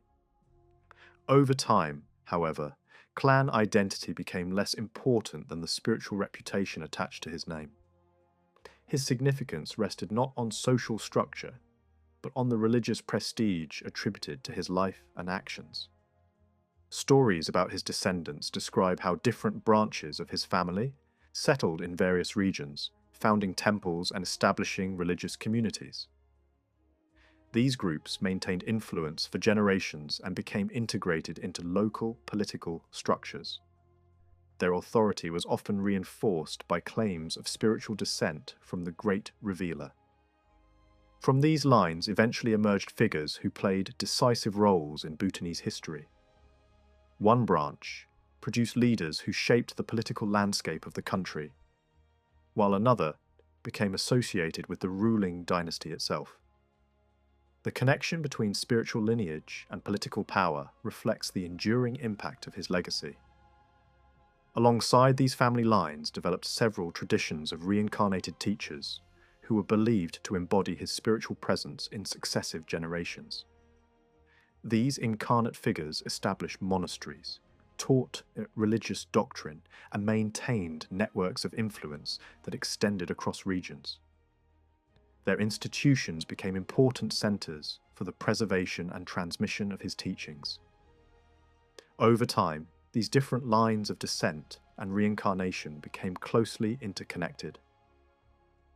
Over time, however, clan identity became less important than the spiritual reputation attached to his name. His significance rested not on social structure, but on the religious prestige attributed to his life and actions. Stories about his descendants describe how different branches of his family settled in various regions, founding temples and establishing religious communities. These groups maintained influence for generations and became integrated into local political structures. Their authority was often reinforced by claims of spiritual descent from the Great Revealer. From these lines eventually emerged figures who played decisive roles in Bhutanese history. One branch produced leaders who shaped the political landscape of the country, while another became associated with the ruling dynasty itself. The connection between spiritual lineage and political power reflects the enduring impact of his legacy. Alongside these family lines developed several traditions of reincarnated teachers who were believed to embody his spiritual presence in successive generations. These incarnate figures established monasteries, taught religious doctrine, and maintained networks of influence that extended across regions. Their institutions became important centers for the preservation and transmission of his teachings. Over time, these different lines of descent and reincarnation became closely interconnected.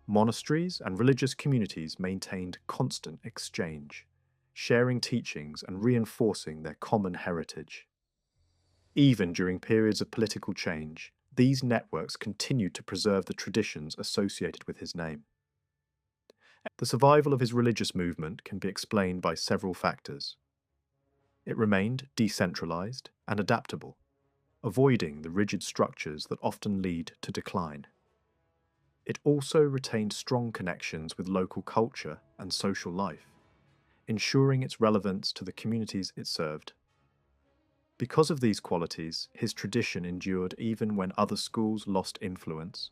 Monasteries and religious communities maintained constant exchange, sharing teachings and reinforcing their common heritage. Even during periods of political change, these networks continued to preserve the traditions associated with his name. The survival of his religious movement can be explained by several factors. It remained decentralized and adaptable, avoiding the rigid structures that often lead to decline. It also retained strong connections with local culture and social life, ensuring its relevance to the communities it served. Because of these qualities, his tradition endured even when other schools lost influence.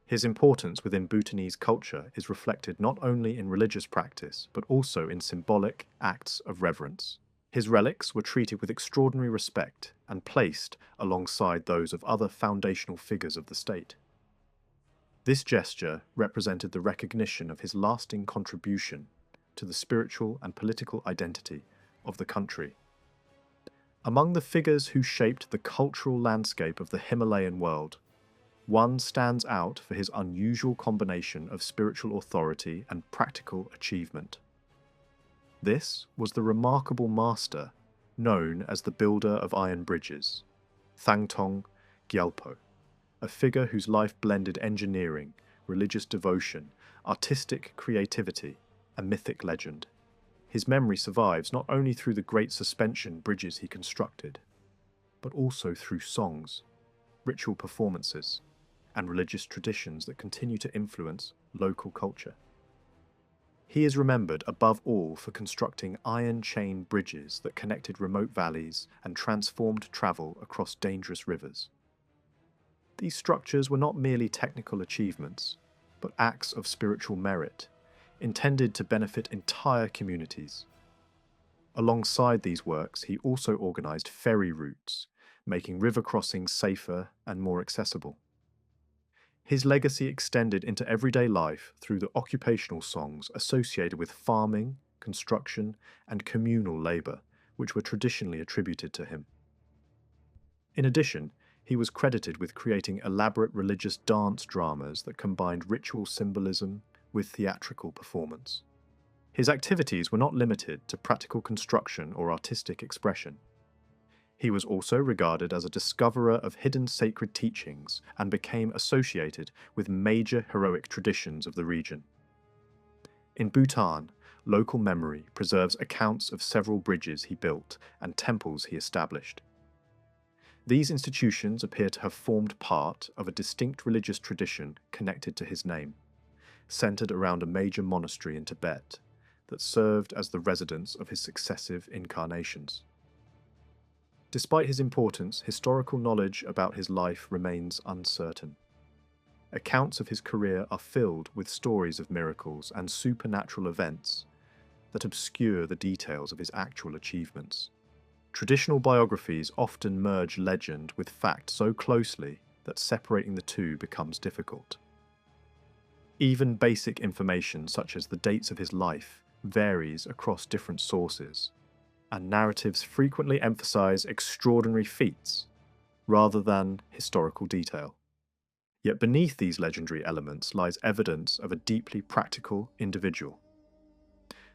His importance within Bhutanese culture is reflected not only in religious practice, but also in symbolic acts of reverence. His relics were treated with extraordinary respect and placed alongside those of other foundational figures of the state. This gesture represented the recognition of his lasting contribution to the spiritual and political identity of the country. Among the figures who shaped the cultural landscape of the Himalayan world, one stands out for his unusual combination of spiritual authority and practical achievement. This was the remarkable master known as the builder of iron bridges, Songtsen Gampo, a figure whose life blended engineering religious devotion, artistic creativity, and mythic legend. His memory survives not only through the great suspension bridges he constructed, but also through songs, ritual performances, and religious traditions that continue to influence local culture. He is remembered above all for constructing iron chain bridges that connected remote valleys and transformed travel across dangerous rivers. These structures were not merely technical achievements, but acts of spiritual merit, intended to benefit entire communities. Alongside these works, he also organised ferry routes, making river crossings safer and more accessible. His legacy extended into everyday life through the occupational songs associated with farming, construction, and communal labour, which were traditionally attributed to him. In addition, he was credited with creating elaborate religious dance dramas that combined ritual symbolism with theatrical performance. His activities were not limited to practical construction or artistic expression. He was also regarded as a discoverer of hidden sacred teachings and became associated with major heroic traditions of the region. In Bhutan, local memory preserves accounts of several bridges he built and temples he established. These institutions appear to have formed part of a distinct religious tradition connected to his name, centered around a major monastery in Tibet that served as the residence of his successive incarnations. Despite his importance, historical knowledge about his life remains uncertain. Accounts of his career are filled with stories of miracles and supernatural events that obscure the details of his actual achievements. Traditional biographies often merge legend with fact so closely that separating the two becomes difficult. Even basic information such as the dates of his life varies across different sources, and narratives frequently emphasize extraordinary feats rather than historical detail. Yet beneath these legendary elements lies evidence of a deeply practical individual.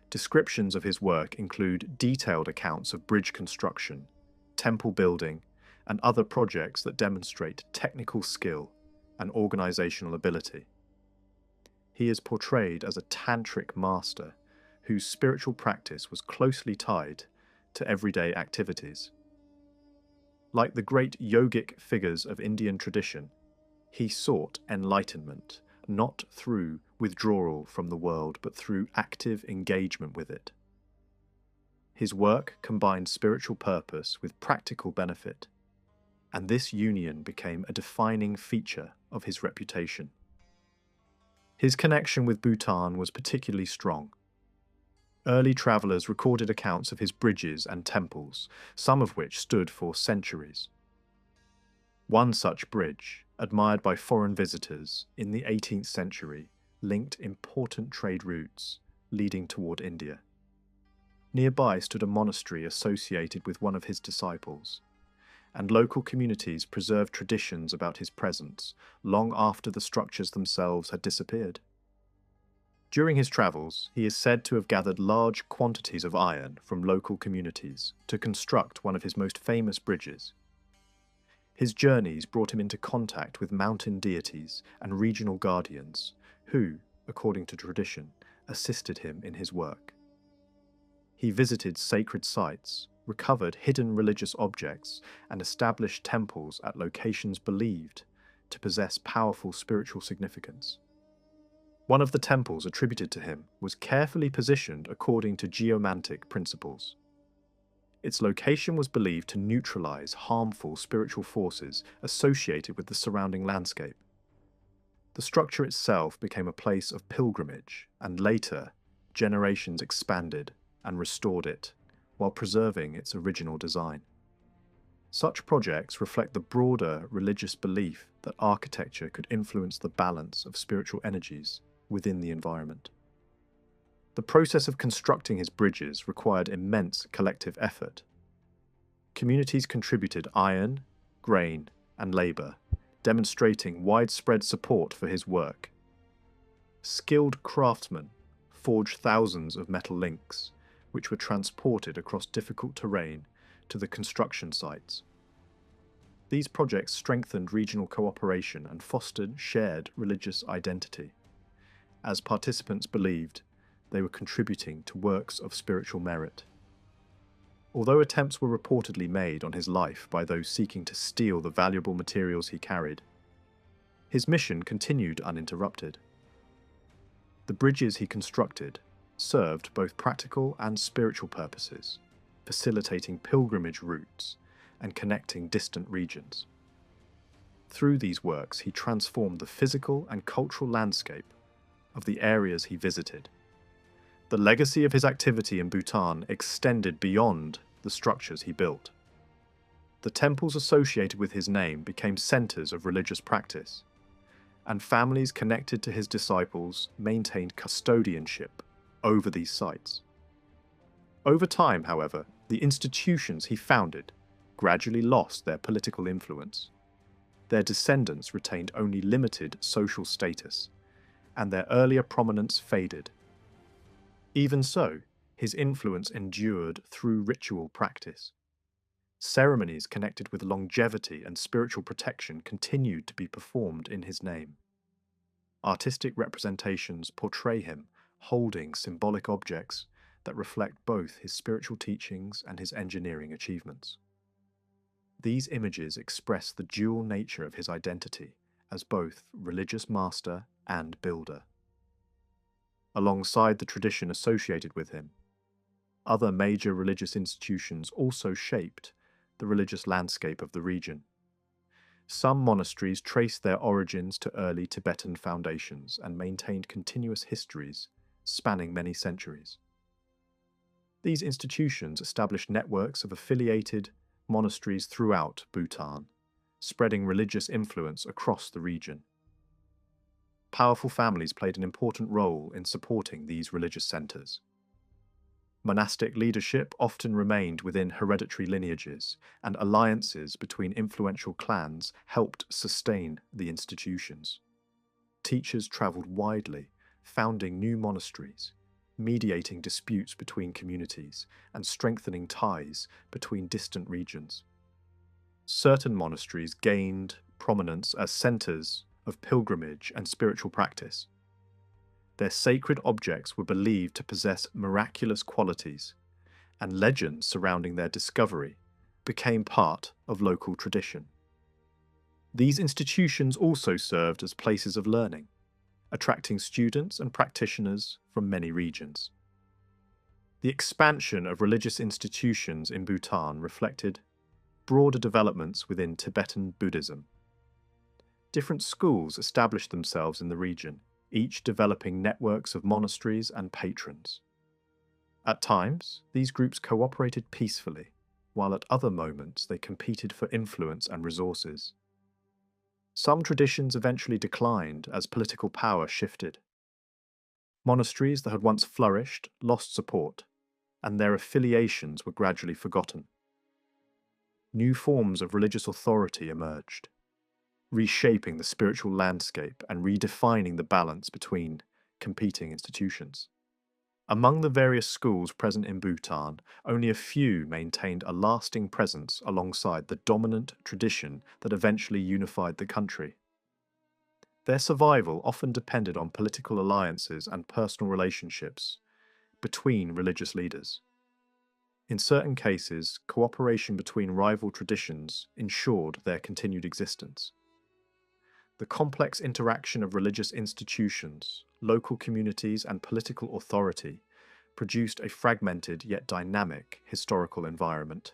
Descriptions of his work include detailed accounts of bridge construction, temple building, and other projects that demonstrate technical skill and organizational ability. He is portrayed as a tantric master whose spiritual practice was closely tied to everyday activities. Like the great yogic figures of Indian tradition, he sought enlightenment not through withdrawal from the world, but through active engagement with it. His work combined spiritual purpose with practical benefit, and this union became a defining feature of his reputation. His connection with Bhutan was particularly strong. Early travellers recorded accounts of his bridges and temples, some of which stood for centuries. One such bridge, admired by foreign visitors in the 18th century, linked important trade routes leading toward India. Nearby stood a monastery associated with one of his disciples, and local communities preserved traditions about his presence long after the structures themselves had disappeared. During his travels, he is said to have gathered large quantities of iron from local communities to construct one of his most famous bridges. His journeys brought him into contact with mountain deities and regional guardians who, according to tradition, assisted him in his work. He visited sacred sites, recovered hidden religious objects, and established temples at locations believed to possess powerful spiritual significance. One of the temples attributed to him was carefully positioned according to geomantic principles. Its location was believed to neutralize harmful spiritual forces associated with the surrounding landscape. The structure itself became a place of pilgrimage, and later, generations expanded and restored it, while preserving its original design. Such projects reflect the broader religious belief that architecture could influence the balance of spiritual energies within the environment. The process of constructing his bridges required immense collective effort. Communities contributed iron, grain, and labour, demonstrating widespread support for his work. Skilled craftsmen forged thousands of metal links, which were transported across difficult terrain to the construction sites. These projects strengthened regional cooperation and fostered shared religious identity, as participants believed they were contributing to works of spiritual merit. Although attempts were reportedly made on his life by those seeking to steal the valuable materials he carried, his mission continued uninterrupted. The bridges he constructed served both practical and spiritual purposes, facilitating pilgrimage routes and connecting distant regions. Through these works, he transformed the physical and cultural landscape of the areas he visited. The legacy of his activity in Bhutan extended beyond the structures he built. The temples associated with his name became centers of religious practice, and families connected to his disciples maintained custodianship over these sites. Over time, however, the institutions he founded gradually lost their political influence. Their descendants retained only limited social status, and their earlier prominence faded. Even so, his influence endured through ritual practice. Ceremonies connected with longevity and spiritual protection continued to be performed in his name. Artistic representations portray him holding symbolic objects that reflect both his spiritual teachings and his engineering achievements. These images express the dual nature of his identity as both religious master and builder. Alongside the tradition associated with him, other major religious institutions also shaped the religious landscape of the region. Some monasteries traced their origins to early Tibetan foundations and maintained continuous histories spanning many centuries. These institutions established networks of affiliated monasteries throughout Bhutan, spreading religious influence across the region. Powerful families played an important role in supporting these religious centers. Monastic leadership often remained within hereditary lineages, and alliances between influential clans helped sustain the institutions. Teachers traveled widely, founding new monasteries, mediating disputes between communities, and strengthening ties between distant regions. Certain monasteries gained prominence as centers of pilgrimage and spiritual practice. Their sacred objects were believed to possess miraculous qualities, and legends surrounding their discovery became part of local tradition. These institutions also served as places of learning, attracting students and practitioners from many regions. The expansion of religious institutions in Bhutan reflected broader developments within Tibetan Buddhism. Different schools established themselves in the region, each developing networks of monasteries and patrons. At times, these groups cooperated peacefully, while at other moments they competed for influence and resources. Some traditions eventually declined as political power shifted. Monasteries that had once flourished lost support, and their affiliations were gradually forgotten. New forms of religious authority emerged, reshaping the spiritual landscape and redefining the balance between competing institutions. Among the various schools present in Bhutan, only a few maintained a lasting presence alongside the dominant tradition that eventually unified the country. Their survival often depended on political alliances and personal relationships between religious leaders. In certain cases, cooperation between rival traditions ensured their continued existence. The complex interaction of religious institutions, local communities, and political authority produced a fragmented yet dynamic historical environment.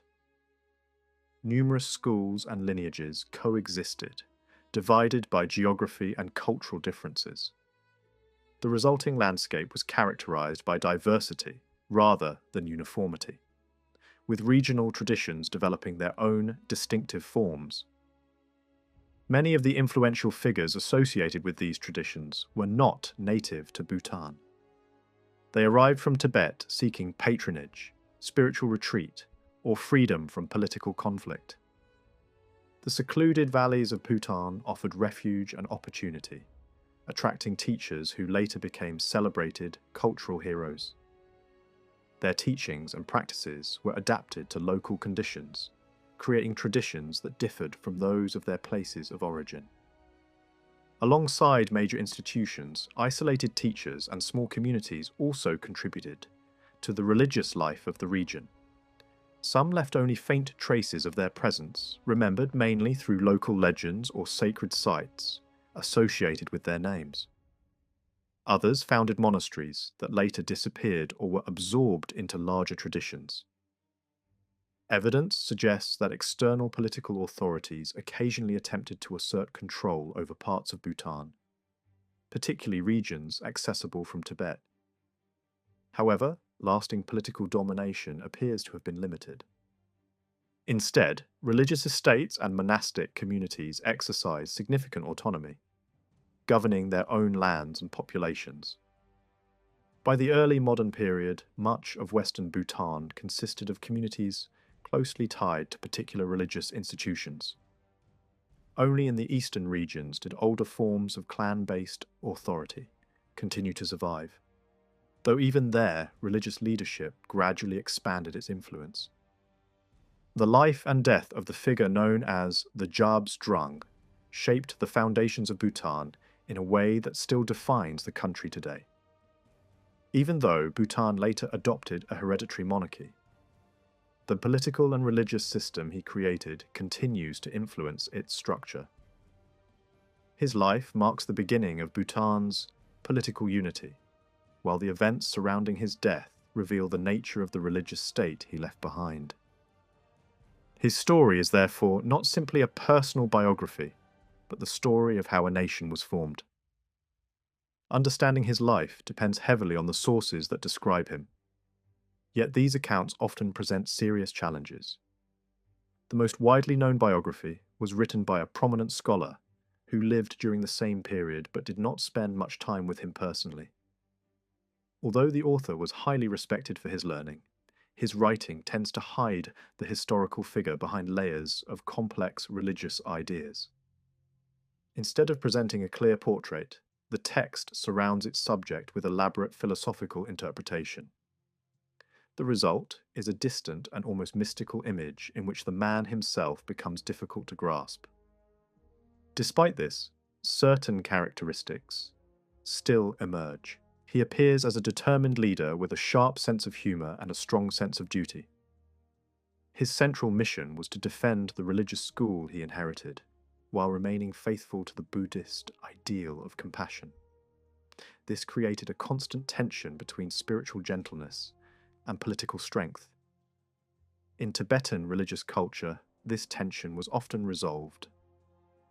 Numerous schools and lineages coexisted, divided by geography and cultural differences. The resulting landscape was characterized by diversity rather than uniformity, with regional traditions developing their own distinctive forms. Many of the influential figures associated with these traditions were not native to Bhutan. They arrived from Tibet seeking patronage, spiritual retreat, or freedom from political conflict. The secluded valleys of Bhutan offered refuge and opportunity, attracting teachers who later became celebrated cultural heroes. Their teachings and practices were adapted to local conditions, creating traditions that differed from those of their places of origin. Alongside major institutions, isolated teachers and small communities also contributed to the religious life of the region. Some left only faint traces of their presence, remembered mainly through local legends or sacred sites associated with their names. Others founded monasteries that later disappeared or were absorbed into larger traditions. Evidence suggests that external political authorities occasionally attempted to assert control over parts of Bhutan, particularly regions accessible from Tibet. However, lasting political domination appears to have been limited. Instead, religious estates and monastic communities exercised significant autonomy, governing their own lands and populations. By the early modern period, much of western Bhutan consisted of communities closely tied to particular religious institutions. Only in the eastern regions did older forms of clan-based authority continue to survive, though even there religious leadership gradually expanded its influence. The life and death of the figure known as the Jabs Drung shaped the foundations of Bhutan in a way that still defines the country today. Even though Bhutan later adopted a hereditary monarchy, the political and religious system he created continues to influence its structure. His life marks the beginning of Bhutan's political unity, while the events surrounding his death reveal the nature of the religious state he left behind. His story is therefore not simply a personal biography, but the story of how a nation was formed. Understanding his life depends heavily on the sources that describe him. Yet these accounts often present serious challenges. The most widely known biography was written by a prominent scholar who lived during the same period but did not spend much time with him personally. Although the author was highly respected for his learning, his writing tends to hide the historical figure behind layers of complex religious ideas. Instead of presenting a clear portrait, the text surrounds its subject with elaborate philosophical interpretation. The result is a distant and almost mystical image in which the man himself becomes difficult to grasp. Despite this, certain characteristics still emerge. He appears as a determined leader with a sharp sense of humour and a strong sense of duty. His central mission was to defend the religious school he inherited, while remaining faithful to the Buddhist ideal of compassion. This created a constant tension between spiritual gentleness and political strength. In Tibetan religious culture, this tension was often resolved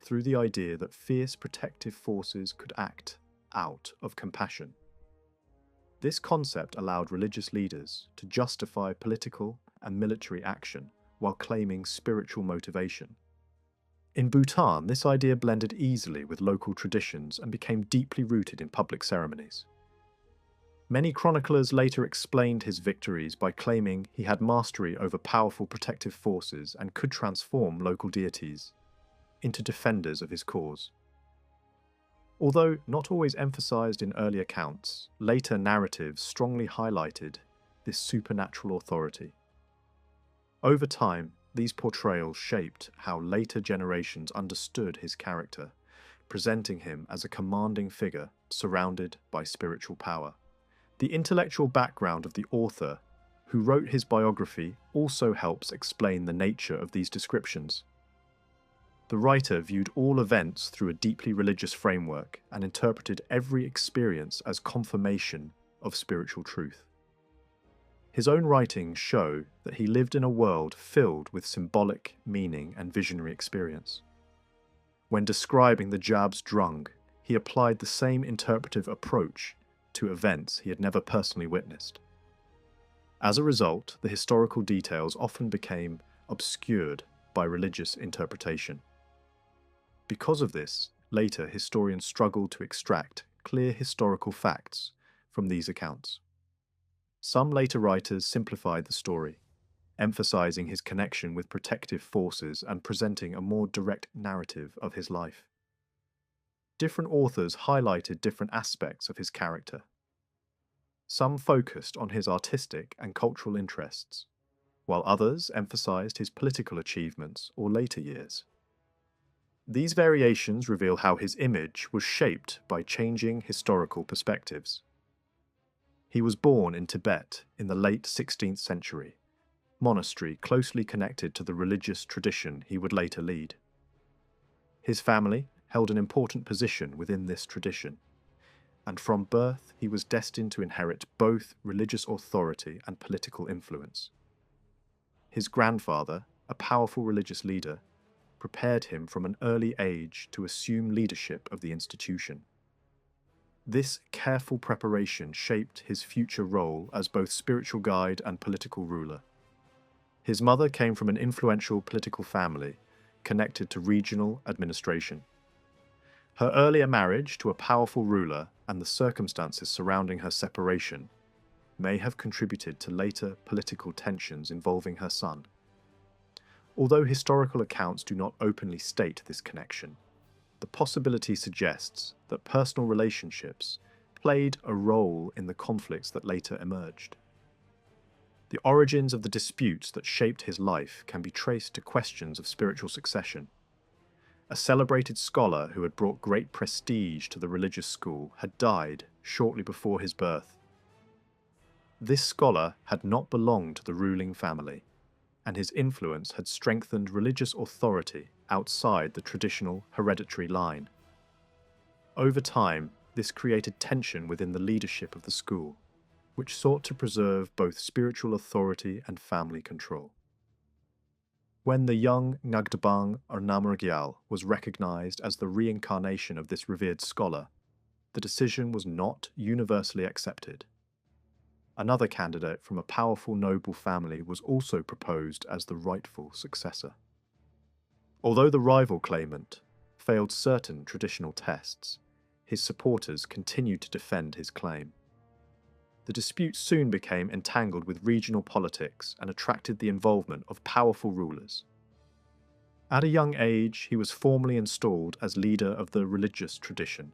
through the idea that fierce protective forces could act out of compassion. This concept allowed religious leaders to justify political and military action while claiming spiritual motivation. In Bhutan, this idea blended easily with local traditions and became deeply rooted in public ceremonies. Many chroniclers later explained his victories by claiming he had mastery over powerful protective forces and could transform local deities into defenders of his cause. Although not always emphasized in early accounts, later narratives strongly highlighted this supernatural authority. Over time, these portrayals shaped how later generations understood his character, presenting him as a commanding figure surrounded by spiritual power. The intellectual background of the author who wrote his biography also helps explain the nature of these descriptions. The writer viewed all events through a deeply religious framework and interpreted every experience as confirmation of spiritual truth. His own writings show that he lived in a world filled with symbolic meaning and visionary experience. When describing the Jabs Drung, he applied the same interpretive approach to events he had never personally witnessed. As a result, the historical details often became obscured by religious interpretation. Because of this, later historians struggled to extract clear historical facts from these accounts. Some later writers simplified the story, emphasizing his connection with protective forces and presenting a more direct narrative of his life. Different authors highlighted different aspects of his character. Some focused on his artistic and cultural interests, while others emphasized his political achievements or later years. These variations reveal how his image was shaped by changing historical perspectives. He was born in Tibet in the late 16th century, monastery closely connected to the religious tradition he would later lead. His family held an important position within this tradition, and from birth he was destined to inherit both religious authority and political influence. His grandfather, a powerful religious leader, prepared him from an early age to assume leadership of the institution. This careful preparation shaped his future role as both spiritual guide and political ruler. His mother came from an influential political family connected to regional administration. Her earlier marriage to a powerful ruler and the circumstances surrounding her separation may have contributed to later political tensions involving her son. Although historical accounts do not openly state this connection, the possibility suggests that personal relationships played a role in the conflicts that later emerged. The origins of the disputes that shaped his life can be traced to questions of spiritual succession. A celebrated scholar who had brought great prestige to the religious school had died shortly before his birth. This scholar had not belonged to the ruling family, and his influence had strengthened religious authority outside the traditional hereditary line. Over time, this created tension within the leadership of the school, which sought to preserve both spiritual authority and family control. When the young Ngagdabang or Namgyal was recognized as the reincarnation of this revered scholar, the decision was not universally accepted. Another candidate from a powerful noble family was also proposed as the rightful successor. Although the rival claimant failed certain traditional tests, his supporters continued to defend his claim. The dispute soon became entangled with regional politics and attracted the involvement of powerful rulers. At a young age, he was formally installed as leader of the religious tradition,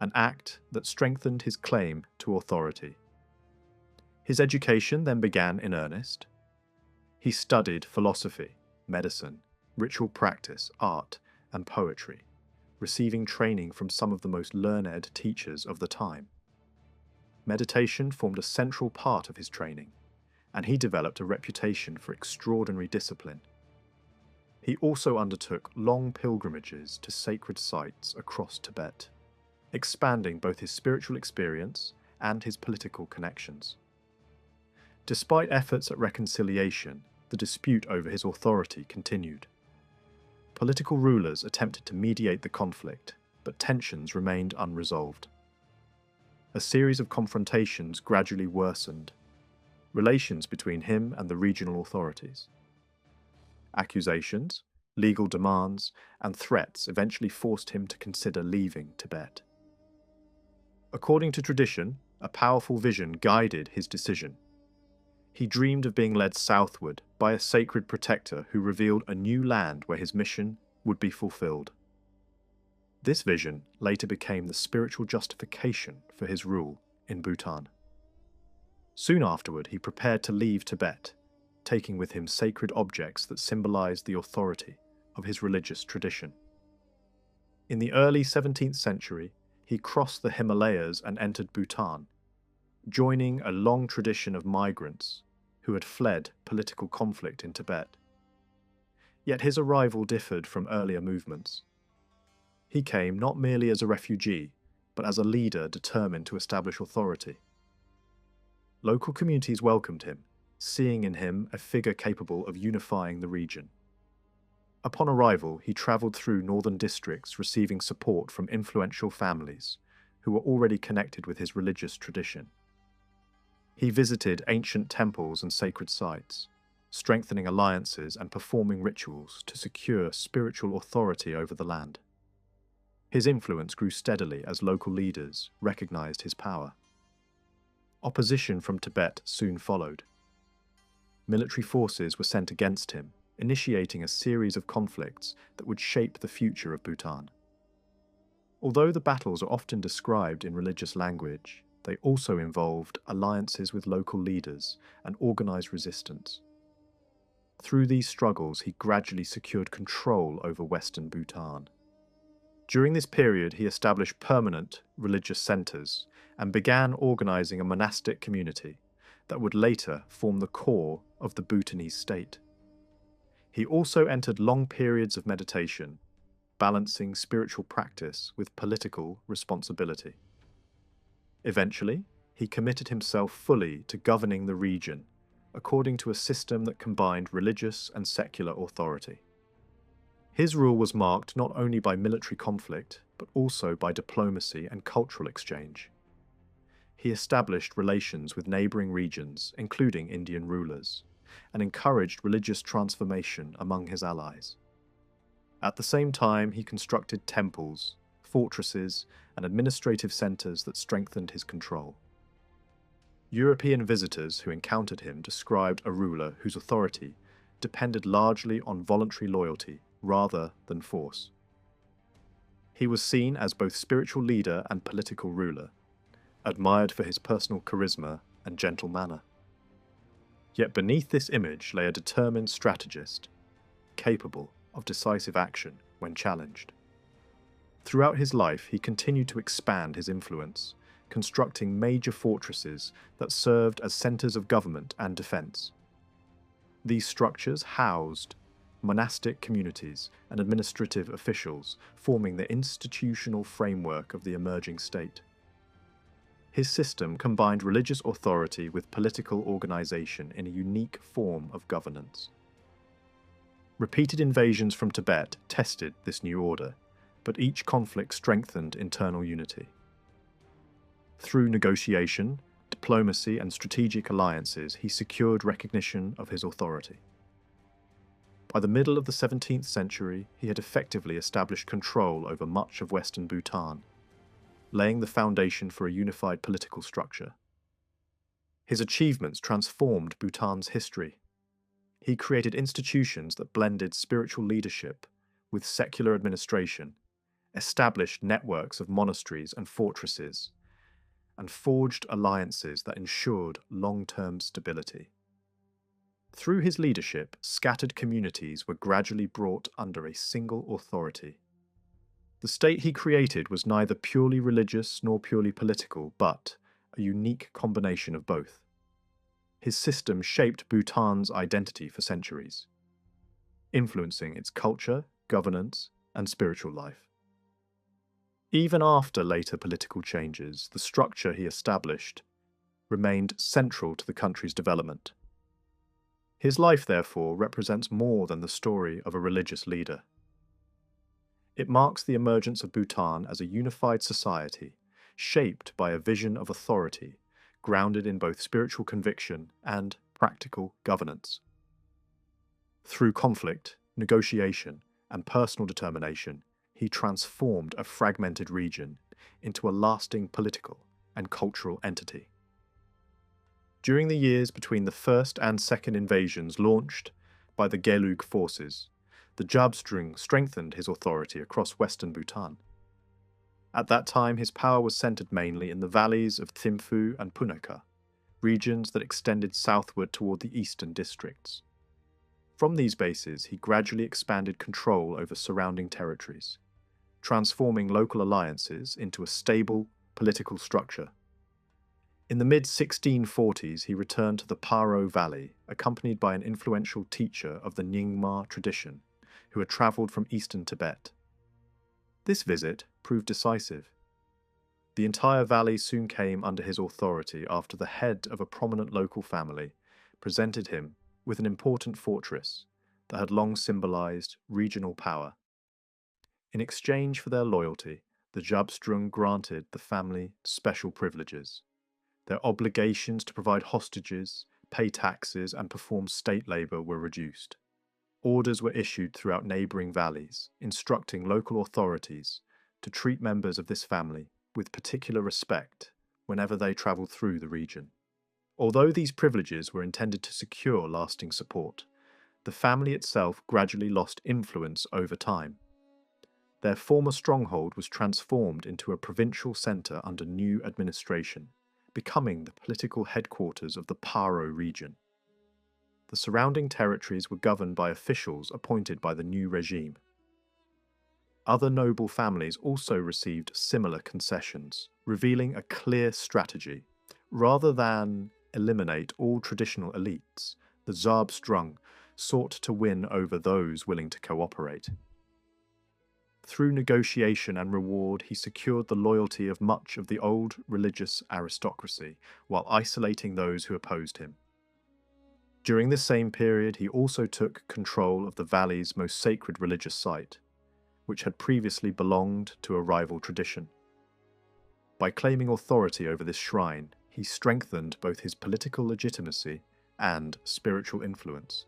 an act that strengthened his claim to authority. His education then began in earnest. He studied philosophy, medicine, ritual practice, art, and poetry, receiving training from some of the most learned teachers of the time. Meditation formed a central part of his training, and he developed a reputation for extraordinary discipline. He also undertook long pilgrimages to sacred sites across Tibet, expanding both his spiritual experience and his political connections. Despite efforts at reconciliation, the dispute over his authority continued. Political rulers attempted to mediate the conflict, but tensions remained unresolved. A series of confrontations gradually worsened relations between him and the regional authorities. Accusations, legal demands, and threats eventually forced him to consider leaving Tibet. According to tradition, a powerful vision guided his decision. He dreamed of being led southward by a sacred protector who revealed a new land where his mission would be fulfilled. This vision later became the spiritual justification for his rule in Bhutan. Soon afterward, he prepared to leave Tibet, taking with him sacred objects that symbolized the authority of his religious tradition. In the early 17th century, he crossed the Himalayas and entered Bhutan, joining a long tradition of migrants who had fled political conflict in Tibet. Yet his arrival differed from earlier movements. He came not merely as a refugee, but as a leader determined to establish authority. Local communities welcomed him, seeing in him a figure capable of unifying the region. Upon arrival, he travelled through northern districts, receiving support from influential families who were already connected with his religious tradition. He visited ancient temples and sacred sites, strengthening alliances and performing rituals to secure spiritual authority over the land. His influence grew steadily as local leaders recognized his power. Opposition from Tibet soon followed. Military forces were sent against him, initiating a series of conflicts that would shape the future of Bhutan. Although the battles are often described in religious language, they also involved alliances with local leaders and organized resistance. Through these struggles, he gradually secured control over western Bhutan. During this period, he established permanent religious centres and began organising a monastic community that would later form the core of the Bhutanese state. He also entered long periods of meditation, balancing spiritual practice with political responsibility. Eventually, he committed himself fully to governing the region according to a system that combined religious and secular authority. His rule was marked not only by military conflict, but also by diplomacy and cultural exchange. He established relations with neighbouring regions, including Indian rulers, and encouraged religious transformation among his allies. At the same time, he constructed temples, fortresses, and administrative centres that strengthened his control. European visitors who encountered him described a ruler whose authority depended largely on voluntary loyalty rather than force. He was seen as both spiritual leader and political ruler, admired for his personal charisma and gentle manner. Yet beneath this image lay a determined strategist, capable of decisive action when challenged. Throughout his life, he continued to expand his influence, constructing major fortresses that served as centres of government and defence. These structures housed monastic communities and administrative officials, forming the institutional framework of the emerging state. His system combined religious authority with political organisation in a unique form of governance. Repeated invasions from Tibet tested this new order, but each conflict strengthened internal unity. Through negotiation, diplomacy, and strategic alliances, he secured recognition of his authority. By the middle of the 17th century, he had effectively established control over much of western Bhutan, laying the foundation for a unified political structure. His achievements transformed Bhutan's history. He created institutions that blended spiritual leadership with secular administration, established networks of monasteries and fortresses, and forged alliances that ensured long-term stability. Through his leadership, scattered communities were gradually brought under a single authority. The state he created was neither purely religious nor purely political, but a unique combination of both. His system shaped Bhutan's identity for centuries, influencing its culture, governance, and spiritual life. Even after later political changes, the structure he established remained central to the country's development. His life, therefore, represents more than the story of a religious leader. It marks the emergence of Bhutan as a unified society, shaped by a vision of authority, grounded in both spiritual conviction and practical governance. Through conflict, negotiation, and personal determination, he transformed a fragmented region into a lasting political and cultural entity. During the years between the first and second invasions launched by the Gelug forces, the Jabdrung strengthened his authority across western Bhutan. At that time, his power was centered mainly in the valleys of Thimphu and Punakha, regions that extended southward toward the eastern districts. From these bases, he gradually expanded control over surrounding territories, transforming local alliances into a stable political structure. In the mid-1640s, he returned to the Paro Valley, accompanied by an influential teacher of the Nyingma tradition, who had travelled from eastern Tibet. This visit proved decisive. The entire valley soon came under his authority after the head of a prominent local family presented him with an important fortress that had long symbolised regional power. In exchange for their loyalty, the Jabdrung granted the family special privileges. Their obligations to provide hostages, pay taxes, and perform state labour were reduced. Orders were issued throughout neighbouring valleys, instructing local authorities to treat members of this family with particular respect whenever they travelled through the region. Although these privileges were intended to secure lasting support, the family itself gradually lost influence over time. Their former stronghold was transformed into a provincial centre under new administration, becoming the political headquarters of the Paro region. the surrounding territories were governed by officials appointed by the new regime. Other noble families also received similar concessions, revealing a clear strategy. Rather than eliminate all traditional elites, the Zabdrung sought to win over those willing to cooperate. Through negotiation and reward, he secured the loyalty of much of the old religious aristocracy, while isolating those who opposed him. During this same period, he also took control of the valley's most sacred religious site, which had previously belonged to a rival tradition. By claiming authority over this shrine, he strengthened both his political legitimacy and spiritual influence.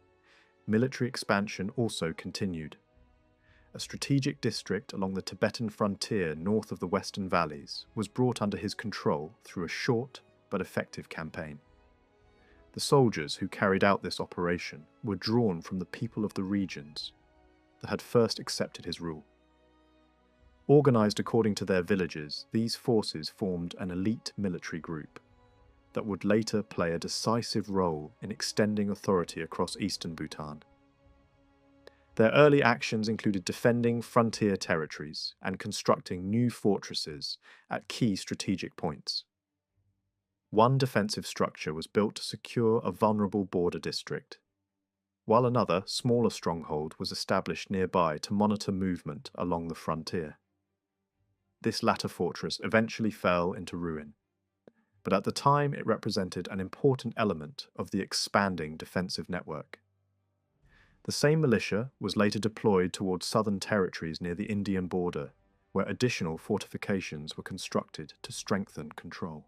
Military expansion also continued. A strategic district along the Tibetan frontier north of the Western Valleys was brought under his control through a short but effective campaign. The soldiers who carried out this operation were drawn from the people of the regions that had first accepted his rule. Organized according to their villages, these forces formed an elite military group that would later play a decisive role in extending authority across eastern Bhutan. Their early actions included defending frontier territories and constructing new fortresses at key strategic points. One defensive structure was built to secure a vulnerable border district, while another, smaller stronghold was established nearby to monitor movement along the frontier. This latter fortress eventually fell into ruin, but at the time it represented an important element of the expanding defensive network. The same militia was later deployed towards southern territories near the Indian border, where additional fortifications were constructed to strengthen control.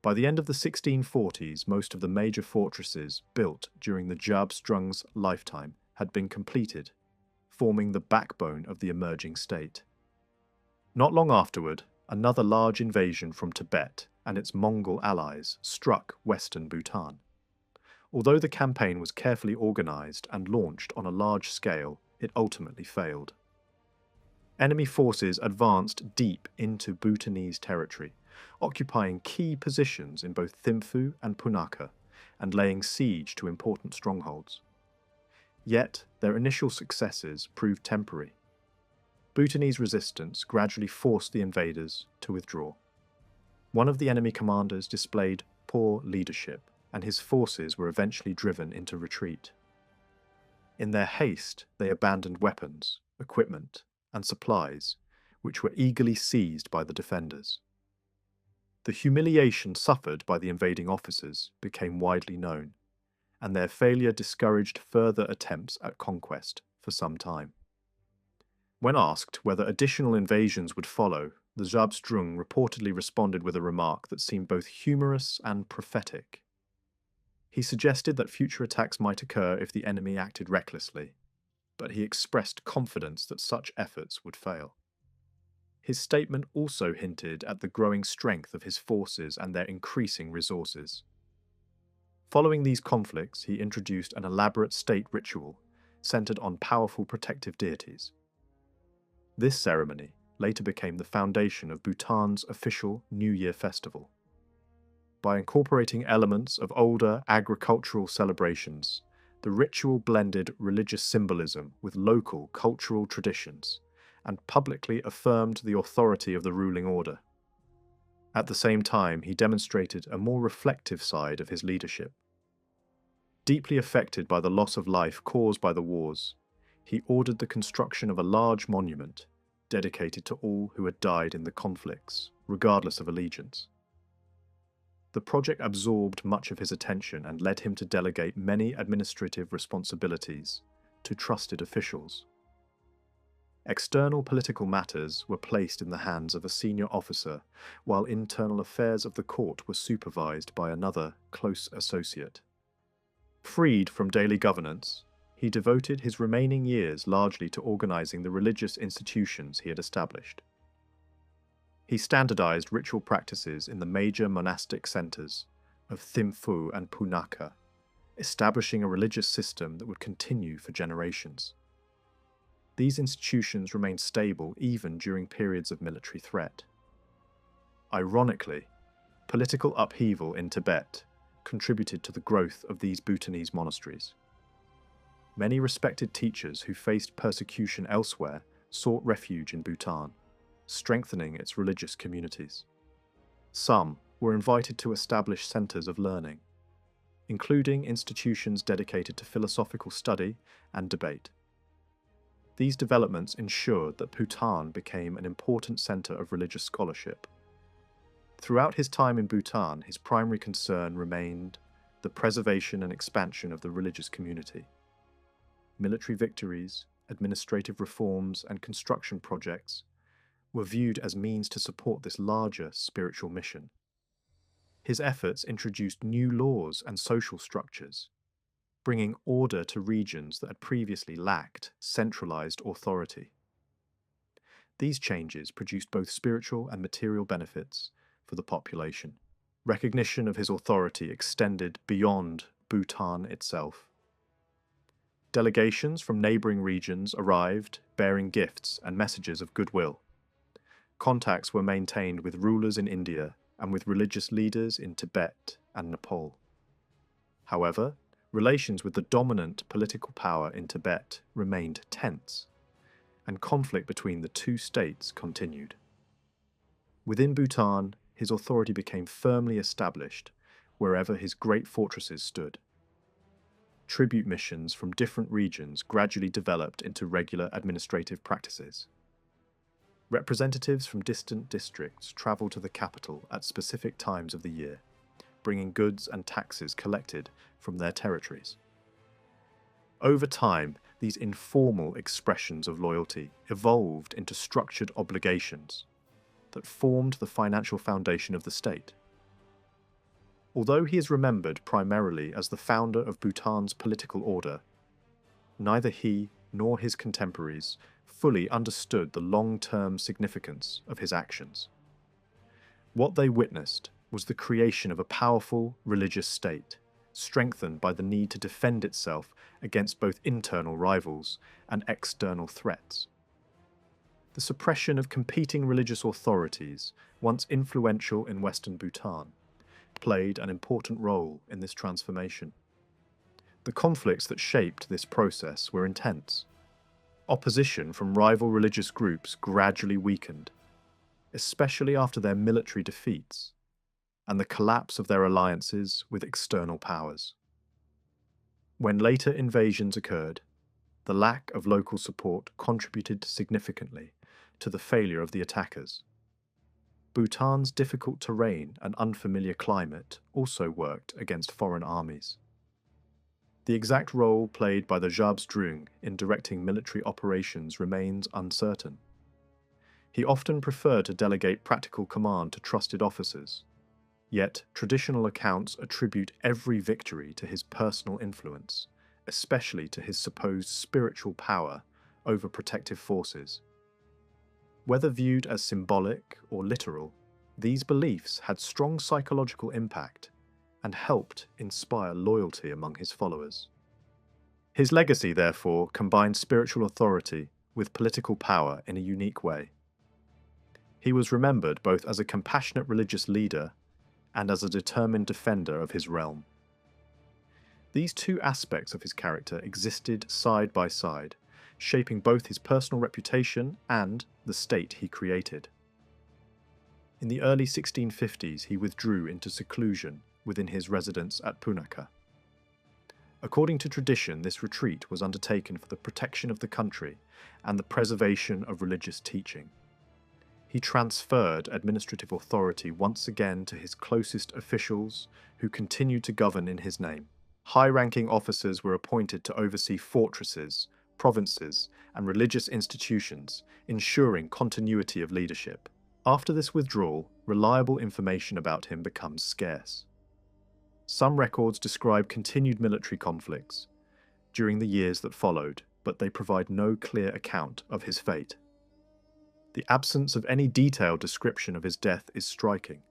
By the end of the 1640s, most of the major fortresses built during the Zabdrung's lifetime had been completed, forming the backbone of the emerging state. Not long afterward, another large invasion from Tibet and its Mongol allies struck western Bhutan. Although the campaign was carefully organized and launched on a large scale, it ultimately failed. Enemy forces advanced deep into Bhutanese territory, occupying key positions in both Thimphu and Punakha, and laying siege to important strongholds. Yet, their initial successes proved temporary. Bhutanese resistance gradually forced the invaders to withdraw. One of the enemy commanders displayed poor leadership, and his forces were eventually driven into retreat. In their haste, they abandoned weapons, equipment, and supplies, which were eagerly seized by the defenders. The humiliation suffered by the invading officers became widely known, and their failure discouraged further attempts at conquest for some time. When asked whether additional invasions would follow, the Zabdrung reportedly responded with a remark that seemed both humorous and prophetic. He suggested that future attacks might occur if the enemy acted recklessly, but he expressed confidence that such efforts would fail. His statement also hinted at the growing strength of his forces and their increasing resources. Following these conflicts, he introduced an elaborate state ritual centered on powerful protective deities. This ceremony later became the foundation of Bhutan's official New Year festival. By incorporating elements of older agricultural celebrations, the ritual blended religious symbolism with local cultural traditions and publicly affirmed the authority of the ruling order. At the same time, he demonstrated a more reflective side of his leadership. Deeply affected by the loss of life caused by the wars, he ordered the construction of a large monument dedicated to all who had died in the conflicts, regardless of allegiance. The project absorbed much of his attention and led him to delegate many administrative responsibilities to trusted officials. External political matters were placed in the hands of a senior officer, while internal affairs of the court were supervised by another close associate. Freed from daily governance, he devoted his remaining years largely to organizing the religious institutions he had established. He standardized ritual practices in the major monastic centers of Thimphu and Punakha, establishing a religious system that would continue for generations. These institutions remained stable even during periods of military threat. Ironically, political upheaval in Tibet contributed to the growth of these Bhutanese monasteries. Many respected teachers who faced persecution elsewhere sought refuge in Bhutan, strengthening its religious communities. Some were invited to establish centres of learning, including institutions dedicated to philosophical study and debate. These developments ensured that Bhutan became an important centre of religious scholarship. Throughout his time in Bhutan, his primary concern remained the preservation and expansion of the religious community. Military victories, administrative reforms, and construction projects were viewed as means to support this larger spiritual mission. His efforts introduced new laws and social structures, bringing order to regions that had previously lacked centralized authority. These changes produced both spiritual and material benefits for the population. Recognition of his authority extended beyond Bhutan itself. Delegations from neighboring regions arrived, bearing gifts and messages of goodwill. Contacts were maintained with rulers in India and with religious leaders in Tibet and Nepal. However, relations with the dominant political power in Tibet remained tense, and conflict between the two states continued. Within Bhutan, his authority became firmly established wherever his great fortresses stood. Tribute missions from different regions gradually developed into regular administrative practices. Representatives from distant districts travelled to the capital at specific times of the year, bringing goods and taxes collected from their territories. Over time, these informal expressions of loyalty evolved into structured obligations that formed the financial foundation of the state. Although he is remembered primarily as the founder of Bhutan's political order, neither he nor his contemporaries fully understood the long-term significance of his actions. What they witnessed was the creation of a powerful religious state, strengthened by the need to defend itself against both internal rivals and external threats. The suppression of competing religious authorities, once influential in Western Bhutan, played an important role in this transformation. The conflicts that shaped this process were intense. Opposition from rival religious groups gradually weakened, especially after their military defeats and the collapse of their alliances with external powers. When later invasions occurred, the lack of local support contributed significantly to the failure of the attackers. Bhutan's difficult terrain and unfamiliar climate also worked against foreign armies. The exact role played by the Jabsdrung in directing military operations remains uncertain. He often preferred to delegate practical command to trusted officers, yet traditional accounts attribute every victory to his personal influence, especially to his supposed spiritual power over protective forces. Whether viewed as symbolic or literal, these beliefs had strong psychological impact and helped inspire loyalty among his followers. His legacy, therefore, combined spiritual authority with political power in a unique way. He was remembered both as a compassionate religious leader and as a determined defender of his realm. These two aspects of his character existed side by side, shaping both his personal reputation and the state he created. In the early 1650s, he withdrew into seclusion within his residence at Punakha. According to tradition, this retreat was undertaken for the protection of the country and the preservation of religious teaching. He transferred administrative authority once again to his closest officials, who continued to govern in his name. High-ranking officers were appointed to oversee fortresses, provinces, and religious institutions, ensuring continuity of leadership. After this withdrawal, reliable information about him becomes scarce. Some records describe continued military conflicts during the years that followed, but they provide no clear account of his fate. The absence of any detailed description of his death is striking,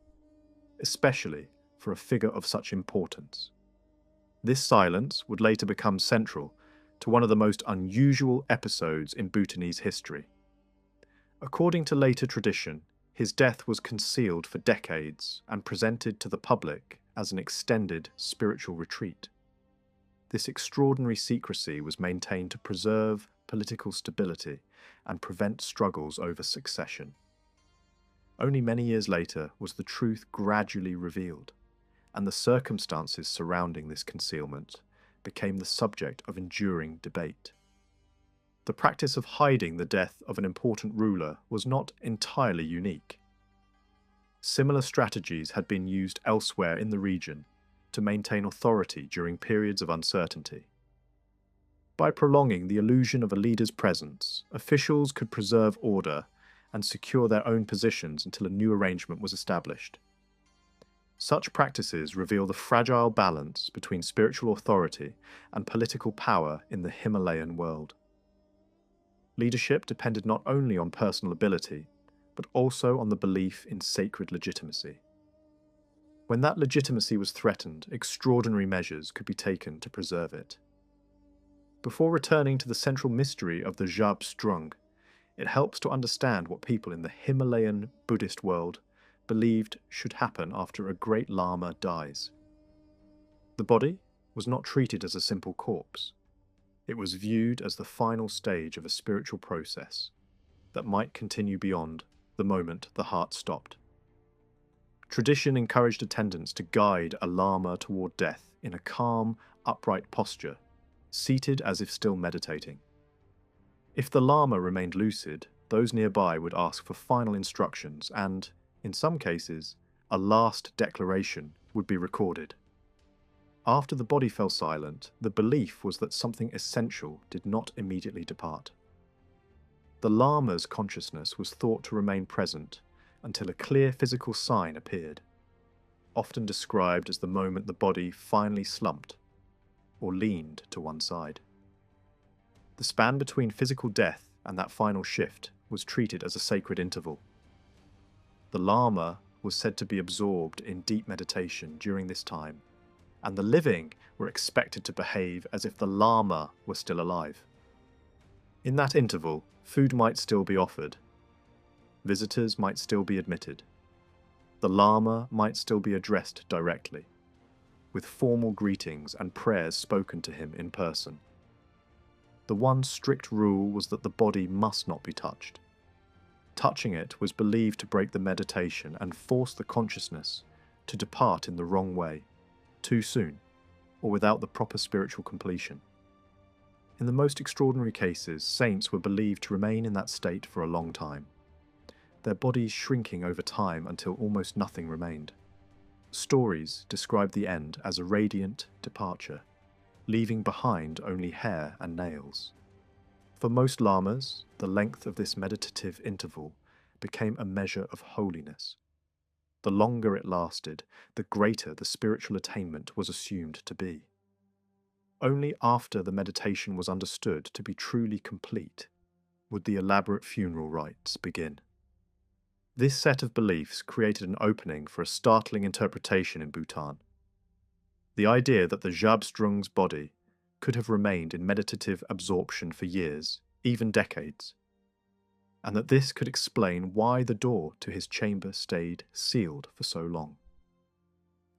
especially for a figure of such importance. This silence would later become central to one of the most unusual episodes in Bhutanese history. According to later tradition, his death was concealed for decades and presented to the public as an extended spiritual retreat. This extraordinary secrecy was maintained to preserve political stability and prevent struggles over succession. Only many years later was the truth gradually revealed, and the circumstances surrounding this concealment became the subject of enduring debate. The practice of hiding the death of an important ruler was not entirely unique. Similar strategies had been used elsewhere in the region to maintain authority during periods of uncertainty. By prolonging the illusion of a leader's presence, officials could preserve order and secure their own positions until a new arrangement was established. Such practices reveal the fragile balance between spiritual authority and political power in the Himalayan world. Leadership depended not only on personal ability, but also on the belief in sacred legitimacy. When that legitimacy was threatened, extraordinary measures could be taken to preserve it. Before returning to the central mystery of the Jab Strung, it helps to understand what people in the Himalayan Buddhist world believed should happen after a great Lama dies. The body was not treated as a simple corpse. It was viewed as the final stage of a spiritual process that might continue beyond the moment the heart stopped. Tradition encouraged attendants to guide a Lama toward death in a calm, upright posture, seated as if still meditating. If the Lama remained lucid, those nearby would ask for final instructions and, in some cases, a last declaration would be recorded. After the body fell silent, the belief was that something essential did not immediately depart. The Lama's consciousness was thought to remain present until a clear physical sign appeared, often described as the moment the body finally slumped or leaned to one side. The span between physical death and that final shift was treated as a sacred interval. The Lama was said to be absorbed in deep meditation during this time, and the living were expected to behave as if the Lama were still alive. In that interval, food might still be offered. Visitors might still be admitted. The Lama might still be addressed directly, with formal greetings and prayers spoken to him in person. The one strict rule was that the body must not be touched. Touching it was believed to break the meditation and force the consciousness to depart in the wrong way, too soon, or without the proper spiritual completion. In the most extraordinary cases, saints were believed to remain in that state for a long time, their bodies shrinking over time until almost nothing remained. Stories describe the end as a radiant departure, leaving behind only hair and nails. For most lamas, the length of this meditative interval became a measure of holiness. The longer it lasted, the greater the spiritual attainment was assumed to be. Only after the meditation was understood to be truly complete would the elaborate funeral rites begin. This set of beliefs created an opening for a startling interpretation in Bhutan. The idea that the Jabstrung's body could have remained in meditative absorption for years, even decades, and that this could explain why the door to his chamber stayed sealed for so long.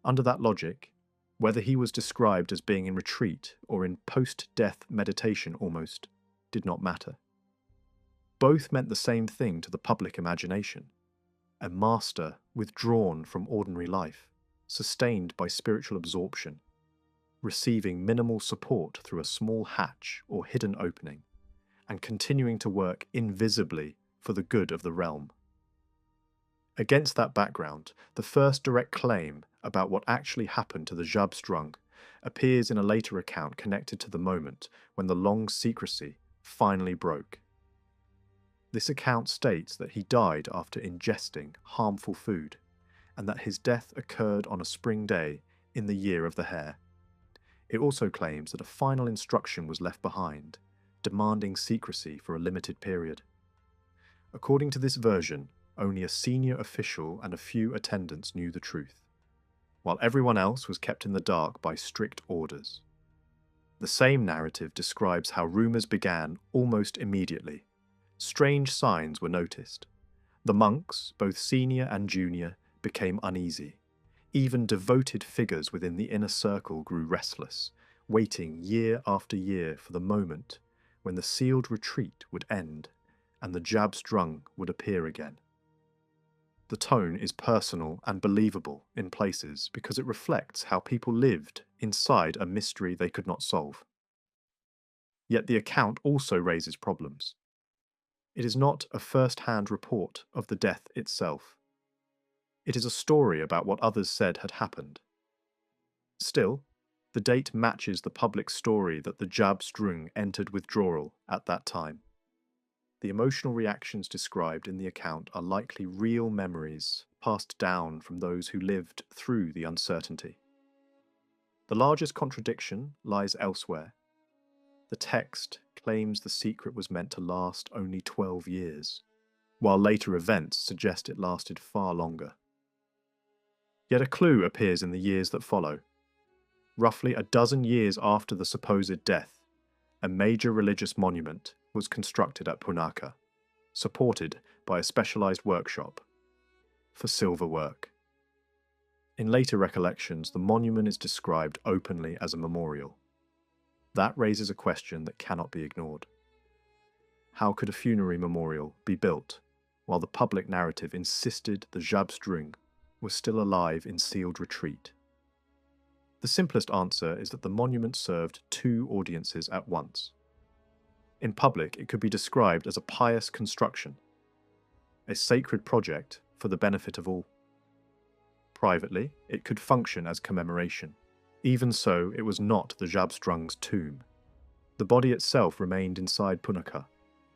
Under that logic, whether he was described as being in retreat or in post-death meditation almost did not matter. Both meant the same thing to the public imagination: a master withdrawn from ordinary life, sustained by spiritual absorption, receiving minimal support through a small hatch or hidden opening, and continuing to work invisibly for the good of the realm. Against that background, the first direct claim about what actually happened to the Jabstrung appears in a later account connected to the moment when the long secrecy finally broke. This account states that he died after ingesting harmful food, and that his death occurred on a spring day in the year of the hare. It also claims that a final instruction was left behind, demanding secrecy for a limited period. According to this version, only a senior official and a few attendants knew the truth, while everyone else was kept in the dark by strict orders. The same narrative describes how rumours began almost immediately. Strange signs were noticed. The monks, both senior and junior, became uneasy. Even devoted figures within the inner circle grew restless, waiting year after year for the moment when the sealed retreat would end and the jabs drung would appear again. The tone is personal and believable in places because it reflects how people lived inside a mystery they could not solve. Yet the account also raises problems. It is not a first-hand report of the death itself. It is a story about what others said had happened. Still, the date matches the public story that the jabs drung entered withdrawal at that time. The emotional reactions described in the account are likely real memories passed down from those who lived through the uncertainty. The largest contradiction lies elsewhere. The text claims the secret was meant to last only 12 years, while later events suggest it lasted far longer. Yet a clue appears in the years that follow. Roughly a dozen years after the supposed death, a major religious monument was constructed at Punakha, supported by a specialized workshop for silver work. In later recollections, the monument is described openly as a memorial. That raises a question that cannot be ignored. How could a funerary memorial be built while the public narrative insisted the jabs drung was still alive in sealed retreat? The simplest answer is that the monument served two audiences at once. In public, it could be described as a pious construction, a sacred project for the benefit of all. Privately, it could function as commemoration. Even so, it was not the jabs drung's tomb. The body itself remained inside Punakha,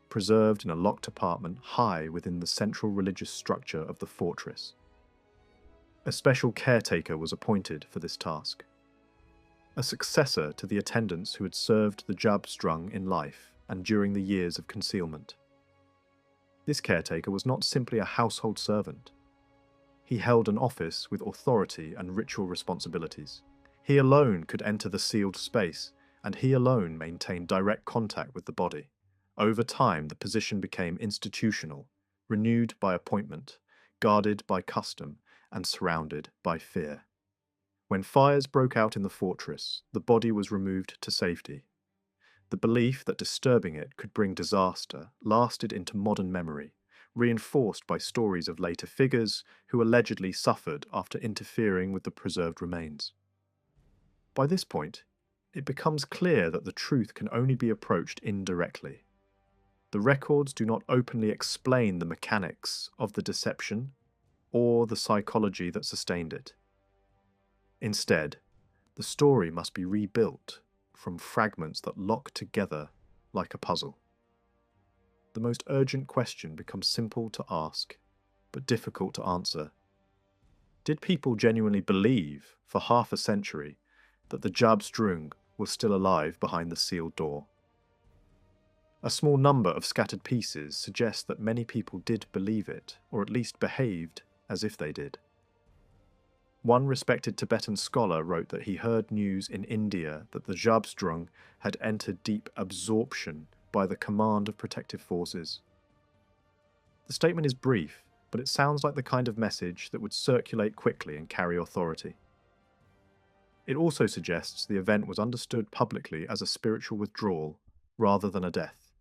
preserved in a locked apartment high within the central religious structure of the fortress. A special caretaker was appointed for this task, a successor to the attendants who had served the jabs drung in life and during the years of concealment. This caretaker was not simply a household servant. He held an office with authority and ritual responsibilities. He alone could enter the sealed space, and he alone maintained direct contact with the body. Over time, the position became institutional, renewed by appointment, guarded by custom, and surrounded by fear. When fires broke out in the fortress, the body was removed to safety. The belief that disturbing it could bring disaster lasted into modern memory, reinforced by stories of later figures who allegedly suffered after interfering with the preserved remains. By this point, it becomes clear that the truth can only be approached indirectly. The records do not openly explain the mechanics of the deception or the psychology that sustained it. Instead, the story must be rebuilt from fragments that lock together like a puzzle. The most urgent question becomes simple to ask, but difficult to answer. Did people genuinely believe, for half a century, that the jabs drung was still alive behind the sealed door? A small number of scattered pieces suggest that many people did believe it, or at least behaved as if they did. One respected Tibetan scholar wrote that he heard news in India that the jabs drung had entered deep absorption by the command of protective forces. The statement is brief, but it sounds like the kind of message that would circulate quickly and carry authority. It also suggests the event was understood publicly as a spiritual withdrawal rather than a death.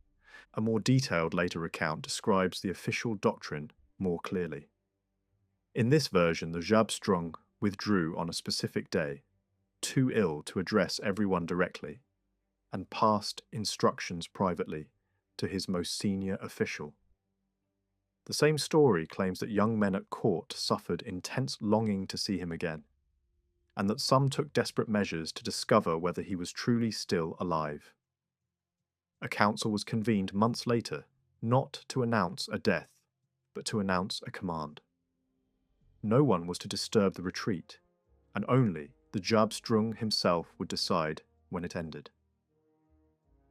A more detailed later account describes the official doctrine more clearly. In this version, the jabs drung withdrew on a specific day, too ill to address everyone directly, and passed instructions privately to his most senior official. The same story claims that young men at court suffered intense longing to see him again, and that some took desperate measures to discover whether he was truly still alive. A council was convened months later, not to announce a death, but to announce a command. No one was to disturb the retreat, and only the jabs drung himself would decide when it ended.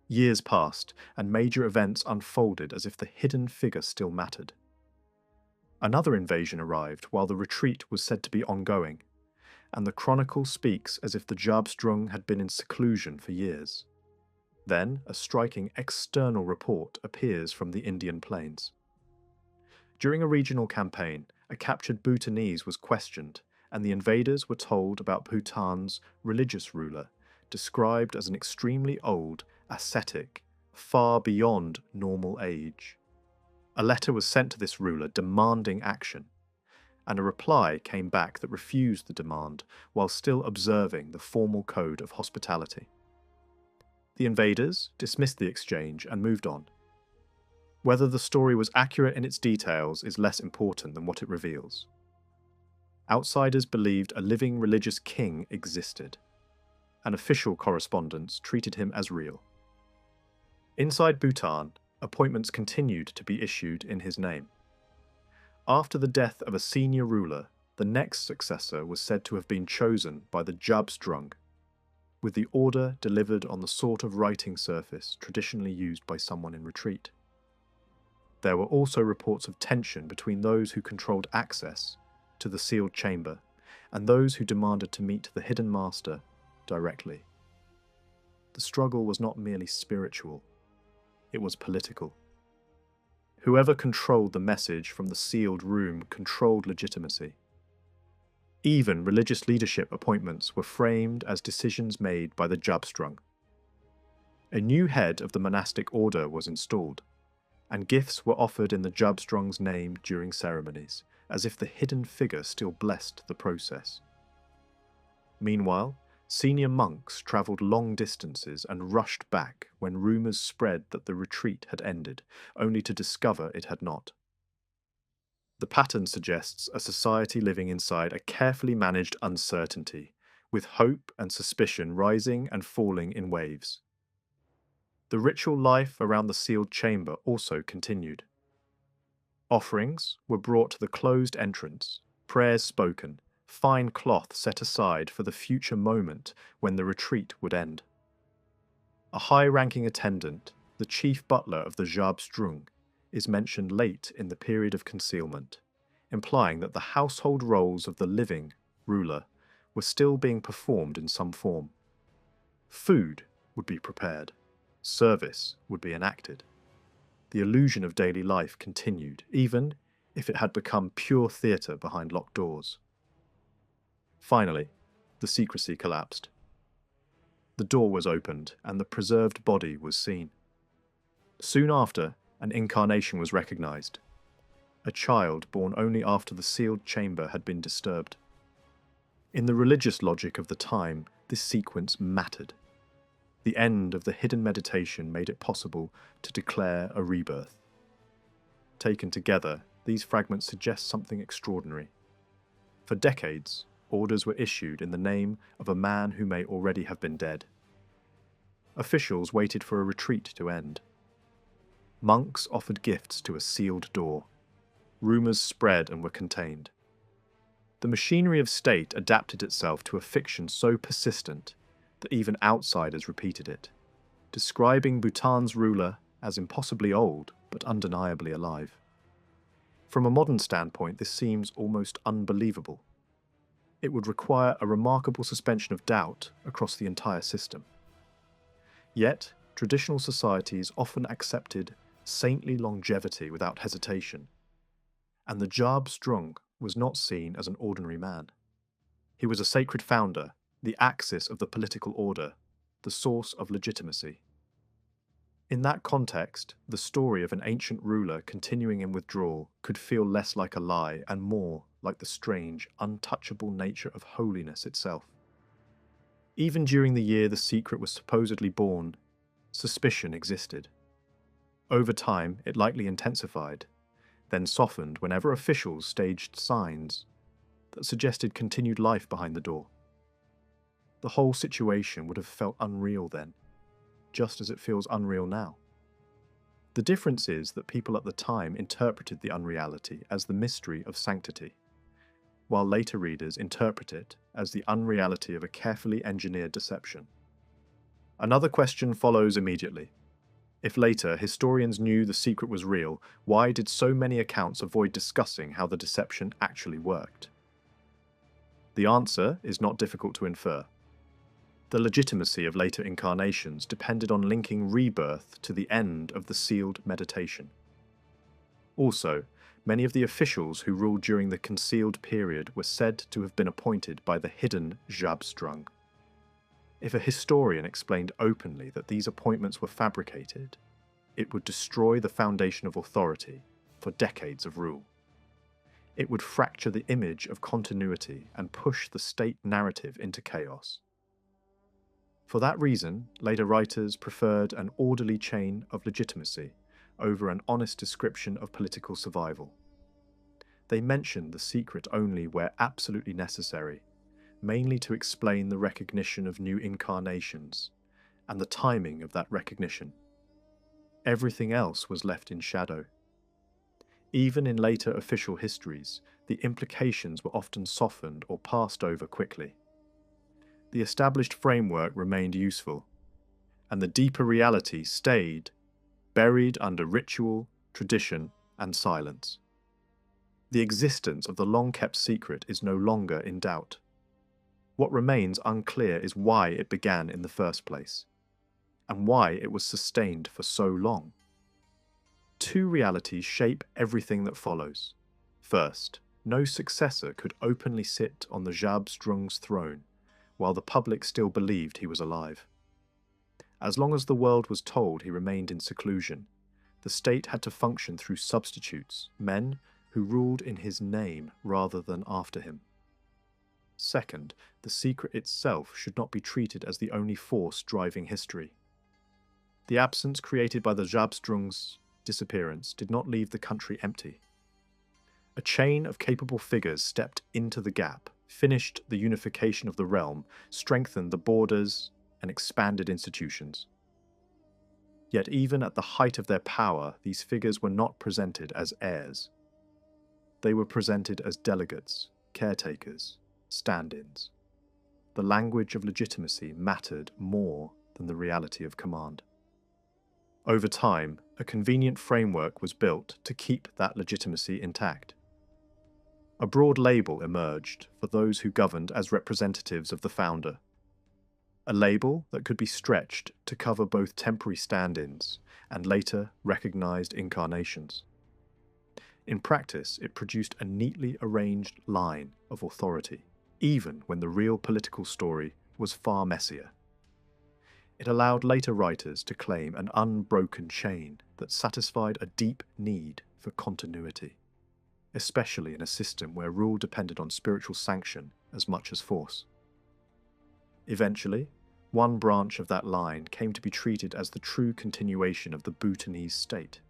Years passed, and major events unfolded as if the hidden figure still mattered. Another invasion arrived while the retreat was said to be ongoing, and the chronicle speaks as if the jabs drung had been in seclusion for years. Then, a striking external report appears from the Indian plains. During a regional campaign, a captured Bhutanese was questioned, and the invaders were told about Bhutan's religious ruler, described as an extremely old, ascetic, far beyond normal age. A letter was sent to this ruler demanding action, and a reply came back that refused the demand while still observing the formal code of hospitality. The invaders dismissed the exchange and moved on. Whether the story was accurate in its details is less important than what it reveals. Outsiders believed a living religious king existed, and official correspondents treated him as real. Inside Bhutan, appointments continued to be issued in his name. After the death of a senior ruler, the next successor was said to have been chosen by the Jabstrung, with the order delivered on the sort of writing surface traditionally used by someone in retreat. There were also reports of tension between those who controlled access to the sealed chamber and those who demanded to meet the hidden master directly. The struggle was not merely spiritual, it was political. Whoever controlled the message from the sealed room controlled legitimacy. Even religious leadership appointments were framed as decisions made by the Jabstrung. A new head of the monastic order was installed, and gifts were offered in the Jabstrung's name during ceremonies, as if the hidden figure still blessed the process. Meanwhile, senior monks travelled long distances and rushed back when rumours spread that the retreat had ended, only to discover it had not. The pattern suggests a society living inside a carefully managed uncertainty, with hope and suspicion rising and falling in waves. The ritual life around the sealed chamber also continued. Offerings were brought to the closed entrance, prayers spoken, fine cloth set aside for the future moment when the retreat would end. A high-ranking attendant, the chief butler of the Jabstrung, is mentioned late in the period of concealment, implying that the household roles of the living ruler were still being performed in some form. Food would be prepared, service would be enacted. The illusion of daily life continued, even if it had become pure theatre behind locked doors. Finally, the secrecy collapsed. The door was opened, and the preserved body was seen. Soon after, an incarnation was recognized. A child born only after the sealed chamber had been disturbed. In the religious logic of the time, this sequence mattered. The end of the hidden meditation made it possible to declare a rebirth. Taken together, these fragments suggest something extraordinary. For decades, orders were issued in the name of a man who may already have been dead. Officials waited for a retreat to end. Monks offered gifts to a sealed door. Rumours spread and were contained. The machinery of state adapted itself to a fiction so persistent that even outsiders repeated it, describing Bhutan's ruler as impossibly old but undeniably alive. From a modern standpoint, this seems almost unbelievable. It would require a remarkable suspension of doubt across the entire system. Yet, traditional societies often accepted saintly longevity without hesitation, and the Jabstrung was not seen as an ordinary man. He was a sacred founder, the axis of the political order, the source of legitimacy. In that context, the story of an ancient ruler continuing in withdrawal could feel less like a lie and more like the strange, untouchable nature of holiness itself. Even during the year the secret was supposedly born, suspicion existed. Over time, it likely intensified, then softened whenever officials staged signs that suggested continued life behind the door. The whole situation would have felt unreal then, just as it feels unreal now. The difference is that people at the time interpreted the unreality as the mystery of sanctity, while later readers interpret it as the unreality of a carefully engineered deception. Another question follows immediately. If later historians knew the secret was real, why did so many accounts avoid discussing how the deception actually worked? The answer is not difficult to infer. The legitimacy of later incarnations depended on linking rebirth to the end of the sealed meditation. Also, many of the officials who ruled during the concealed period were said to have been appointed by the hidden Jabstrung. If a historian explained openly that these appointments were fabricated, it would destroy the foundation of authority for decades of rule. It would fracture the image of continuity and push the state narrative into chaos. For that reason, later writers preferred an orderly chain of legitimacy over an honest description of political survival. They mention the secret only where absolutely necessary, mainly to explain the recognition of new incarnations and the timing of that recognition. Everything else was left in shadow. Even in later official histories, the implications were often softened or passed over quickly. The established framework remained useful, and the deeper reality stayed, buried under ritual, tradition, and silence. The existence of the long-kept secret is no longer in doubt. What remains unclear is why it began in the first place, and why it was sustained for so long. Two realities shape everything that follows. First, no successor could openly sit on the Jabstrung's throne, while the public still believed he was alive. As long as the world was told he remained in seclusion, the state had to function through substitutes, men who ruled in his name rather than after him. Second, the secret itself should not be treated as the only force driving history. The absence created by the Jabstrung's disappearance did not leave the country empty. A chain of capable figures stepped into the gap, finished the unification of the realm, strengthened the borders, and expanded institutions. Yet even at the height of their power, these figures were not presented as heirs. They were presented as delegates, caretakers, stand-ins. The language of legitimacy mattered more than the reality of command. Over time, a convenient framework was built to keep that legitimacy intact. A broad label emerged for those who governed as representatives of the founder. A label that could be stretched to cover both temporary stand-ins and later recognized incarnations. In practice, it produced a neatly arranged line of authority, even when the real political story was far messier. It allowed later writers to claim an unbroken chain that satisfied a deep need for continuity, especially in a system where rule depended on spiritual sanction as much as force. Eventually, one branch of that line came to be treated as the true continuation of the Bhutanese state.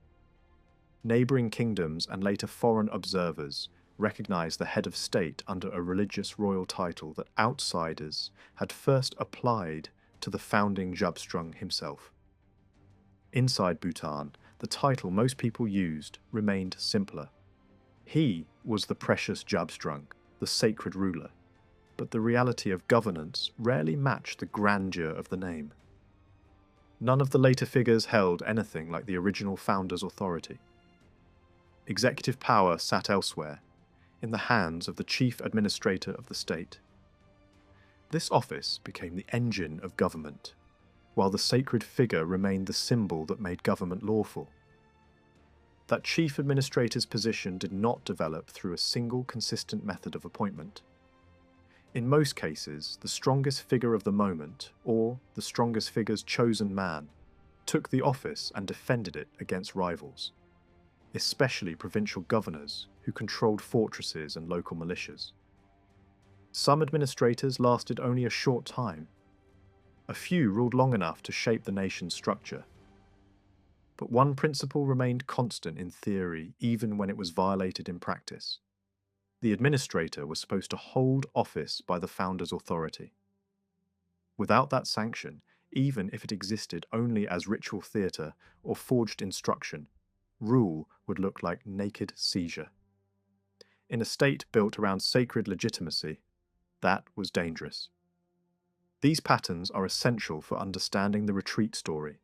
Neighbouring kingdoms and later foreign observers recognized the head of state under a religious royal title that outsiders had first applied to the founding Jabstrung himself. Inside Bhutan, the title most people used remained simpler. He was the precious Jabstrung, the sacred ruler, but the reality of governance rarely matched the grandeur of the name. None of the later figures held anything like the original founder's authority. Executive power sat elsewhere, in the hands of the chief administrator of the state. This office became the engine of government, while the sacred figure remained the symbol that made government lawful. That chief administrator's position did not develop through a single consistent method of appointment. In most cases, the strongest figure of the moment, or the strongest figure's chosen man, took the office and defended it against rivals, especially provincial governors who controlled fortresses and local militias. Some administrators lasted only a short time. A few ruled long enough to shape the nation's structure. But one principle remained constant in theory, even when it was violated in practice. The administrator was supposed to hold office by the founder's authority. Without that sanction, even if it existed only as ritual theatre or forged instruction, rule would look like naked seizure. In a state built around sacred legitimacy, that was dangerous. These patterns are essential for understanding the retreat story,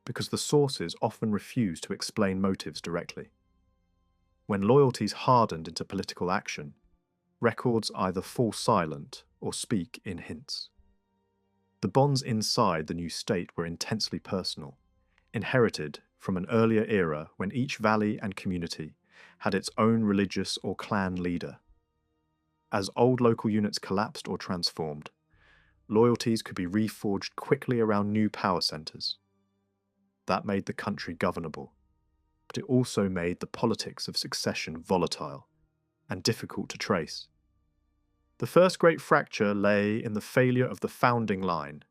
because the sources often refuse to explain motives directly. When loyalties hardened into political action, records either fall silent or speak in hints. The bonds inside the new state were intensely personal, inherited from an earlier era when each valley and community had its own religious or clan leader. As old local units collapsed or transformed, loyalties could be reforged quickly around new power centres. That made the country governable, but it also made the politics of succession volatile and difficult to trace. The first great fracture lay in the failure of the founding line.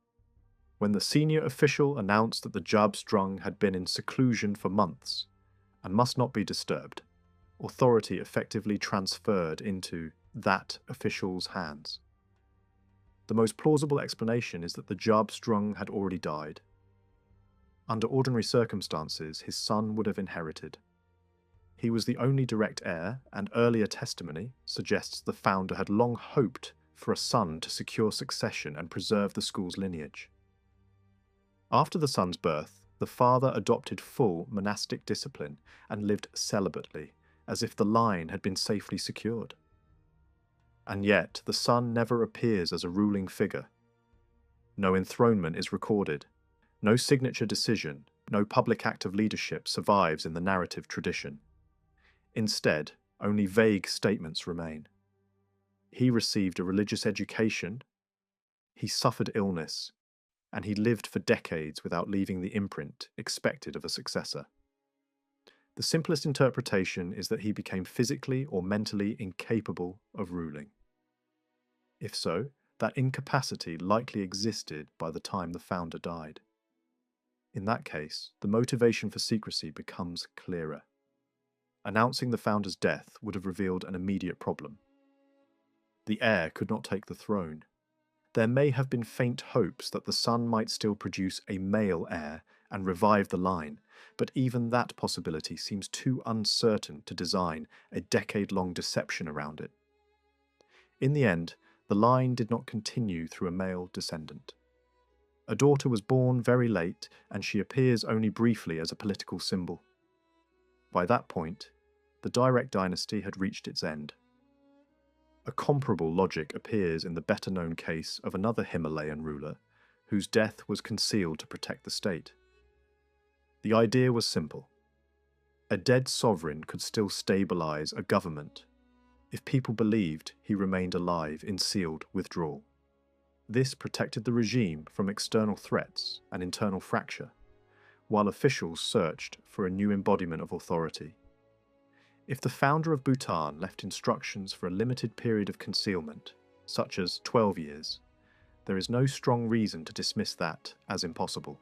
When the senior official announced that the Jabstrung had been in seclusion for months and must not be disturbed, authority effectively transferred into that official's hands. The most plausible explanation is that the Jabstrung had already died. Under ordinary circumstances, his son would have inherited. He was the only direct heir, and earlier testimony suggests the founder had long hoped for a son to secure succession and preserve the school's lineage. After the son's birth, the father adopted full monastic discipline and lived celibately, as if the line had been safely secured. And yet, the son never appears as a ruling figure. No enthronement is recorded. No signature decision, no public act of leadership survives in the narrative tradition. Instead, only vague statements remain. He received a religious education, he suffered illness, and he lived for decades without leaving the imprint expected of a successor. The simplest interpretation is that he became physically or mentally incapable of ruling. If so, that incapacity likely existed by the time the founder died. In that case, the motivation for secrecy becomes clearer. Announcing the founder's death would have revealed an immediate problem. The heir could not take the throne. There may have been faint hopes that the son might still produce a male heir and revive the line, but even that possibility seems too uncertain to design a decade-long deception around it. In the end, the line did not continue through a male descendant. A daughter was born very late, and she appears only briefly as a political symbol. By that point, the direct dynasty had reached its end. A comparable logic appears in the better-known case of another Himalayan ruler, whose death was concealed to protect the state. The idea was simple. A dead sovereign could still stabilize a government if people believed he remained alive in sealed withdrawal. This protected the regime from external threats and internal fracture, while officials searched for a new embodiment of authority. If the founder of Bhutan left instructions for a limited period of concealment, such as 12 years, there is no strong reason to dismiss that as impossible.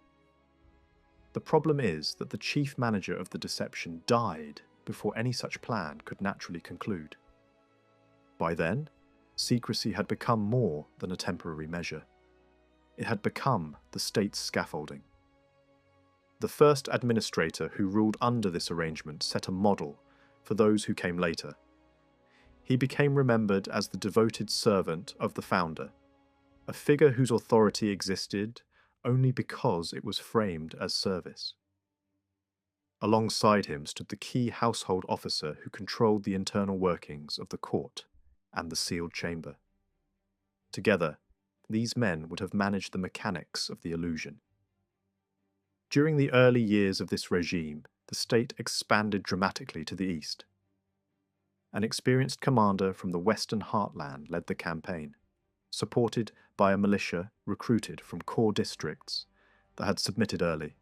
The problem is that the chief manager of the deception died before any such plan could naturally conclude. By then, secrecy had become more than a temporary measure. It had become the state's scaffolding. The first administrator who ruled under this arrangement set a model for those who came later. He became remembered as the devoted servant of the founder, a figure whose authority existed only because it was framed as service. Alongside him stood the key household officer who controlled the internal workings of the court and the sealed chamber. Together, these men would have managed the mechanics of the illusion. During the early years of this regime, the state expanded dramatically to the east. An experienced commander from the Western Heartland led the campaign, supported by a militia recruited from core districts that had submitted early.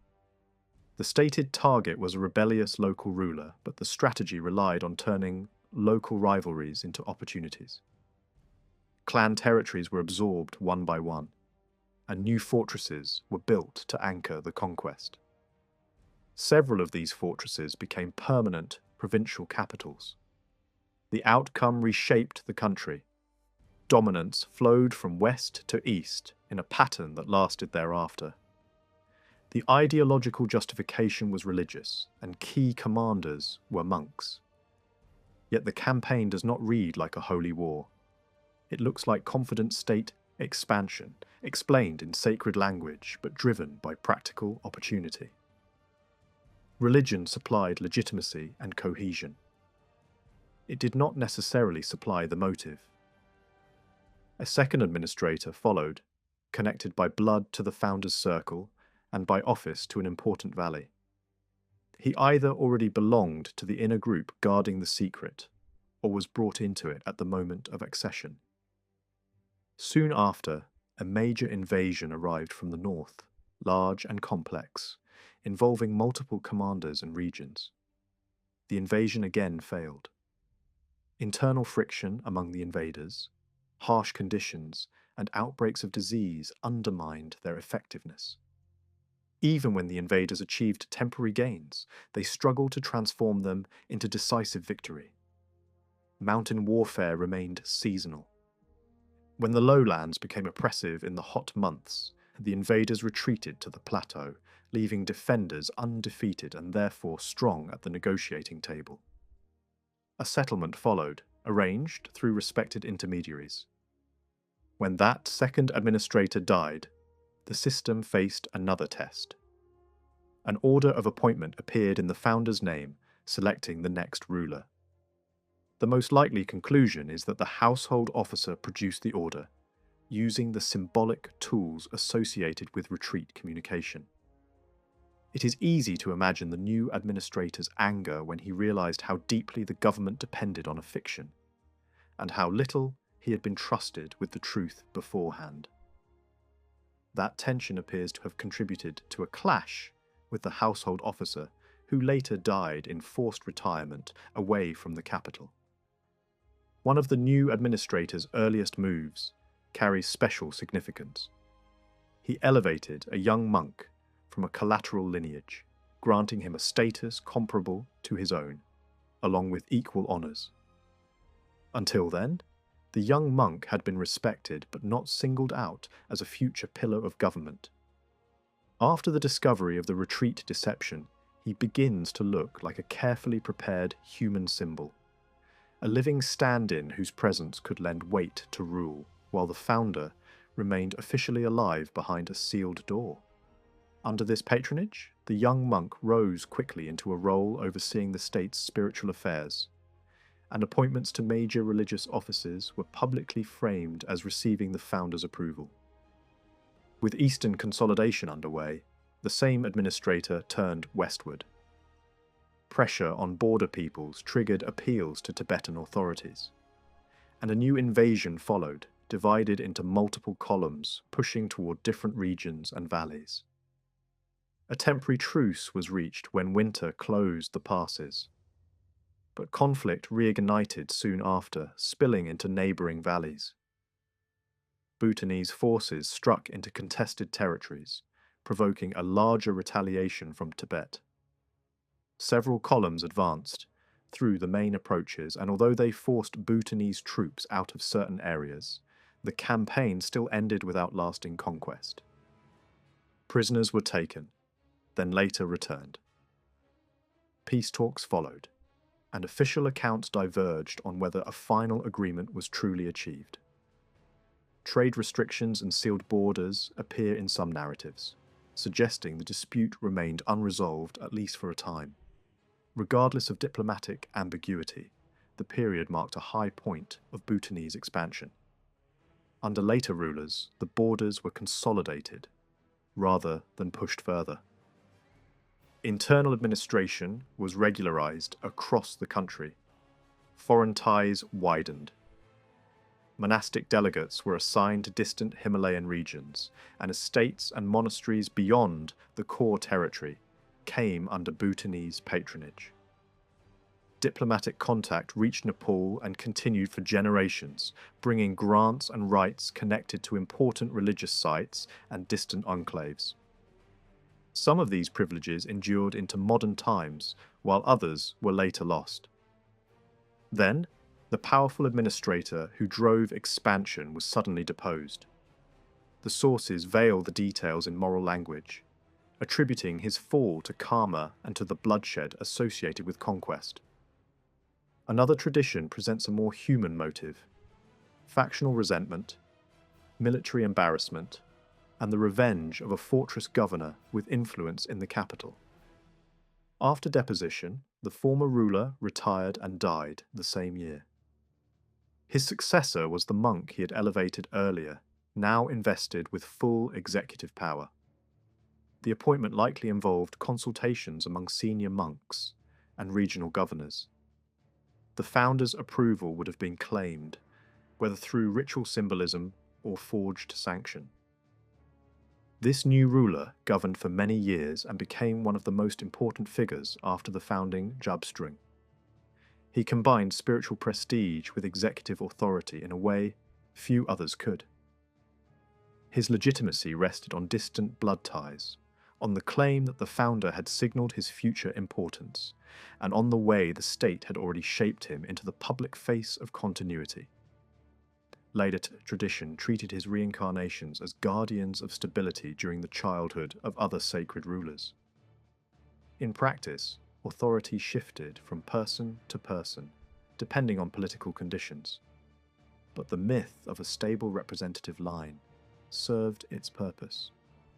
The stated target was a rebellious local ruler, but the strategy relied on turning local rivalries into opportunities. Clan territories were absorbed one by one, and new fortresses were built to anchor the conquest. Several of these fortresses became permanent provincial capitals. The outcome reshaped the country. Dominance flowed from west to east in a pattern that lasted thereafter. The ideological justification was religious, and key commanders were monks. Yet the campaign does not read like a holy war. It looks like confident state expansion, explained in sacred language, but driven by practical opportunity. Religion supplied legitimacy and cohesion. It did not necessarily supply the motive. A second administrator followed, connected by blood to the founder's circle and by office to an important valley. He either already belonged to the inner group guarding the secret, or was brought into it at the moment of accession. Soon after, a major invasion arrived from the north, large and complex, involving multiple commanders and regions. The invasion again failed. Internal friction among the invaders, harsh conditions, and outbreaks of disease undermined their effectiveness. Even when the invaders achieved temporary gains, they struggled to transform them into decisive victory. Mountain warfare remained seasonal. When the lowlands became oppressive in the hot months, the invaders retreated to the plateau, leaving defenders undefeated and therefore strong at the negotiating table. A settlement followed, arranged through respected intermediaries. When that second administrator died, the system faced another test. An order of appointment appeared in the founder's name, selecting the next ruler. The most likely conclusion is that the household officer produced the order, using the symbolic tools associated with retreat communication. It is easy to imagine the new administrator's anger when he realized how deeply the government depended on a fiction, and how little he had been trusted with the truth beforehand. That tension appears to have contributed to a clash with the household officer, who later died in forced retirement away from the capital. One of the new administrator's earliest moves carries special significance. He elevated a young monk from a collateral lineage, granting him a status comparable to his own, along with equal honours. Until then, the young monk had been respected but not singled out as a future pillar of government. After the discovery of the retreat deception, he begins to look like a carefully prepared human symbol, a living stand-in whose presence could lend weight to rule, while the founder remained officially alive behind a sealed door. Under this patronage, the young monk rose quickly into a role overseeing the state's spiritual affairs, and appointments to major religious offices were publicly framed as receiving the founder's approval. With Eastern consolidation underway, the same administrator turned westward. Pressure on border peoples triggered appeals to Tibetan authorities, and a new invasion followed, divided into multiple columns pushing toward different regions and valleys. A temporary truce was reached when winter closed the passes, but conflict reignited soon after, spilling into neighbouring valleys. Bhutanese forces struck into contested territories, provoking a larger retaliation from Tibet. Several columns advanced through the main approaches, and although they forced Bhutanese troops out of certain areas, the campaign still ended without lasting conquest. Prisoners were taken, then later returned. Peace talks followed, and official accounts diverged on whether a final agreement was truly achieved. Trade restrictions and sealed borders appear in some narratives, suggesting the dispute remained unresolved at least for a time. Regardless of diplomatic ambiguity, the period marked a high point of Bhutanese expansion. Under later rulers, the borders were consolidated rather than pushed further. Internal administration was regularized across the country. Foreign ties widened. Monastic delegates were assigned to distant Himalayan regions, and estates and monasteries beyond the core territory came under Bhutanese patronage. Diplomatic contact reached Nepal and continued for generations, bringing grants and rights connected to important religious sites and distant enclaves. Some of these privileges endured into modern times, while others were later lost. Then, the powerful administrator who drove expansion was suddenly deposed. The sources veil the details in moral language, attributing his fall to karma and to the bloodshed associated with conquest. Another tradition presents a more human motive: factional resentment, military embarrassment, and the revenge of a fortress governor with influence in the capital. After deposition, the former ruler retired and died the same year. His successor was the monk he had elevated earlier, now invested with full executive power. The appointment likely involved consultations among senior monks and regional governors. The founder's approval would have been claimed, whether through ritual symbolism or forged sanction. This new ruler governed for many years and became one of the most important figures after the founding Jabstring. He combined spiritual prestige with executive authority in a way few others could. His legitimacy rested on distant blood ties, on the claim that the founder had signalled his future importance, and on the way the state had already shaped him into the public face of continuity. Later tradition treated his reincarnations as guardians of stability during the childhood of other sacred rulers. In practice, authority shifted from person to person, depending on political conditions. But the myth of a stable representative line served its purpose.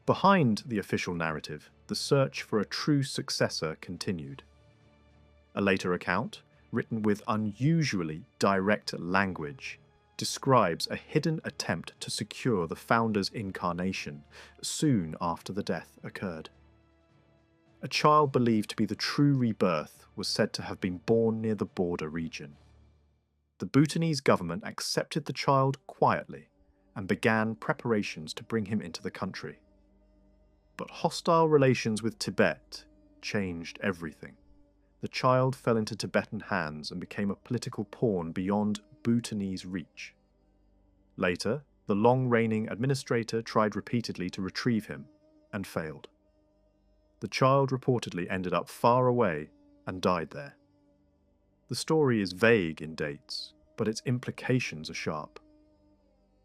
Behind the official narrative, the search for a true successor continued. A later account, written with unusually direct language, describes a hidden attempt to secure the founder's incarnation soon after the death occurred. A child believed to be the true rebirth was said to have been born near the border region. The Bhutanese government accepted the child quietly and began preparations to bring him into the country. But hostile relations with Tibet changed everything. The child fell into Tibetan hands and became a political pawn beyond Bhutanese reach. Later, the long-reigning administrator tried repeatedly to retrieve him and failed. The child reportedly ended up far away and died there. The story is vague in dates, but its implications are sharp.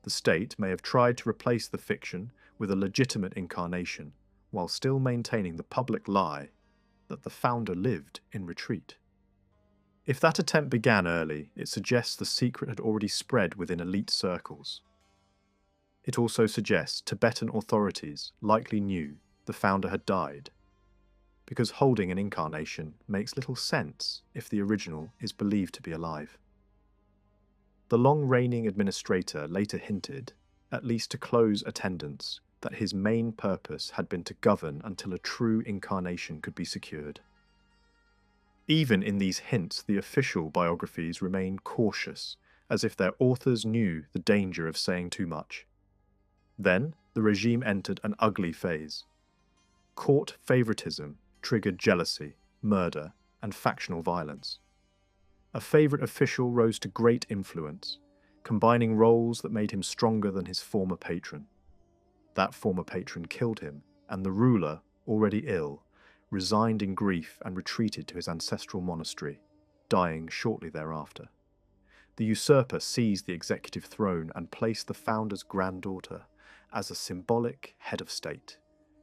The state may have tried to replace the fiction with a legitimate incarnation, while still maintaining the public lie that the founder lived in retreat. If that attempt began early, it suggests the secret had already spread within elite circles. It also suggests Tibetan authorities likely knew the founder had died, because holding an incarnation makes little sense if the original is believed to be alive. The long-reigning administrator later hinted, at least to close attendance, that his main purpose had been to govern until a true incarnation could be secured. Even in these hints, the official biographies remain cautious, as if their authors knew the danger of saying too much. Then, the regime entered an ugly phase. Court favoritism triggered jealousy, murder, and factional violence. A favourite official rose to great influence, combining roles that made him stronger than his former patron. That former patron killed him, and the ruler, already ill, resigned in grief and retreated to his ancestral monastery, dying shortly thereafter. The usurper seized the executive throne and placed the founder's granddaughter as a symbolic head of state,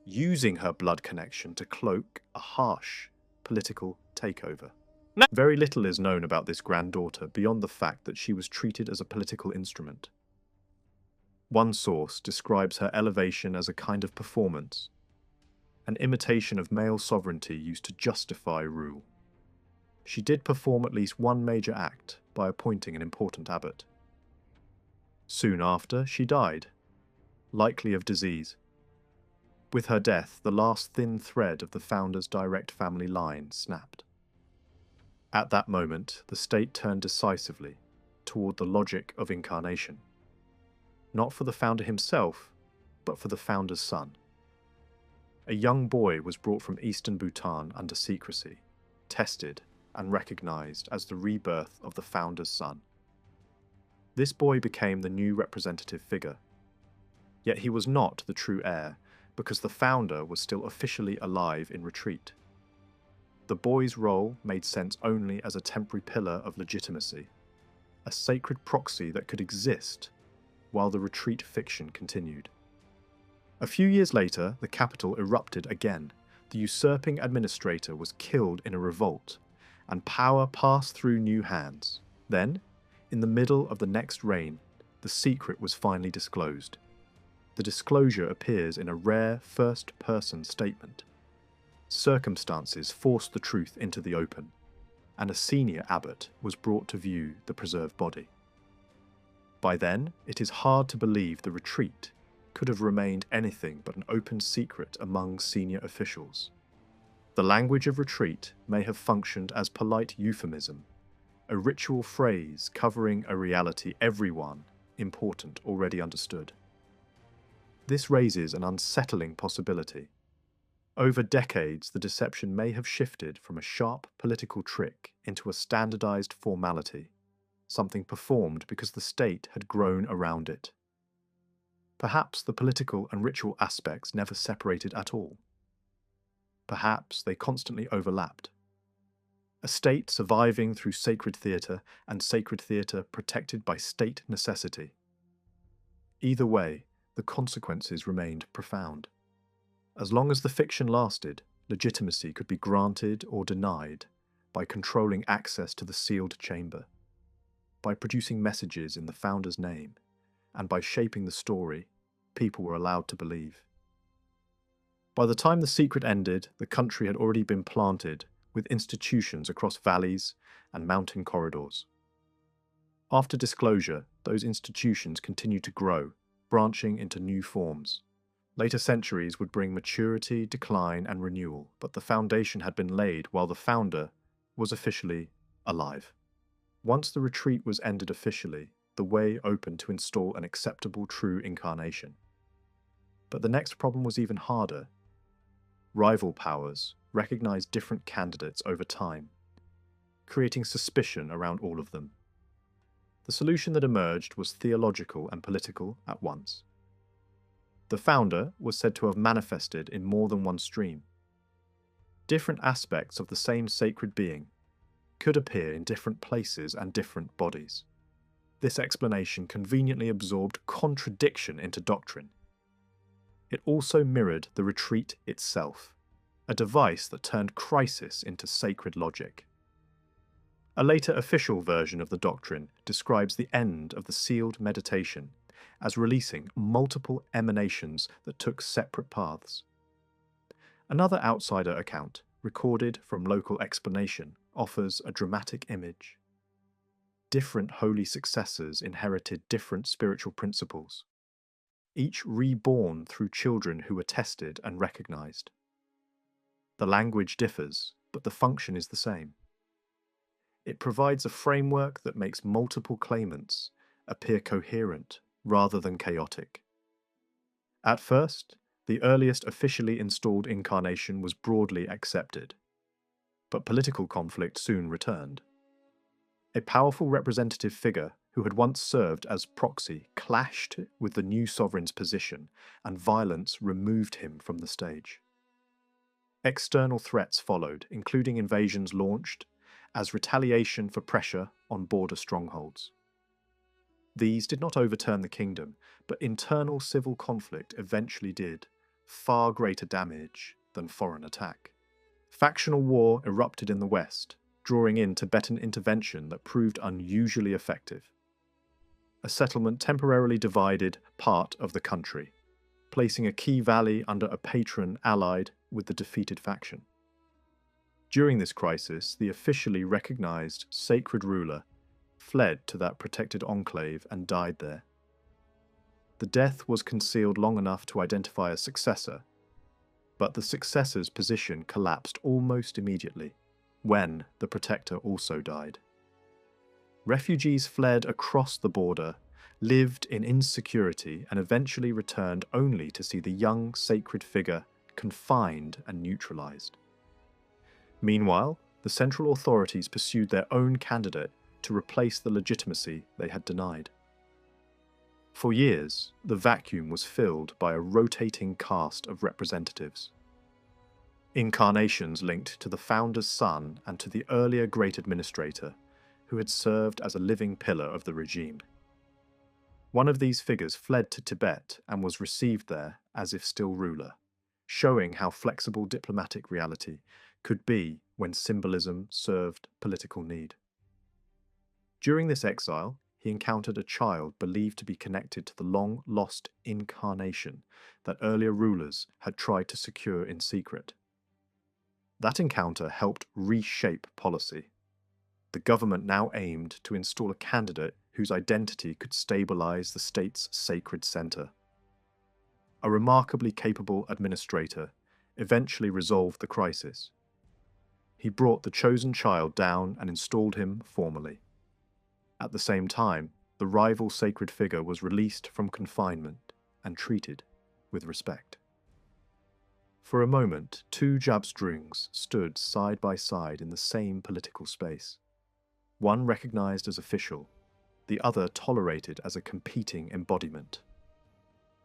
using her blood connection to cloak a harsh political takeover. Very little is known about this granddaughter beyond the fact that she was treated as a political instrument. One source describes her elevation as a kind of performance, an imitation of male sovereignty used to justify rule. She did perform at least one major act by appointing an important abbot. Soon after, she died, likely of disease. With her death, the last thin thread of the founder's direct family line snapped. At that moment, the state turned decisively toward the logic of incarnation. Not for the founder himself, but for the founder's son. A young boy was brought from eastern Bhutan under secrecy, tested and recognized as the rebirth of the founder's son. This boy became the new representative figure. Yet he was not the true heir, because the founder was still officially alive in retreat. The boy's role made sense only as a temporary pillar of legitimacy, a sacred proxy that could exist while the retreat fiction continued. A few years later, the capital erupted again. The usurping administrator was killed in a revolt, and power passed through new hands. Then, in the middle of the next reign, the secret was finally disclosed. The disclosure appears in a rare first-person statement. Circumstances forced the truth into the open, and a senior abbot was brought to view the preserved body. By then, it is hard to believe the retreat could have remained anything but an open secret among senior officials. The language of retreat may have functioned as polite euphemism, a ritual phrase covering a reality everyone important already understood. This raises an unsettling possibility. Over decades, the deception may have shifted from a sharp political trick into a standardized formality, something performed because the state had grown around it. Perhaps the political and ritual aspects never separated at all. Perhaps they constantly overlapped. A state surviving through sacred theatre and sacred theatre protected by state necessity. Either way, the consequences remained profound. As long as the fiction lasted, legitimacy could be granted or denied by controlling access to the sealed chamber, by producing messages in the founder's name, and by shaping the story people were allowed to believe. By the time the secret ended, the country had already been planted with institutions across valleys and mountain corridors. After disclosure, those institutions continued to grow, branching into new forms. Later centuries would bring maturity, decline, and renewal, but the foundation had been laid while the founder was officially alive. Once the retreat was ended officially, the way opened to install an acceptable true incarnation. But the next problem was even harder. Rival powers recognized different candidates over time, creating suspicion around all of them. The solution that emerged was theological and political at once. The founder was said to have manifested in more than one stream. Different aspects of the same sacred being could appear in different places and different bodies. This explanation conveniently absorbed contradiction into doctrine. It also mirrored the retreat itself, a device that turned crisis into sacred logic. A later official version of the doctrine describes the end of the sealed meditation as releasing multiple emanations that took separate paths. Another outsider account, recorded from local explanation, offers a dramatic image. Different holy successors inherited different spiritual principles, each reborn through children who were tested and recognized. The language differs, but the function is the same. It provides a framework that makes multiple claimants appear coherent rather than chaotic. At first, the earliest officially installed incarnation was broadly accepted, but political conflict soon returned. A powerful representative figure who had once served as proxy clashed with the new sovereign's position, and violence removed him from the stage. External threats followed, including invasions launched as retaliation for pressure on border strongholds. These did not overturn the kingdom, but internal civil conflict eventually did, far greater damage than foreign attack. Factional war erupted in the west, drawing in Tibetan intervention that proved unusually effective. A settlement temporarily divided part of the country, placing a key valley under a patron allied with the defeated faction. During this crisis, the officially recognized sacred ruler fled to that protected enclave and died there. The death was concealed long enough to identify a successor, but the successor's position collapsed almost immediately, when the protector also died. Refugees fled across the border, lived in insecurity, and eventually returned only to see the young sacred figure confined and neutralized. Meanwhile, the central authorities pursued their own candidate to replace the legitimacy they had denied. For years, the vacuum was filled by a rotating cast of representatives. Incarnations linked to the founder's son and to the earlier great administrator, who had served as a living pillar of the regime. One of these figures fled to Tibet and was received there as if still ruler, showing how flexible diplomatic reality could be when symbolism served political need. During this exile, he encountered a child believed to be connected to the long-lost incarnation that earlier rulers had tried to secure in secret. That encounter helped reshape policy. The government now aimed to install a candidate whose identity could stabilize the state's sacred center. a remarkably capable administrator, eventually resolved the crisis. He brought the chosen child down and installed him formally. At the same time, the rival sacred figure was released from confinement and treated with respect. For a moment, two Jabstrungs stood side by side in the same political space. One recognized as official, the other tolerated as a competing embodiment.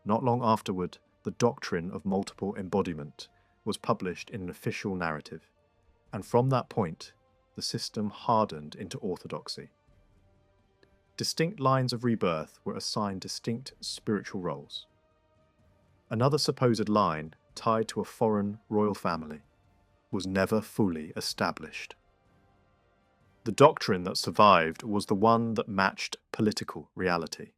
Not long afterward, the doctrine of multiple embodiment was published in an official narrative, and from that point, the system hardened into orthodoxy. Distinct lines of rebirth were assigned distinct spiritual roles. Another supposed line, tied to a foreign royal family, was never fully established. The doctrine that survived was the one that matched political reality.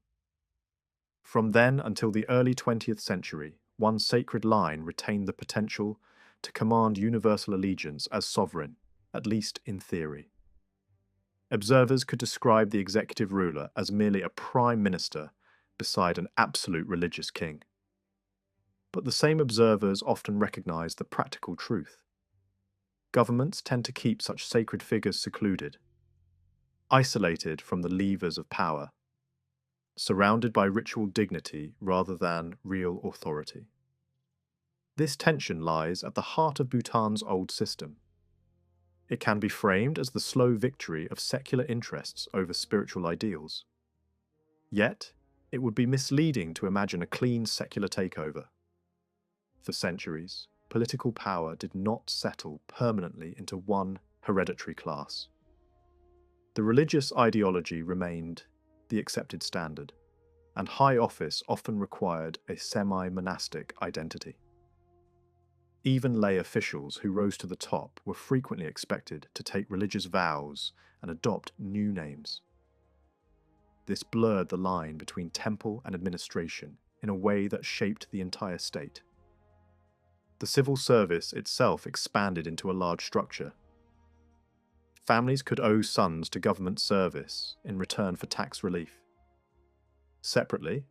From then until the early 20th century, one sacred line retained the potential to command universal allegiance as sovereign, at least in theory. Observers could describe the executive ruler as merely a prime minister beside an absolute religious king. But the same observers often recognized the practical truth. Governments tend to keep such sacred figures secluded, isolated from the levers of power, surrounded by ritual dignity rather than real authority. This tension lies at the heart of Bhutan's old system. It can be framed as the slow victory of secular interests over spiritual ideals. Yet, it would be misleading to imagine a clean secular takeover. For centuries, political power did not settle permanently into one hereditary class. The religious ideology remained the accepted standard, and high office often required a semi-monastic identity. Even lay officials who rose to the top were frequently expected to take religious vows and adopt new names. This blurred the line between temple and administration in a way that shaped the entire state. The civil service itself expanded into a large structure. Families could owe sons to government service in return for tax relief. Separately,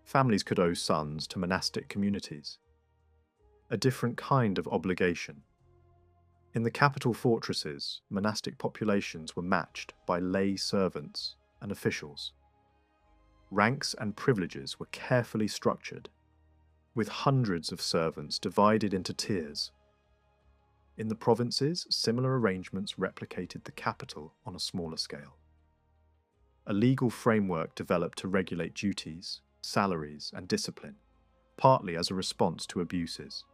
families could owe sons to monastic communities. A different kind of obligation. In the capital fortresses, monastic populations were matched by lay servants and officials. Ranks and privileges were carefully structured, with hundreds of servants divided into tiers. In the provinces, similar arrangements replicated the capital on a smaller scale. A legal framework developed to regulate duties, salaries, and discipline, partly as a response to abuses.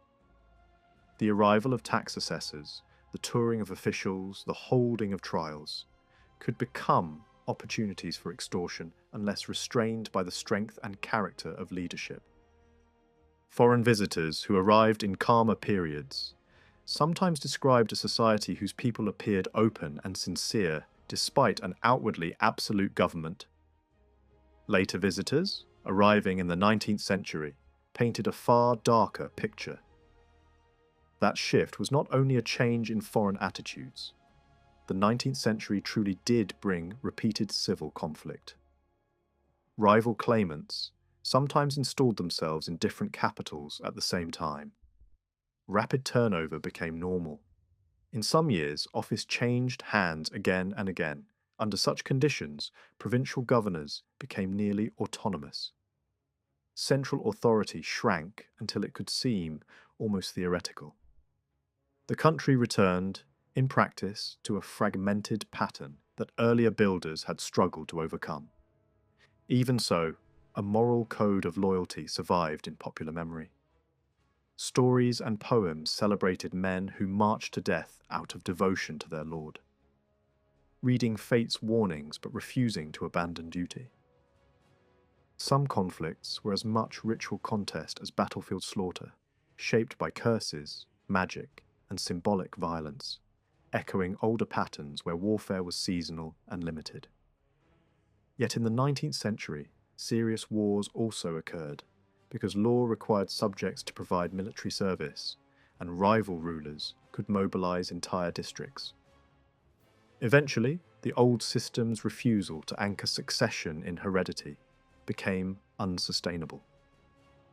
The arrival of tax assessors, the touring of officials, the holding of trials, could become opportunities for extortion unless restrained by the strength and character of leadership. Foreign visitors who arrived in calmer periods sometimes described a society whose people appeared open and sincere despite an outwardly absolute government. Later visitors, arriving in the 19th century, painted a far darker picture. That shift was not only a change in foreign attitudes. The 19th century truly did bring repeated civil conflict. Rival claimants sometimes installed themselves in different capitals at the same time. Rapid turnover became normal. In some years, office changed hands again and again. Under such conditions, provincial governors became nearly autonomous. Central authority shrank until it could seem almost theoretical. The country returned, in practice, to a fragmented pattern that earlier builders had struggled to overcome. Even so, a moral code of loyalty survived in popular memory. Stories and poems celebrated men who marched to death out of devotion to their lord, reading fate's warnings but refusing to abandon duty. Some conflicts were as much ritual contest as battlefield slaughter, shaped by curses, magic, and symbolic violence, echoing older patterns where warfare was seasonal and limited. Yet in the 19th century, serious wars also occurred, because law required subjects to provide military service, and rival rulers could mobilize entire districts. Eventually, the old system's refusal to anchor succession in heredity became unsustainable.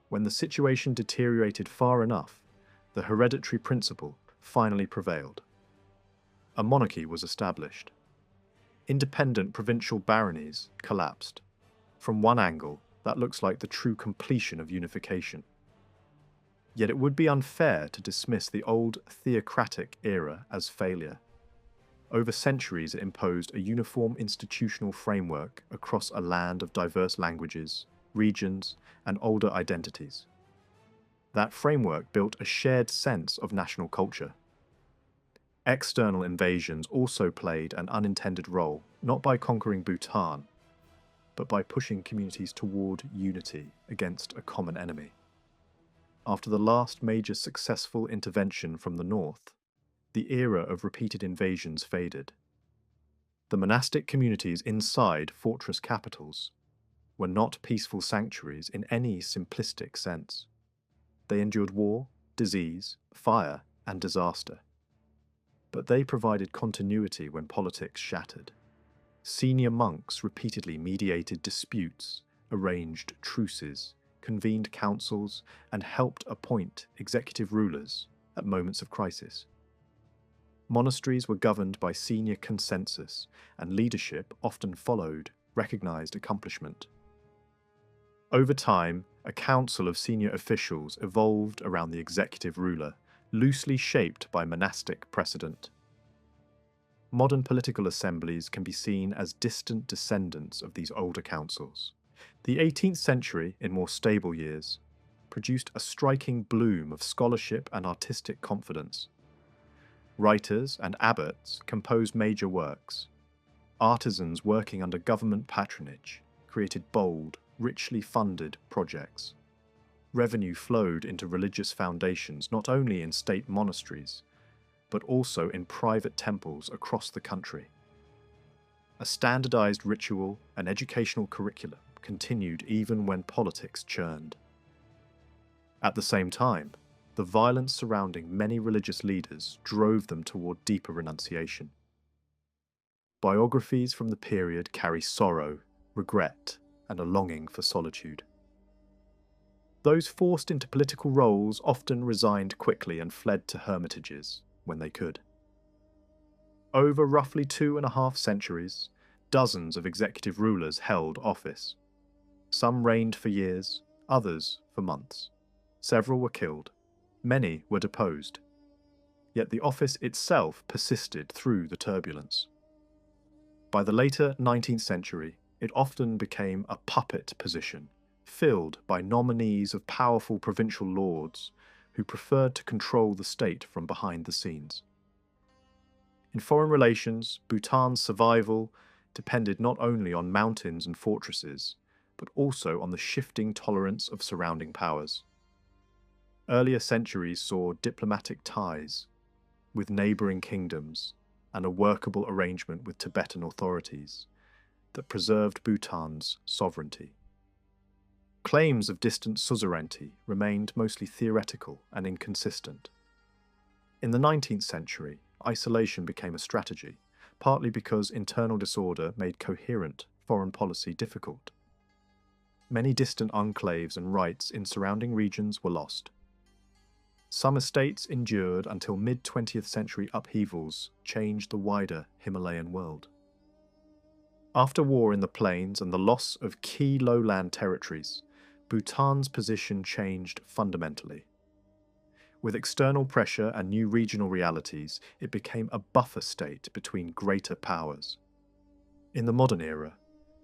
When the situation deteriorated far enough, the hereditary principle finally prevailed. A monarchy was established. Independent provincial baronies collapsed. From one angle, that looks like the true completion of unification. Yet it would be unfair to dismiss the old theocratic era as failure. Over centuries, it imposed a uniform institutional framework across a land of diverse languages, regions, and older identities. That framework built a shared sense of national culture. External invasions also played an unintended role, not by conquering Bhutan, but by pushing communities toward unity against a common enemy. After the last major successful intervention from the north, the era of repeated invasions faded. The monastic communities inside fortress capitals were not peaceful sanctuaries in any simplistic sense. They endured war, disease, fire, and disaster. But they provided continuity when politics shattered. Senior monks repeatedly mediated disputes, arranged truces, convened councils, and helped appoint executive rulers at moments of crisis. Monasteries were governed by senior consensus, and leadership often followed recognized accomplishment. Over time, a council of senior officials evolved around the executive ruler, loosely shaped by monastic precedent. Modern political assemblies can be seen as distant descendants of these older councils. The 18th century, in more stable years, produced a striking bloom of scholarship and artistic confidence. Writers and abbots composed major works. Artisans working under government patronage created bold, richly funded projects. Revenue flowed into religious foundations not only in state monasteries, but also in private temples across the country. A standardized ritual and educational curriculum continued even when politics churned. At the same time, the violence surrounding many religious leaders drove them toward deeper renunciation. Biographies from the period carry sorrow, regret, and a longing for solitude. Those forced into political roles often resigned quickly and fled to hermitages when they could. Over roughly 2.5 centuries, dozens of executive rulers held office. Some reigned for years, others for months. Several were killed. Many were deposed. Yet the office itself persisted through the turbulence. By the later 19th century, it often became a puppet position, filled by nominees of powerful provincial lords who preferred to control the state from behind the scenes. In foreign relations, Bhutan's survival depended not only on mountains and fortresses, but also on the shifting tolerance of surrounding powers. Earlier centuries saw diplomatic ties with neighbouring kingdoms and a workable arrangement with Tibetan authorities that preserved Bhutan's sovereignty. Claims of distant suzerainty remained mostly theoretical and inconsistent. In the 19th century, isolation became a strategy, partly because internal disorder made coherent foreign policy difficult. Many distant enclaves and rights in surrounding regions were lost. Some estates endured until mid-20th century upheavals changed the wider Himalayan world. After war in the plains and the loss of key lowland territories, Bhutan's position changed fundamentally. With external pressure and new regional realities, it became a buffer state between greater powers. In the modern era,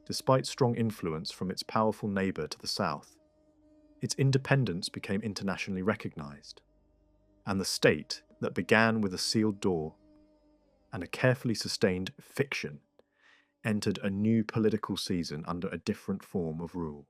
despite strong influence from its powerful neighbour to the south, its independence became internationally recognised, and the state that began with a sealed door and a carefully sustained fiction entered a new political season under a different form of rule.